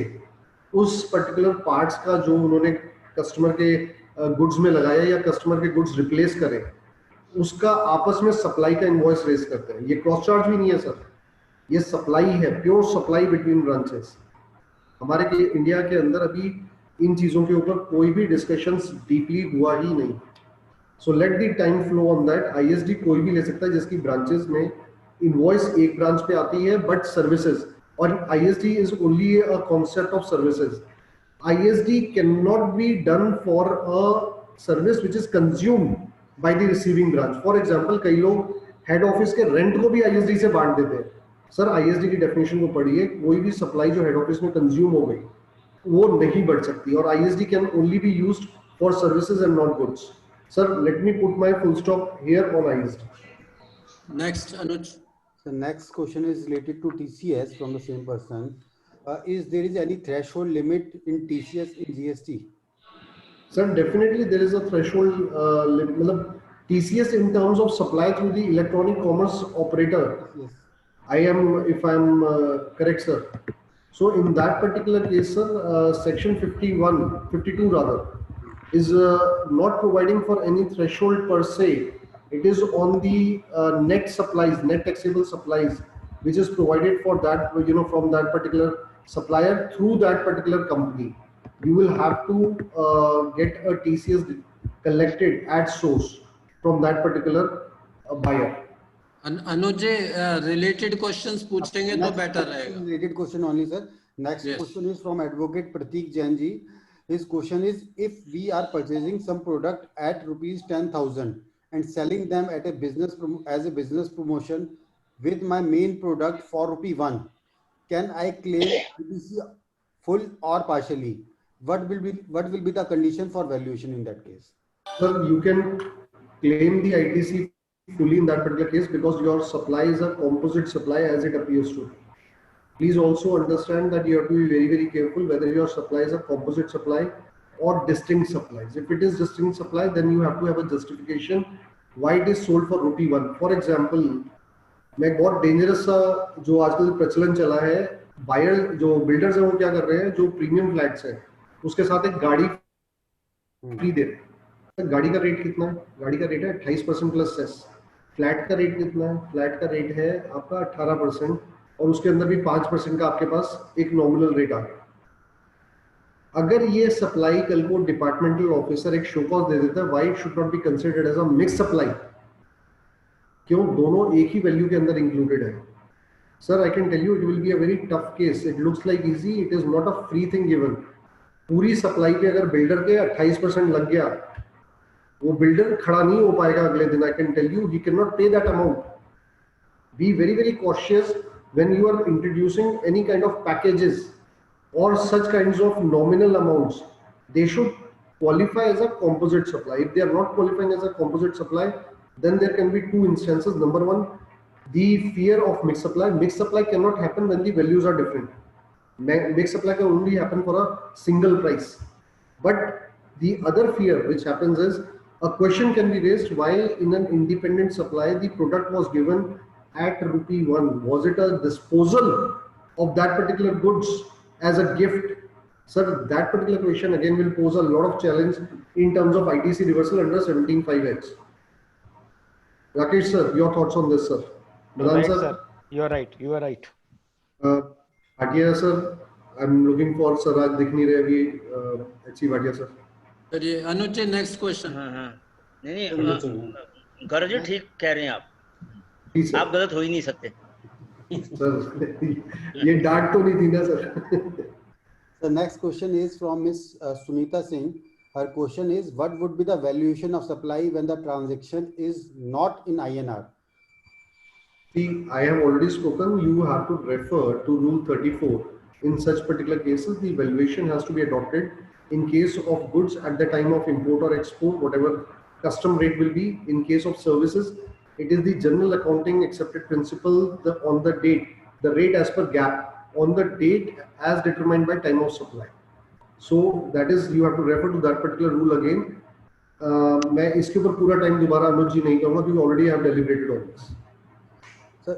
उस पर्टिकुलर पार्ट्स का जो उन्होंने कस्टमर के गुड्स में लगाया या कस्टमर के गुड्स रिप्लेस करें उसका आपस में सप्लाई का इनवॉइस रेज करते हैं। ये क्रॉस चार्ज भी नहीं है सर, ये सप्लाई है, प्योर सप्लाई बिटवीन ब्रांचेस। हमारे के इंडिया के अंदर अभी इन चीजों के ऊपर कोई भी डिस्कशंस डीपली हुआ ही नहीं। So let the time flow on that. ISD कोई भी ले सकता है जिसकी ब्रांचेस में इनवॉइस एक ब्रांच पे आती है बट सर्विसेज, और ISD is only a concept of services. ISD cannot be done for a service which is consumed by the receiving branch. For example, कई लोग हेड ऑफिस के रेंट को भी ISD से बांट देते हैं। सर ISD की डेफिनेशन को पढ़िए, कोई भी सप्लाई जो हेड ऑफिस में कंज्यूम हो गई वो नहीं बढ़ सकती, और ISD can only be used for services and not goods. Sir let me put my full stop here on ISD। Next Anuj. The next question is related to TCS from the same person. Is there is any threshold limit in TCS in GST? Sir, definitely there is a threshold limit. TCS in terms of supply through the electronic commerce operator. Yes. If I am correct, sir. So in that particular case, sir, section 52 rather, is not providing for any threshold per se. It is on the net supplies, net taxable supplies, which is provided for that, from that particular supplier through that particular company. You will have to get a TCS collected at source from that particular buyer. Anuj related questions पूछेंगे तो better रहेगा। Related question only, sir. Next question is from Advocate Pratik Jain ji. His question is, if we are purchasing some product at rupees 10,000 and selling them at a business as a business promotion with my main product for rupee 1, can I claim ITC full or partially? What will be the condition for valuation in that case? Sir, you can claim the ITC fully in that particular case because your supply is a composite supply as it appears to be. Please also understand that you have to be very, very careful whether your supply is a composite supply or distinct supplies. If it is distinct supply, then you have to have a justification why it is sold for ₹1. For example, मैं एक बहुत dangerous सा जो आजकल प्रचलन चला है, buyer जो बिल्डर्स हैं वो क्या कर रहे हैं, जो प्रीमियम फ्लैट्स हैं उसके साथ एक गाड़ी फ्री दे रहे हैं। गाड़ी का रेट कितना है? गाड़ी का रेट है 28% प्लस सेस। फ्लैट का रेट कितना है? फ्लैट का रेट है आपका 18% और उसके अंदर भी 5% का आपके पास एक नॉमिनल रेट आ गया। अगर ये सप्लाई कल को डिपार्टमेंटल ऑफिसर एक शो कॉज दे देता है, why it should not be considered as a mix supply? क्यों दोनों एक ही वैल्यू के अंदर इंक्लूडेड है? Sir I can tell you it will be a very tough case. It looks like easy, it is not a free thing given. पूरी supply पे अगर बिल्डर के 28% लग गया, वो बिल्डर खड़ा नहीं हो पाएगा अगले दिन। I can tell you he can not pay that amount. Be very very cautious when you are introducing any kind of packages or such kinds of nominal amounts. They should qualify as a composite supply. If they are not qualifying as a composite supply, then there can be two instances. Number one, the fear of mixed supply. Mixed supply cannot happen when the values are different. Mixed supply can only happen for a single price. But the other fear which happens is a question can be raised while in an independent supply the product was given at ₹1. Was it a disposal of that particular goods as a gift? Sir, that particular question again will pose a lot of challenge in terms of ITC reversal under 17(5)(x). Rakesh sir, your thoughts on this, sir? Madan Right, sir? sir. You are right. You are right. Bhatia sir, I'm looking for sir, आज दिख नहीं रहे अभी HC Bhatia sir. चलिए अनुज जी next question. नहीं गौरव जी ठीक कह रहे हैं आप Please, sir. आप गलत हो ही नहीं सकते। सर ये डांट तो नहीं थी ना sir? The next question is from Ms. Sunita Singh. Her question is, what would be the valuation of supply when the transaction is not in INR? See, I have already spoken. You have to refer to Rule 34. In such particular cases, the valuation has to be adopted in case of goods at the time of import or export, whatever custom rate will be. In case of services, it is the general accounting accepted principle on the date, the rate as per GAAP, on the date as determined by time of supply. So that is, you have to refer to that particular rule again. मैं इसके ऊपर पूरा time दोबारा अनुज जी नहीं करूँगा क्योंकि already I have deliberated on this. Sir,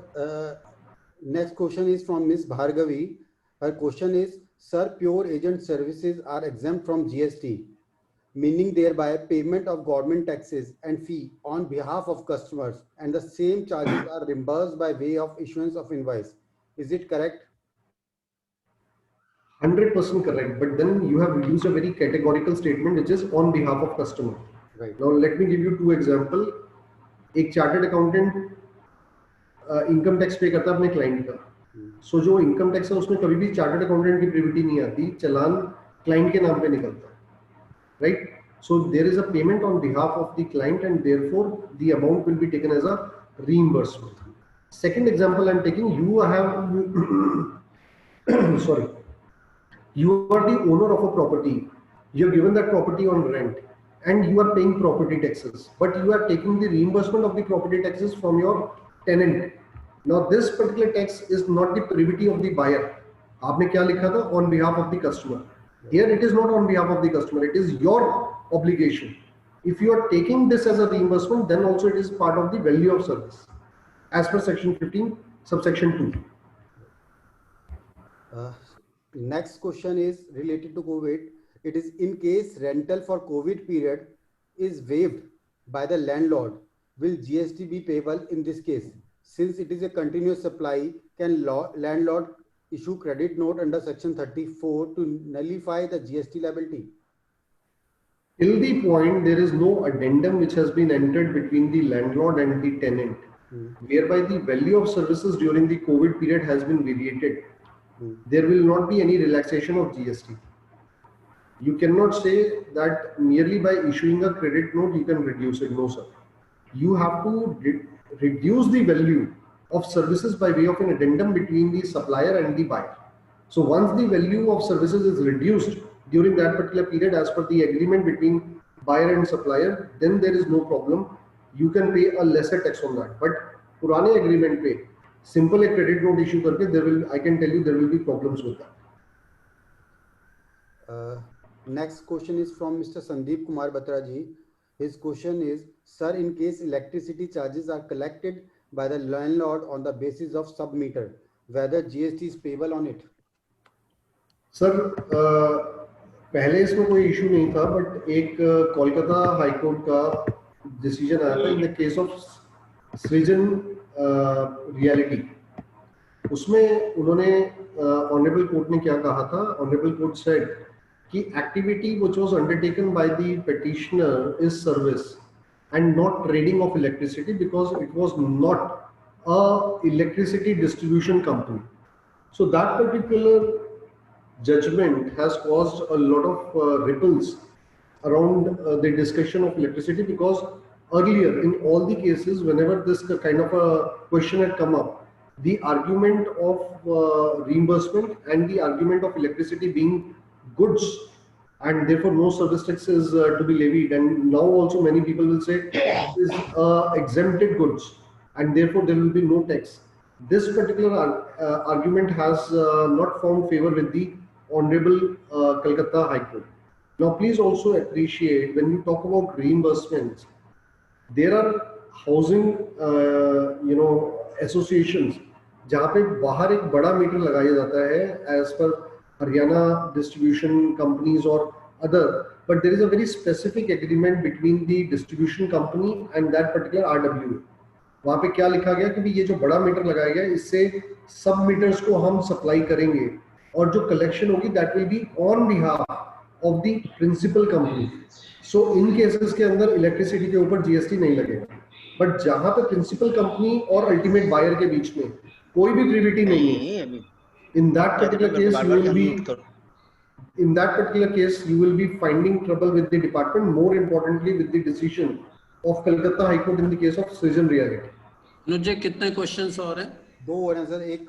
next question is from Ms. Bhargavi. Her question is, sir, pure agent services are exempt from GST, meaning thereby payment of government taxes and fee on behalf of customers, and the same charges are reimbursed by way of issuance of invoice. Is it correct? 100% correct, but then you have used a very categorical statement which is on behalf of customer. Right. Now let me give you two example. एक chartered accountant income tax पे करता है अपने client का, सो जो income tax है उसमें कभी भी चार्टर्ड अकाउंटेंट की प्रिविटी नहीं आती, चालान क्लाइंट के नाम पे निकलता है, right? So there is a payment on behalf of the client and therefore the amount will be taken as a reimbursement. Second example I'm taking, you have sorry, you are the owner of a property, you have given that property on rent and you are paying property taxes, but you are taking the reimbursement of the property taxes from your tenant. Now this particular tax is not the privity of the buyer. आपने क्या लिखा था? On behalf of the customer. Here it is not on behalf of the customer, it is your obligation. If you are taking this as a reimbursement, then also it is part of the value of service as per section 15 subsection 2. Next question is related to COVID. It is, in case rental for COVID period is waived by the landlord, will GST be payable in this case? Since it is a continuous supply, can landlord issue credit note under section 34 to nullify the GST liability? Till the point there is no addendum which has been entered between the landlord and the tenant, whereby the value of services during the COVID period has been variated, there will not be any relaxation of GST. You cannot say that merely by issuing a credit note you can reduce it. No, sir. You have to reduce the value of services by way of an addendum between the supplier and the buyer. So once the value of services is reduced during that particular period as per the agreement between buyer and supplier, then there is no problem. You can pay a lesser tax on that. But पुराने agreement पे simple a credit note issue करके I can tell you there will be problems with that. Next question is from Mr. Sandeep Kumar Batra ji. His question is, sir, in case electricity charges are collected by the landlord on the basis of sub-meter, whether GST is payable on it? Sir पहले इसमें कोई issue नहीं था, but एक Kolkata high court का decision आया था in the case of सृजन रियलिटी. उसमें उन्होंने ऑनरेबल कोर्ट ने क्या कहा था? ऑनरेबल कोर्ट सेड कि activity which was undertaken by the petitioner is service and not trading of electricity because it was not a electricity distribution company. So that particular judgment has caused a lot of ripples around the discussion of electricity, because earlier in all the cases whenever this kind of a question had come up, the argument of reimbursement and the argument of electricity being goods and therefore no service tax is to be levied, and now also many people will say it is exempted goods and therefore there will be no tax. This particular argument has not found favor with the Honorable Calcutta High Court. Now please also appreciate, when you talk about reimbursements, there are housing associations जहाँ पे बाहर एक बड़ा metre लगाया जाता है as per Haryana distribution companies or other, but there is a very specific agreement between the distribution company and that particular RWA. वहाँ पे क्या लिखा गया कि ये जो बड़ा मीटर लगाया गया इससे सब मीटर्स को हम सप्लाई करेंगे और जो कलेक्शन होगी that will be on behalf of the principal company. So in cases के अंदर इलेक्ट्रिसिटी के ऊपर जीएसटी नहीं लगेगा. बट जहाँ पे प्रिंसिपल कंपनी और अल्टीमेट बायर के बीच में कोई भी प्रिविटी नहीं है, in that particular case you will be finding trouble with the department, more importantly with the decision of Calcutta High Court in the case of Srijan Reality. मुझे कितने questions और हैं? दो हो रहे हैं सर. एक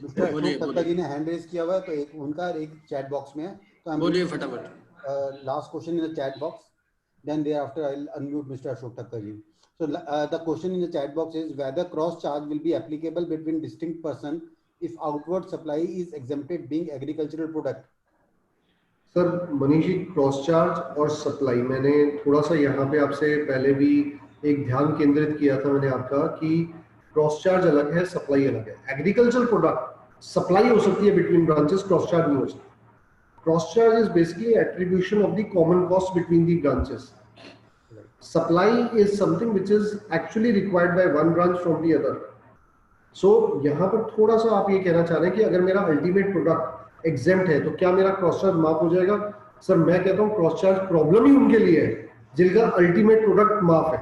मिस्टर अशोक तत्ता जी ने हैंड रेज किया हुआ है, तो एक उनका एक चैट बॉक्स में है, तो बोलिए फटाफट. Last question in the chat box, then thereafter I will unmute Mr. Ashok Thakkar ji. So the question in the chat box is whether cross charge will be applicable between distinct person if outward supply is exempted being agricultural product. Sir Manish ji, cross charge और supply मैंने थोड़ा सा यहाँ पे आपसे पहले भी एक ध्यान केंद्रित किया था मैंने आपका कि क्रॉस चार्ज अलग है, सप्लाई अलग है. एग्रीकल्चर प्रोडक्ट सप्लाई हो सकती है बिटवीन ब्रांचेस, क्रॉस चार्ज नहीं हो सकती. Cross charge is basically attribution of the common cost between the branches. Supply is something which is actually required by one branch from the other. So यहाँ पर थोड़ा सा आप ये कहना चाह रहे हैं कि अगर मेरा अल्टीमेट प्रोडक्ट एग्जेम्प्ट है तो क्या मेरा क्रॉस चार्ज माफ हो जाएगा? सर मैं कहता हूँ क्रॉस चार्ज प्रॉब्लम ही उनके लिए है जिनका अल्टीमेट प्रोडक्ट माफ है,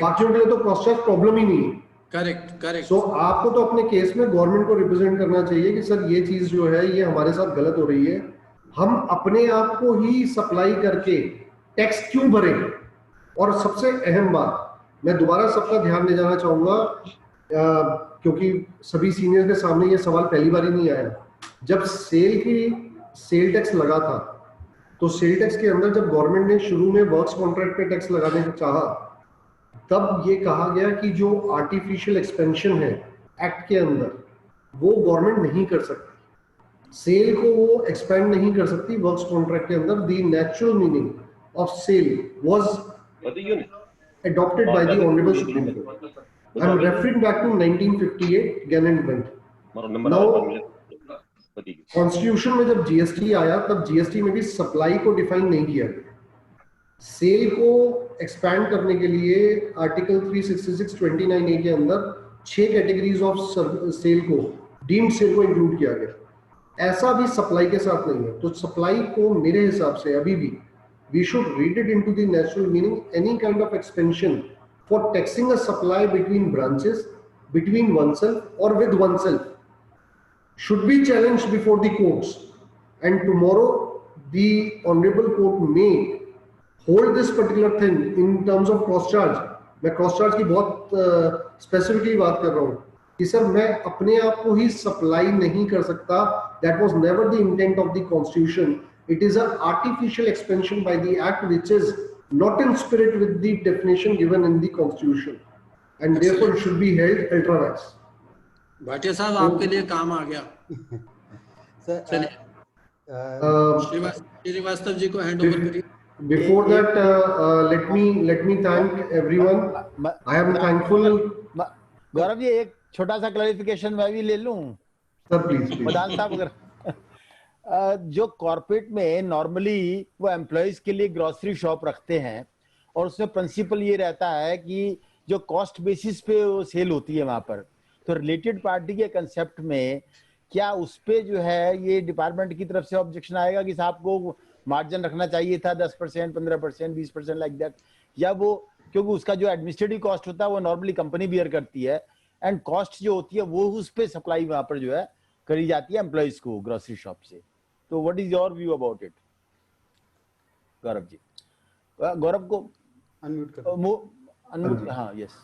बाकियों के लिए तो क्रॉस चार्ज प्रॉब्लम ही नहीं है. करेक्ट. सो आपको तो अपने केस में गवर्नमेंट को रिप्रेजेंट करना चाहिए कि सर ये चीज जो है ये हमारे साथ गलत हो रही है, हम अपने आप को ही सप्लाई करके टैक्स क्यों भरें. और सबसे अहम बात मैं दोबारा सबका ध्यान ले जाना चाहूंगा, क्योंकि सभी सीनियर के सामने ये सवाल पहली बार ही नहीं आया. जब सेल टैक्स लगा था तो सेल टैक्स के अंदर जब गवर्नमेंट ने शुरू में वर्क्स कॉन्ट्रैक्ट पे टैक्स लगाने को चाहा, तब ये कहा गया कि जो आर्टिफिशियल एक्सपेंशन है एक्ट के अंदर वो गवर्नमेंट नहीं कर सकती, सेल को वो एक्सपेंड नहीं कर सकती वर्क्स कॉन्ट्रैक्ट के अंदर. The natural meaning of sale was adopted by the Honorable Supreme Court. I am referring back to 1958 Gannon Bench. Now, constitution में जब जीएसटी आया तब जीएसटी में भी सप्लाई को डिफाइन नहीं किया गया. सेल को एक्सपैंड करने के लिए आर्टिकल 366(29)(a) के अंदर 6 कैटेगरीज ऑफ सेल को, डीम्ड सेल को इंक्लूड किया गया. ऐसा भी सप्लाई के साथ नहीं है. तो सप्लाई को मेरे हिसाब से अभी भी we should read it into the natural meaning. Any kind of expansion for taxing a supply between branches, between oneself or with oneself should be challenged before the courts, and tomorrow the honorable court may hold this particular thing in terms of cross charge. मैं cross charge की बहुत specifically बात कर रहा हूँ कि sir मैं अपने आप को ही सप्लाई नहीं कर सकता. That was never the intent of the constitution. It is a artificial expansion by the act which is not in spirit with the definition given in the constitution, and therefore it should be held ultra vires. Bhatia साहब आपके लिए काम आ गया. Sir, चलिए श्रीवास्तव जी को hand over करिए. Before that, let me thank everyone. I am thankful. Gaurav ji एक छोटा सा क्लैरिफिकेशन मैं भी ले लूं. Sir, please. प्रधान साहब अगर जो कॉर्पोरेट में नॉर्मली वो एम्प्लॉयज के लिए ग्रोसरी शॉप रखते हैं और उसमें प्रिंसिपल ये रहता है कि जो कॉस्ट बेसिस पे वो सेल होती है वहां पर, तो रिलेटेड पार्टी के कंसेप्ट में क्या उस पे जो है ये डिपार्टमेंट की तरफ से ऑब्जेक्शन आएगा कि साहब को मार्जिन रखना चाहिए था 10%, 15%, 20% लाइक दैट, या वो क्योंकि उसका जो एडमिनिस्ट्रेटिव कॉस्ट होता है वो नॉर्मली कंपनी बियर करती है एंड कॉस्ट जो होती है वो उस पे सप्लाई वहां पर जो है करी जाती है एम्प्लॉयज को ग्रोसरी शॉप से. तो what is your view about it Gaurav ji? Gaurav को अनम्यूट करो. अनम्यूट. हाँ यस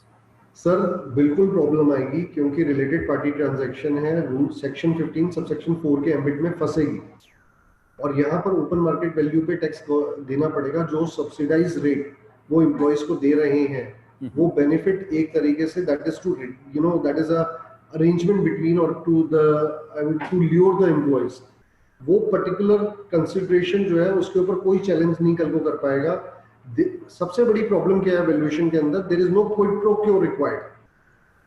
सर बिल्कुल प्रॉब्लम आएगी क्योंकि रिलेटेड पार्टी ट्रांजैक्शन है, रूल सेक्शन 15 सबसेक्शन 4 के एम्बिट में फंसेगी और यहाँ पर ओपन मार्केट वैल्यू पे टैक्स देना पड़ेगा. जो सब्सिडाइज रेट वो एम्प्लॉयज को दे रहे हैं वो बेनिफिट एक तरीके से that is to that is a arrangement between और टू ल्योर द एम्प्लॉयज. वो पर्टिकुलर कंसिडरेशन जो है उसके ऊपर कोई चैलेंज नहीं कल को कर पाएगा. सबसे बड़ी प्रॉब्लम क्या है वैल्यूएशन के अंदर? There is no quid pro quo required.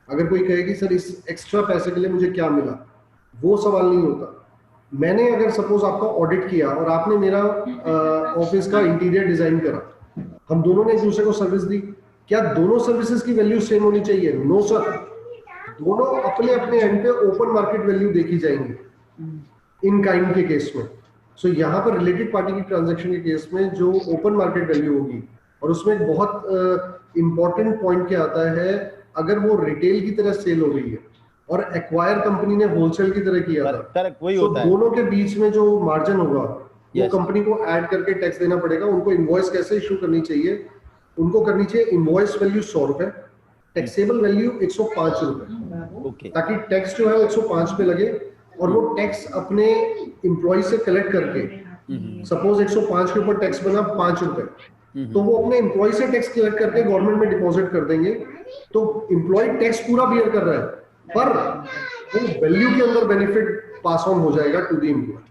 अगर कोई कहे कि सर इस एक्स्ट्रा पैसे के लिए मुझे क्या मिला, वो सवाल नहीं होता. मैंने अगर सपोज आपका ऑडिट किया और आपने मेरा ऑफिस का इंटीरियर डिजाइन करा, हम दोनों ने एक दूसरे को सर्विस दी, क्या दोनों सर्विसेज की वैल्यू सेम होनी चाहिए? No sir. दोनों अपने अपने एंड पे ओपन मार्केट वैल्यू देखी जाएंगी इन काइंड के केस में. सो यहाँ पर रिलेटेड पार्टी की ट्रांजैक्शन के केस में जो ओपन मार्केट वैल्यू होगी, और उसमें एक बहुत इंपॉर्टेंट पॉइंट क्या आता है, अगर वो रिटेल की तरह सेल हो रही है और एक्वायर कंपनी ने होलसेल की तरह किया था, करेक्ट वही तो होता है. दोनों के बीच में जो मार्जिन होगा वो Yes. कंपनी को ऐड करके टैक्स देना पड़ेगा. उनको इनवॉइस कैसे इशू करनी चाहिए? उनको करनी चाहिए इनवॉइस वैल्यू 100 रुपए, टैक्सेबल वैल्यू 105 रुपए, ओके ताकि टैक्स जो है 105 पे लगे और वो टैक्स अपने एम्प्लॉय से कलेक्ट करके, सपोज 105 के ऊपर टैक्स बना 5 रुपए, तो वो अपने एम्प्लॉय से टैक्स कलेक्ट करके गवर्नमेंट में डिपॉजिट कर देंगे. तो एम्प्लॉय टैक्स पूरा बियर कर रहा है पर वो वैल्यू के अंदर बेनिफिट पास ऑन हो जाएगा to the employee.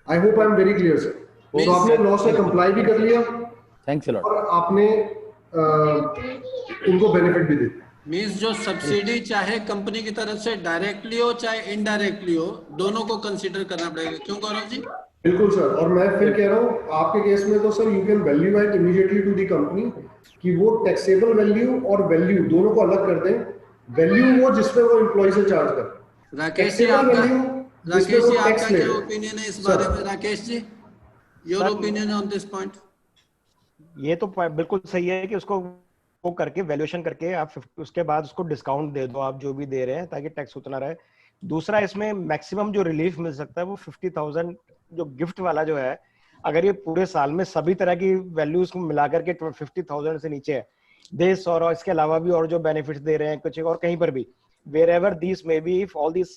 I hope I am very clear sir. तो आपने लॉ से कंप्लाई भी कर लिया थैंक्स अ लॉट. और आपने उनको बेनिफिट भी दे दिया. मीन्स जो सब्सिडी चाहे कंपनी की तरफ से डायरेक्टली हो चाहे इनडायरेक्टली हो, दोनों को कंसीडर करना पड़ेगा. क्यों गौरव जी? बिल्कुल सर. और मैं फिर कह रहा हूँ आपके केस में तो sir you can value add immediately to the company कि वो टैक्सेबल वैल्यू और वैल्यू दोनों को अलग कर दें. वैल्यू वो जिसमें वो एम्प्लॉय से चार्ज कर. राकेश जी आपका क्या ओपिनियन है इस बारे में? Rakesh ji, your opinion on this point. ये तो बिल्कुल सही है कि उसको वो करके वैल्यूएशन करके आप उसके बाद उसको डिस्काउंट दे दो, आप जो भी दे रहे हैं, ताकि टैक्स उतना रहे. दूसरा इसमें मैक्सिमम जो रिलीफ मिल सकता है वो 50,000 जो गिफ्ट वाला जो है, अगर ये पूरे साल में सभी तरह की वैल्यूज को मिलाकर के 50,000 से नीचे है देश, और इसके अलावा भी और जो बेनिफिट्स दे रहे हैं कुछ और कहीं पर भी, wherever these may be, if all these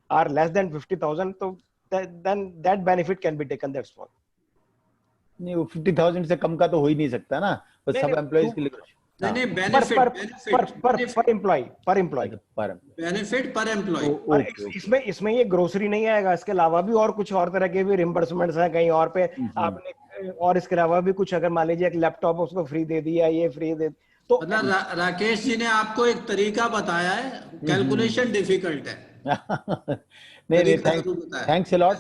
are less than 50,000, तो then that benefit can be taken. That's all. नहीं, वो 50,000 से कम का तो हो ही नहीं सकता ना, बस सब एम्प्लॉइज के लिए. नहीं बेनिफिट पर एम्प्लॉय. इसमें ये ग्रोसरी नहीं आएगा, इसके अलावा भी और कुछ और तरह के भी रिम्बर्समेंट्स हैं कहीं और पे आपने, और इसके अलावा भी कुछ अगर मान लीजिए एक लैपटॉप उसको फ्री दे दिया, ये फ्री दे, तो मतलब राकेश जी ने आपको एक तरीका बताया है, कैलकुलेशन डिफिकल्ट है. नहीं, thanks a lot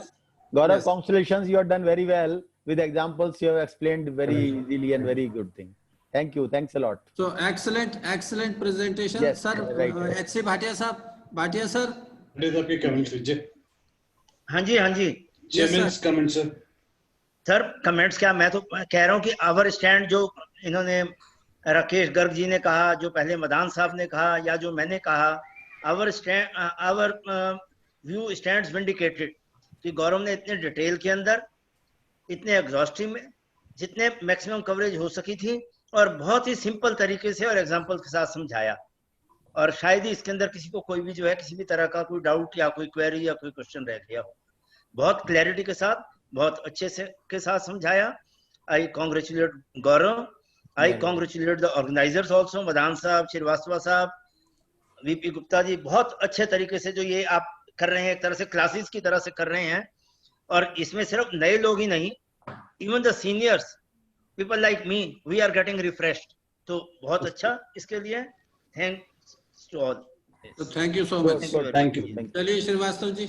Gaurav. Congratulations, you have done very well with examples. You have explained very easily and very good thing. Thank you, thanks a lot. So excellent presentation. Yes, sir, right. HC Bhatia साहब, Bhatia sir. आपके comments लीजिए. हाँ जी chairman's comment sir. Comments क्या, मैं तो कह रहा हूँ कि आवर स्टैंड जो इन्होंने राकेश गर्ग जी ने कहा, जो पहले मदान साहब ने कहा, या जो मैंने कहा, आवर व्यू स्टैंड्स विंडिकेटेड. कि गौरव ने इतने डिटेल के अंदर, इतने एग्जॉस्टिव में, जितने मैक्सिमम कवरेज हो सकी थी, और बहुत ही सिंपल तरीके से और एग्जांपल के साथ समझाया. और शायद ही इसके अंदर किसी को कोई भी जो है किसी भी तरह का कोई डाउट या कोई क्वेरी या कोई क्वेश्चन रह गया हो। बहुत क्लैरिटी के साथ, बहुत अच्छे से के साथ समझाया। I congratulate Gaurav, I congratulate the organisers also, Madan साहब, श्रीवास्तव साहब, वीपी गुप्ता जी, बहुत अच्छे तरीके से जो ये आप कर रहे हैं, एक तरह से क्लासेस की तरह से कर रहे हैं। और इसमें सिर्फ नए लोग ही नहीं, even the seniors people like me, we are getting refreshed. तो बहुत अच्छा, इसके लिए थैंक्स टू ऑल। तो thank you so much. Thank you. चलिए Srivastava ji.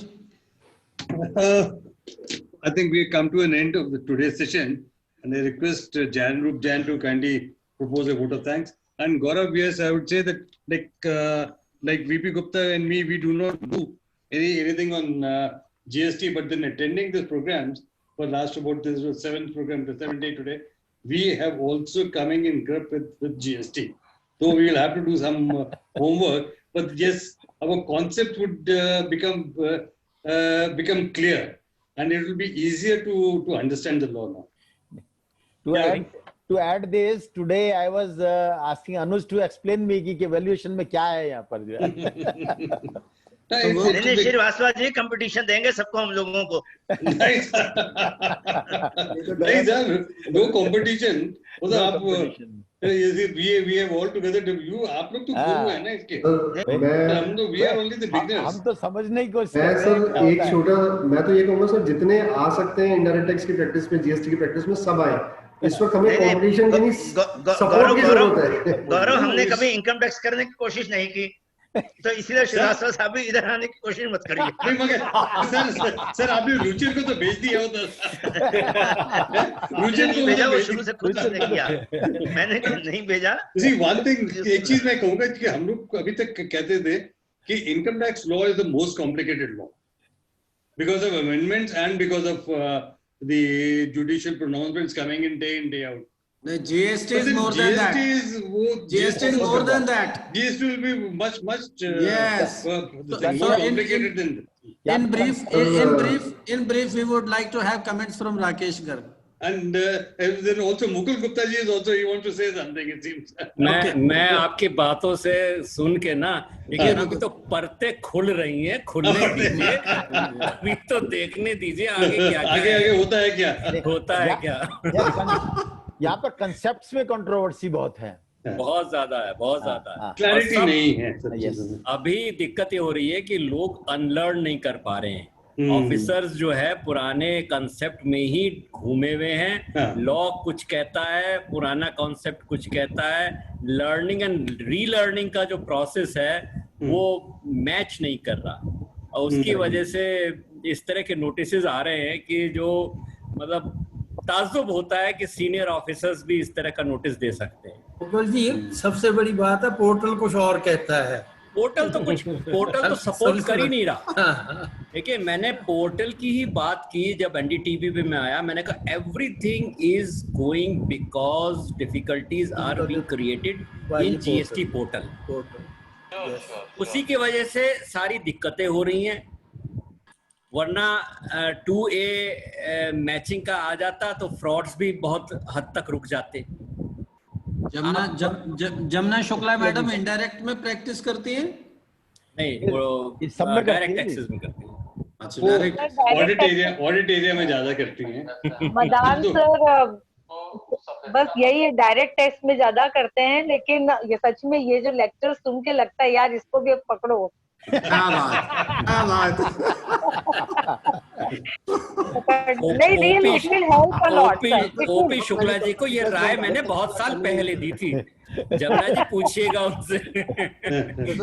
I think we come to an end of today's session, and I request Rup Jain to kindly propose a vote of thanks. And Gaurav, yes, I would say that like VP Gupta and me, we do not do anything on GST, but then attending these programs for last about this was 7th program, the 7th day today, we have also coming in grip with GST. So we will have to do some homework, but yes, our concept would become clear, and it will be easier to understand the law now. To add this, today I was asking Anuj to explain me कि valuation में क्या है यहाँ पर जो है। नहीं Srivastava ji, competition देंगे सबको, हम लोगों को। नहीं सर, नो कंपटीशन। मतलब आप we have all together, you आप लोग तो गुरु है ना इसके, हम तो we are only the beginners। हम तो समझने की कोशिश मैं सर एक छोटा, मैं तो ये कहूँगा सर, जितने आ सकते हैं इनडायरेक्ट टैक्स की प्रैक्टिस में, जीएसटी की प्रैक्टिस में, सब आए। इस वक्त हमें कंपटीशन की नहीं, सपोर्ट की जरूरत है। गौरव, हमने कभी इनकम टैक्स करने की कोशिश नहीं की, तो इसलिए श्रीवास्तव साहब भी इधर आने की कोशिश मत करिए। नहीं मगर सर आपने रुचिर को तो भेज दिया उधर। रुचिर को भेजा, वो शुरू से खुद उसने किया, मैंने नहीं भेजा। See, one thing, एक चीज मैं कहूँगा कि हम लोग अभी तक कहते थे कि income tax law is the most complicated law because of amendments and because of the judicial pronouncements coming in day out. No, GST is more than that. GST is more than that. GST will be much yes. more complicated than. In brief, we would like to have comments from Rakesh Garg. And then also Mukul Gupta ji is also, he wants to say something, it seems. मैं आपकी बातों से सुन के ना, देखिए अभी तो परतें खुल रही हैं, खुलने दीजिए, अभी तो देखने दीजिए आगे क्या आगे होता है क्या। यहाँ पर कंसेप्ट्स में कंट्रोवर्सी बहुत है, बहुत ज्यादा क्लैरिटी नहीं है। अभी दिक्कत ये हो रही है कि लोग अनलर्न नहीं कर पा रहे हैं। ऑफिसर्स जो है पुराने कंसेप्ट में ही घूमे हुए हैं। लॉ कुछ कहता है, पुराना कॉन्सेप्ट कुछ कहता है। लर्निंग एंड रीलर्निंग का जो प्रोसेस है वो मैच नहीं कर रहा, और उसकी वजह से इस तरह के नोटिसेस आ रहे हैं कि जो मतलब ताज्जुब होता है कि सीनियर ऑफिसर्स भी इस तरह का नोटिस दे सकते हैं। मुकुल जी, सबसे बड़ी बात है पोर्टल कुछ और कहता है। पोर्टल तो सपोर्ट कर ही नहीं रहा। देखिए, मैंने पोर्टल की ही बात की जब एनडीटीवी पे मैं आया, मैंने कहा everything is going because difficulties are being created in GST portal. उसी की वजह से सारी दिक्कतें हो रही हैं, वरना 2A मैचिंग का आ जाता तो फ्रॉड्स भी बहुत हद तक रुक जाते। जमुना शुक्ला मैडम इनडायरेक्ट में प्रैक्टिस करती हैं? नहीं, वो डायरेक्ट टैक्सेस में करती हैं। अच्छा, डायरेक्ट ऑडिट एरिया में ज्यादा करती हैं। मदान सर, बस यही है, डायरेक्ट टैक्स में ज्यादा करते हैं, लेकिन ये सच में ये जो लेक्चर सुन के लगता है यार इसको भी अब पकड़ो। ओपी शुक्ला जी को ये राय मैंने बहुत साल पहले दी थी। जमुना जी पूछिएगा उनसे।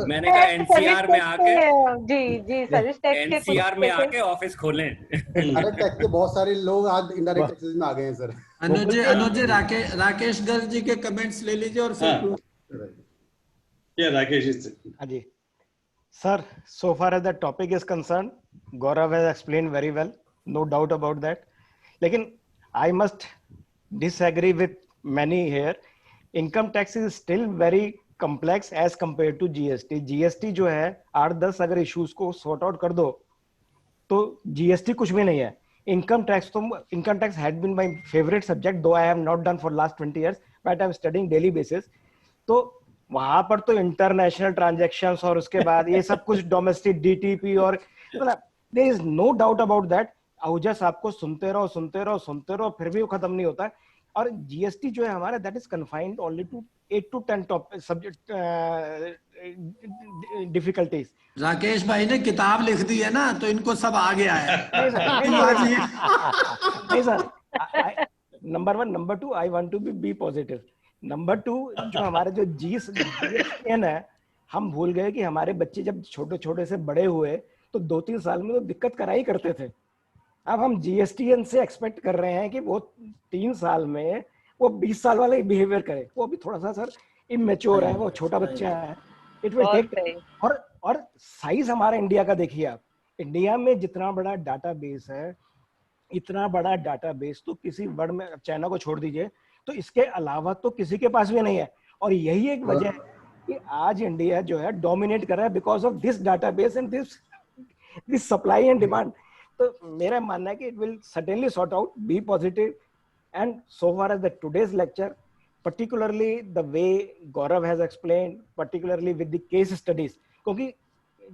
मैंने कहा एनसीआर में आके एनसीआर में आके ऑफिस खोलें। डायरेक्ट टैक्स के बहुत सारे लोग आज इनडायरेक्ट टैक्सेस में आ गए हैं सर। अनुज जी, राकेश गर्ग जी के कमेंट्स ले लीजिए और फिर Rakesh ji. Sir, so far as the topic is concerned, Gaurav has explained very well, no doubt about that. लेकिन I must disagree with many here. Income tax is still very complex as compared to GST. GST जो है 8-10 अगर issues को sort out कर दो तो GST कुछ भी नहीं है। Income tax had been my favorite subject, though I have not done for last 20 years, but I am studying daily basis. तो वहां पर तो इंटरनेशनल ट्रांजैक्शंस और उसके बाद ये सब कुछ डोमेस्टिक डीटीपी और मतलब there is no doubt about that. Ojas आपको सुनते रहो फिर भी वो खत्म नहीं होता है। और जीएसटी जो है हमारा that is confined only to 8 to 10 topic subject difficulties. Rakesh भाई ने किताब लिख दी है ना, तो इनको सब आ गया है। नहीं sir, number 1, number 2 I want to be positive. Number 2 जो हमारे जो जीएसटीएन है, हम भूल गए कि हमारे बच्चे जब छोटे छोटे से बड़े हुए तो 2-3 साल में तो दिक्कत कराई करते थे। अब हम जीएसटीएन से एक्सपेक्ट कर रहे हैं कि वो 3 साल में वो 20 साल वाला बिहेवियर करे। वो भी थोड़ा सा सर इमेच्योर है, वो छोटा बच्चा है, इट विल टेक। और साइज हमारा इंडिया का देखिए आप, इंडिया में जितना बड़ा डाटाबेस है, इतना बड़ा डाटाबेस तो किसी वर्ल्ड में, चाइना को छोड़ दीजिए, तो इसके अलावा तो किसी के पास भी नहीं है। और यही एक वजह है कि आज इंडिया जो है डोमिनेट कर रहा है because of this database and this supply and demand. तो मेरा मानना है कि it will certainly sort out, be positive. And so far as the today's lecture, particularly the way Gaurav has explained, particularly with the case studies, क्योंकि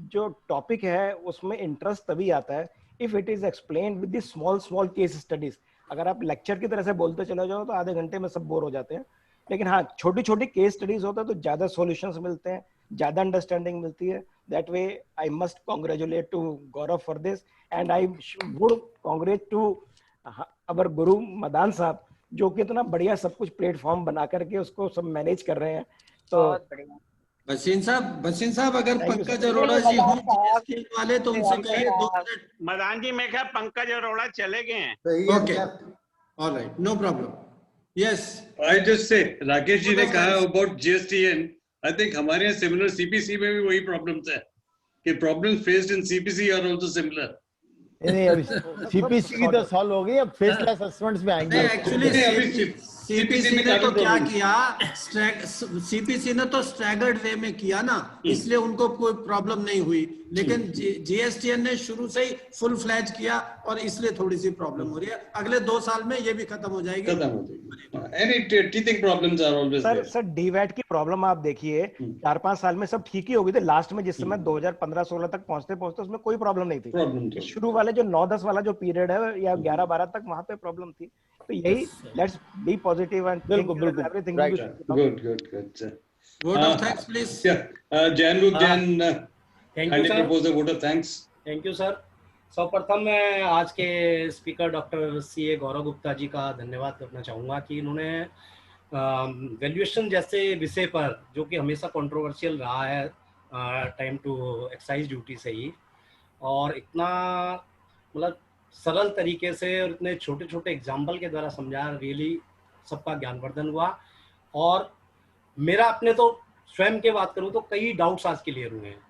जो topic है उसमें interest तभी आता है if it is explained with the small case studies। अगर आप lecture की तरह से बोलते चले जाओ तो आधे घंटे में सब बोर हो जाते हैं, लेकिन हाँ छोटी छोटी केस स्टडीज होता है तो ज्यादा सॉल्यूशंस मिलते हैं, ज्यादा अंडरस्टैंडिंग मिलती है। That way I must congratulate to Gaurav for this and I would congrat to our guru Madan साहब, जो कि इतना बढ़िया सब कुछ प्लेटफॉर्म बना करके उसको सब मैनेज कर रहे हैं। तो बशीन साहब अगर पंकज अरोड़ा जी हों जीएसटी वाले तो उनसे कहिए 2 मिनट। मदान जी मैं क्या पंकज अरोड़ा चले गए हैं? Okay, alright, no problem. Yes, I just say Rakesh जी ने कहा अबाउट जीएसटीएन, आई थिंक हमारे यहाँ सिमिलर सीपीसी में भी वही प्रॉब्लम्स है कि problems faced in CPC are also similar. नहीं, अभी सीपीसी की तो सॉल्व हो गई, अब फेसलेस असेसमेंट्स में आएंगे। एक्चुअली सीपीसी ने तो क्या किया, सीपीसी ने तो स्ट्रैगर्ड वे में किया ना, इसलिए उनको कोई प्रॉब्लम नहीं हुई। लेकिन जीएसटीएन ने शुरू से ही फुल फ्लैज किया और इसलिए थोड़ी सी प्रॉब्लम हो रही है। अगले 2 साल में ये भी खत्म हो जाएगी। Any teething problems are always there. Sir DVAT की प्रॉब्लम आप देखिए 4-5 साल में सब ठीक ही हो गई थी। लास्ट में जिस समय 2015-16 तक पहुंचते उसमें कोई प्रॉब्लम नहीं थी। शुरू वाले जो 9-10 वाला जो पीरियड है या 11-12 तक वहां पे प्रॉब्लम थी। तो यही लेट्स बी पॉजिटिव एंड बिल्कुल everything good. Vote of thanks please. Jain thank you sir. propose a vote of thanks. Thank you sir. सर्वप्रथम मैं आज के स्पीकर डॉक्टर सीए गौरव गुप्ता जी का धन्यवाद करना चाहूँगा कि इन्होंने वैल्यूएशन जैसे विषय पर, जो कि हमेशा कंट्रोवर्शियल रहा है टाइम टू एक्साइज ड्यूटी से ही, और इतना मतलब सरल तरीके से और इतने छोटे छोटे एग्जाम्पल के द्वारा समझा, रियली सबका ज्ञानवर्धन हुआ। और मेरा अपने तो स्वयं के बात करूँ तो कई डाउट्स आज क्लियर हुए हैं,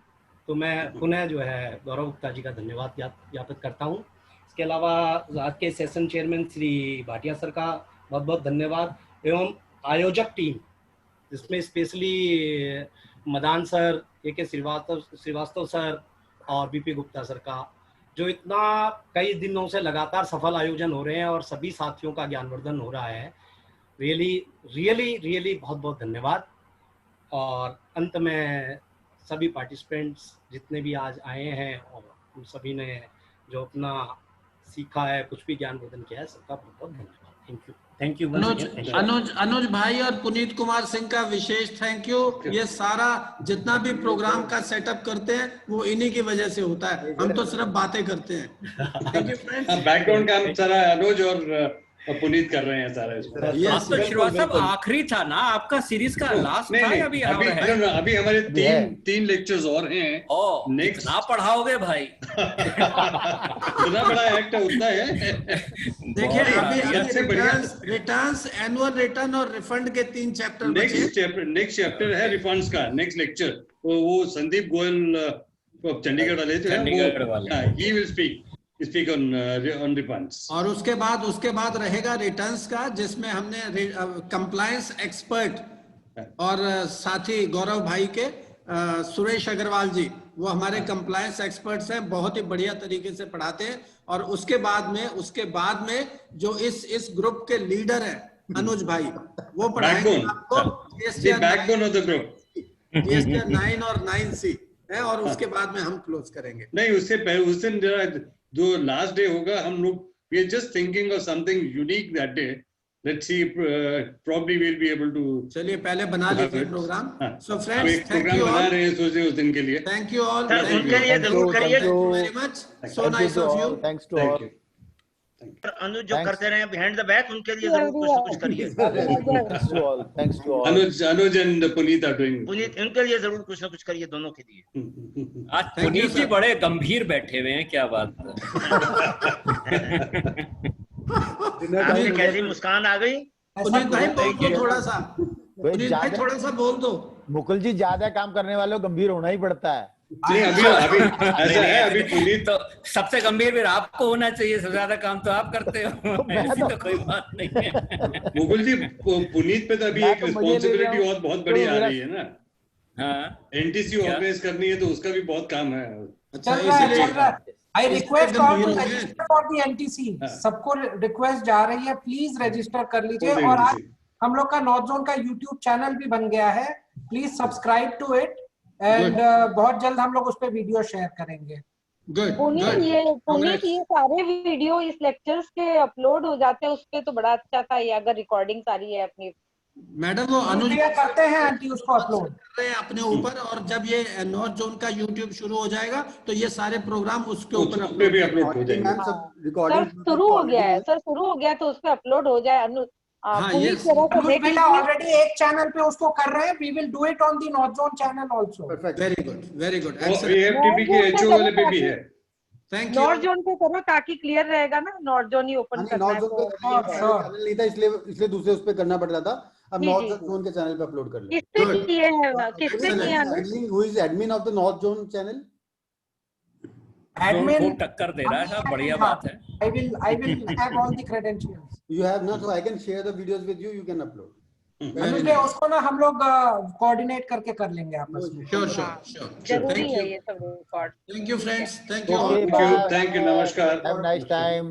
तो मैं पुनः जो है गौरव गुप्ता जी का धन्यवाद ज्ञापित करता हूँ। इसके अलावा आज के session chairman Shri Bhatia sir का बहुत बहुत धन्यवाद, एवं आयोजक टीम जिसमें स्पेशली मदान सर, के श्रीवास्तव सर और बीपी गुप्ता सर का, जो इतना कई दिनों से लगातार सफल आयोजन हो रहे हैं और सभी साथियों का ज्ञानवर्धन हो रहा है। रियली बहुत बहुत धन्यवाद। और अंत में सभी पार्टिसिपेंट्स जितने भी आज आए हैं और उन सभी ने जो अपना सीखा है, कुछ भी ज्ञानवर्धन किया है, सबका बहुत बहुत धन्यवाद। Thank you. अनुज भाई और पुनीत कुमार सिंह का विशेष थैंक यू। ये सारा जितना भी प्रोग्राम का सेटअप करते हैं वो इन्हीं की वजह से होता है, हम तो सिर्फ बातें करते हैं। Thank you friends. बैकग्राउंड काम सारा अनुज और पुनीत कर रहे हैं सारा इसमें। तो श्रीवास्तव आखिरी था ना आपका सीरीज का, लास्ट था या अभी हमारे तीन लेक्चर्स और हैं। नेक्स्ट ना पढ़ाओगे भाई। इतना बड़ा एक्ट उतना है। देखिए अभी रिटर्न्स, एनुअल रिटर्न और रिफंड के 3 चैप्टर बचे। नेक्स्ट चैप्टर है रिफंड्स का, नेक्स्ट लेक्चर वो संदीप गोयल चंडीगढ़ वाले, he will speak on refunds. और उसके बाद रहेगा रिटर्न्स का, जिसमें हमने कंप्लायंस एक्सपर्ट और साथी गौरव भाई के सुरेश अग्रवाल जी, वो हमारे कंप्लायंस एक्सपर्ट्स हैं, बहुत ही बढ़िया तरीके से पढ़ाते हैं। और उसके बाद में जो इस ग्रुप के लीडर हैं अनुज भाई, वो पढ़ाएंगे आपको backbone of the group. DSTR 9 और 9C है, और उसके बाद में हम क्लोज करेंगे। नहीं, उससे पहले उस दिन जो लास्ट डे होगा, हम लोग we are just thinking of something unique that day. Let's see, probably we'll be able to. चलिए पहले बना लीजिए प्रोग्राम। So friends, एक thank प्रोग्राम you बना all. रहे हैं सोचे उस दिन के लिए। Thank you all. सर उनके लिए जरूर करिए। Thank you very much. So nice of you. Thanks to all. अनुज जो करते रहे बिहाइंड द बैक, उनके लिए जरूर कुछ ना कुछ करिए। Thanks to all. Thanks to all. Anuj and Puneet are doing. Puneet, उनके लिए जरूर कुछ ना कुछ करिए, दोनों के लिए। आज पुनीत जी बड़े गंभीर बैठे हुए हैं, क्या बात है। आपने कैसी मुस्कान आ गई। पुनीत भाई बोल दो थोड़ा सा, पुनीत भाई थोड़ा सा बोल दो। मुकुल जी, ज्यादा काम करने वालों को गंभीर होना ही पड़ता है। नहीं, अभी ऐसा है, अभी पुनीत तो सबसे गंभीर फिर आपको होना चाहिए, सबसे ज्यादा काम तो आप करते हो। ऐसी तो कोई बात नहीं है। मुकुल जी, पुनीत पे तो अभी एक रिस्पॉन्सिबिलिटी और बहुत बड़ी आ रही है ना। हाँ, NTC ऑर्गेनाइज करनी है, तो उसका भी बहुत काम है। अच्छा, I request all to register for the NTC. सबको रिक्वेस्ट जा रही है, प्लीज रजिस्टर कर लीजिए। और आज हम लोग का नॉर्थ जोन का YouTube चैनल भी बन गया है, please subscribe to it, and बहुत जल्द हम लोग उस पर वीडियो शेयर करेंगे। पुनीत ये सारे वीडियो इस लेक्चर्स के अपलोड हो जाते हैं उस पे, तो बड़ा अच्छा था ये, अगर रिकॉर्डिंग सारी है अपनी। मैडम वो अनुज करते हैं आंटी उसको अपलोड कर रहे हैं अपने ऊपर, और जब ये नॉर्थ जोन का YouTube शुरू हो जाएगा तो ये सारे प्रोग्राम उसके ऊपर अपलोड हो जाएंगे। सर शुरू हो गया है, सर शुरू हो गया तो उस पे अपलोड हो जाए। अनुज भैया ऑलरेडी एक चैनल पे उसको कर रहे हैं, we will do it on the north zone channel also. Very good, very good. AFTP के HO वाले पे भी है। Thank you. नॉर्थ जोन पे करो ताकि क्लियर रहेगा ना, नॉर्थ जोन ही ओपन करना है। चैनल नहीं था, इसलिए दूसरे उस पे करना पड़ रहा था। अब नॉर्थ जोन के चैनल पे अपलोड कर ले। किसने किया who is admin of the north zone channel? Admin टक्कर दे रहा है साहब, बढ़िया बात है। I will have all the credentials. You have not, so I can share the videos with you. You can upload. अनुज भाई उसको ना हम लोग कोऑर्डिनेट करके कर लेंगे आपस में। श्योर। जरूरी है ये सब record. Thank you friends, thank you, thank you, नमस्कार। Have a nice time.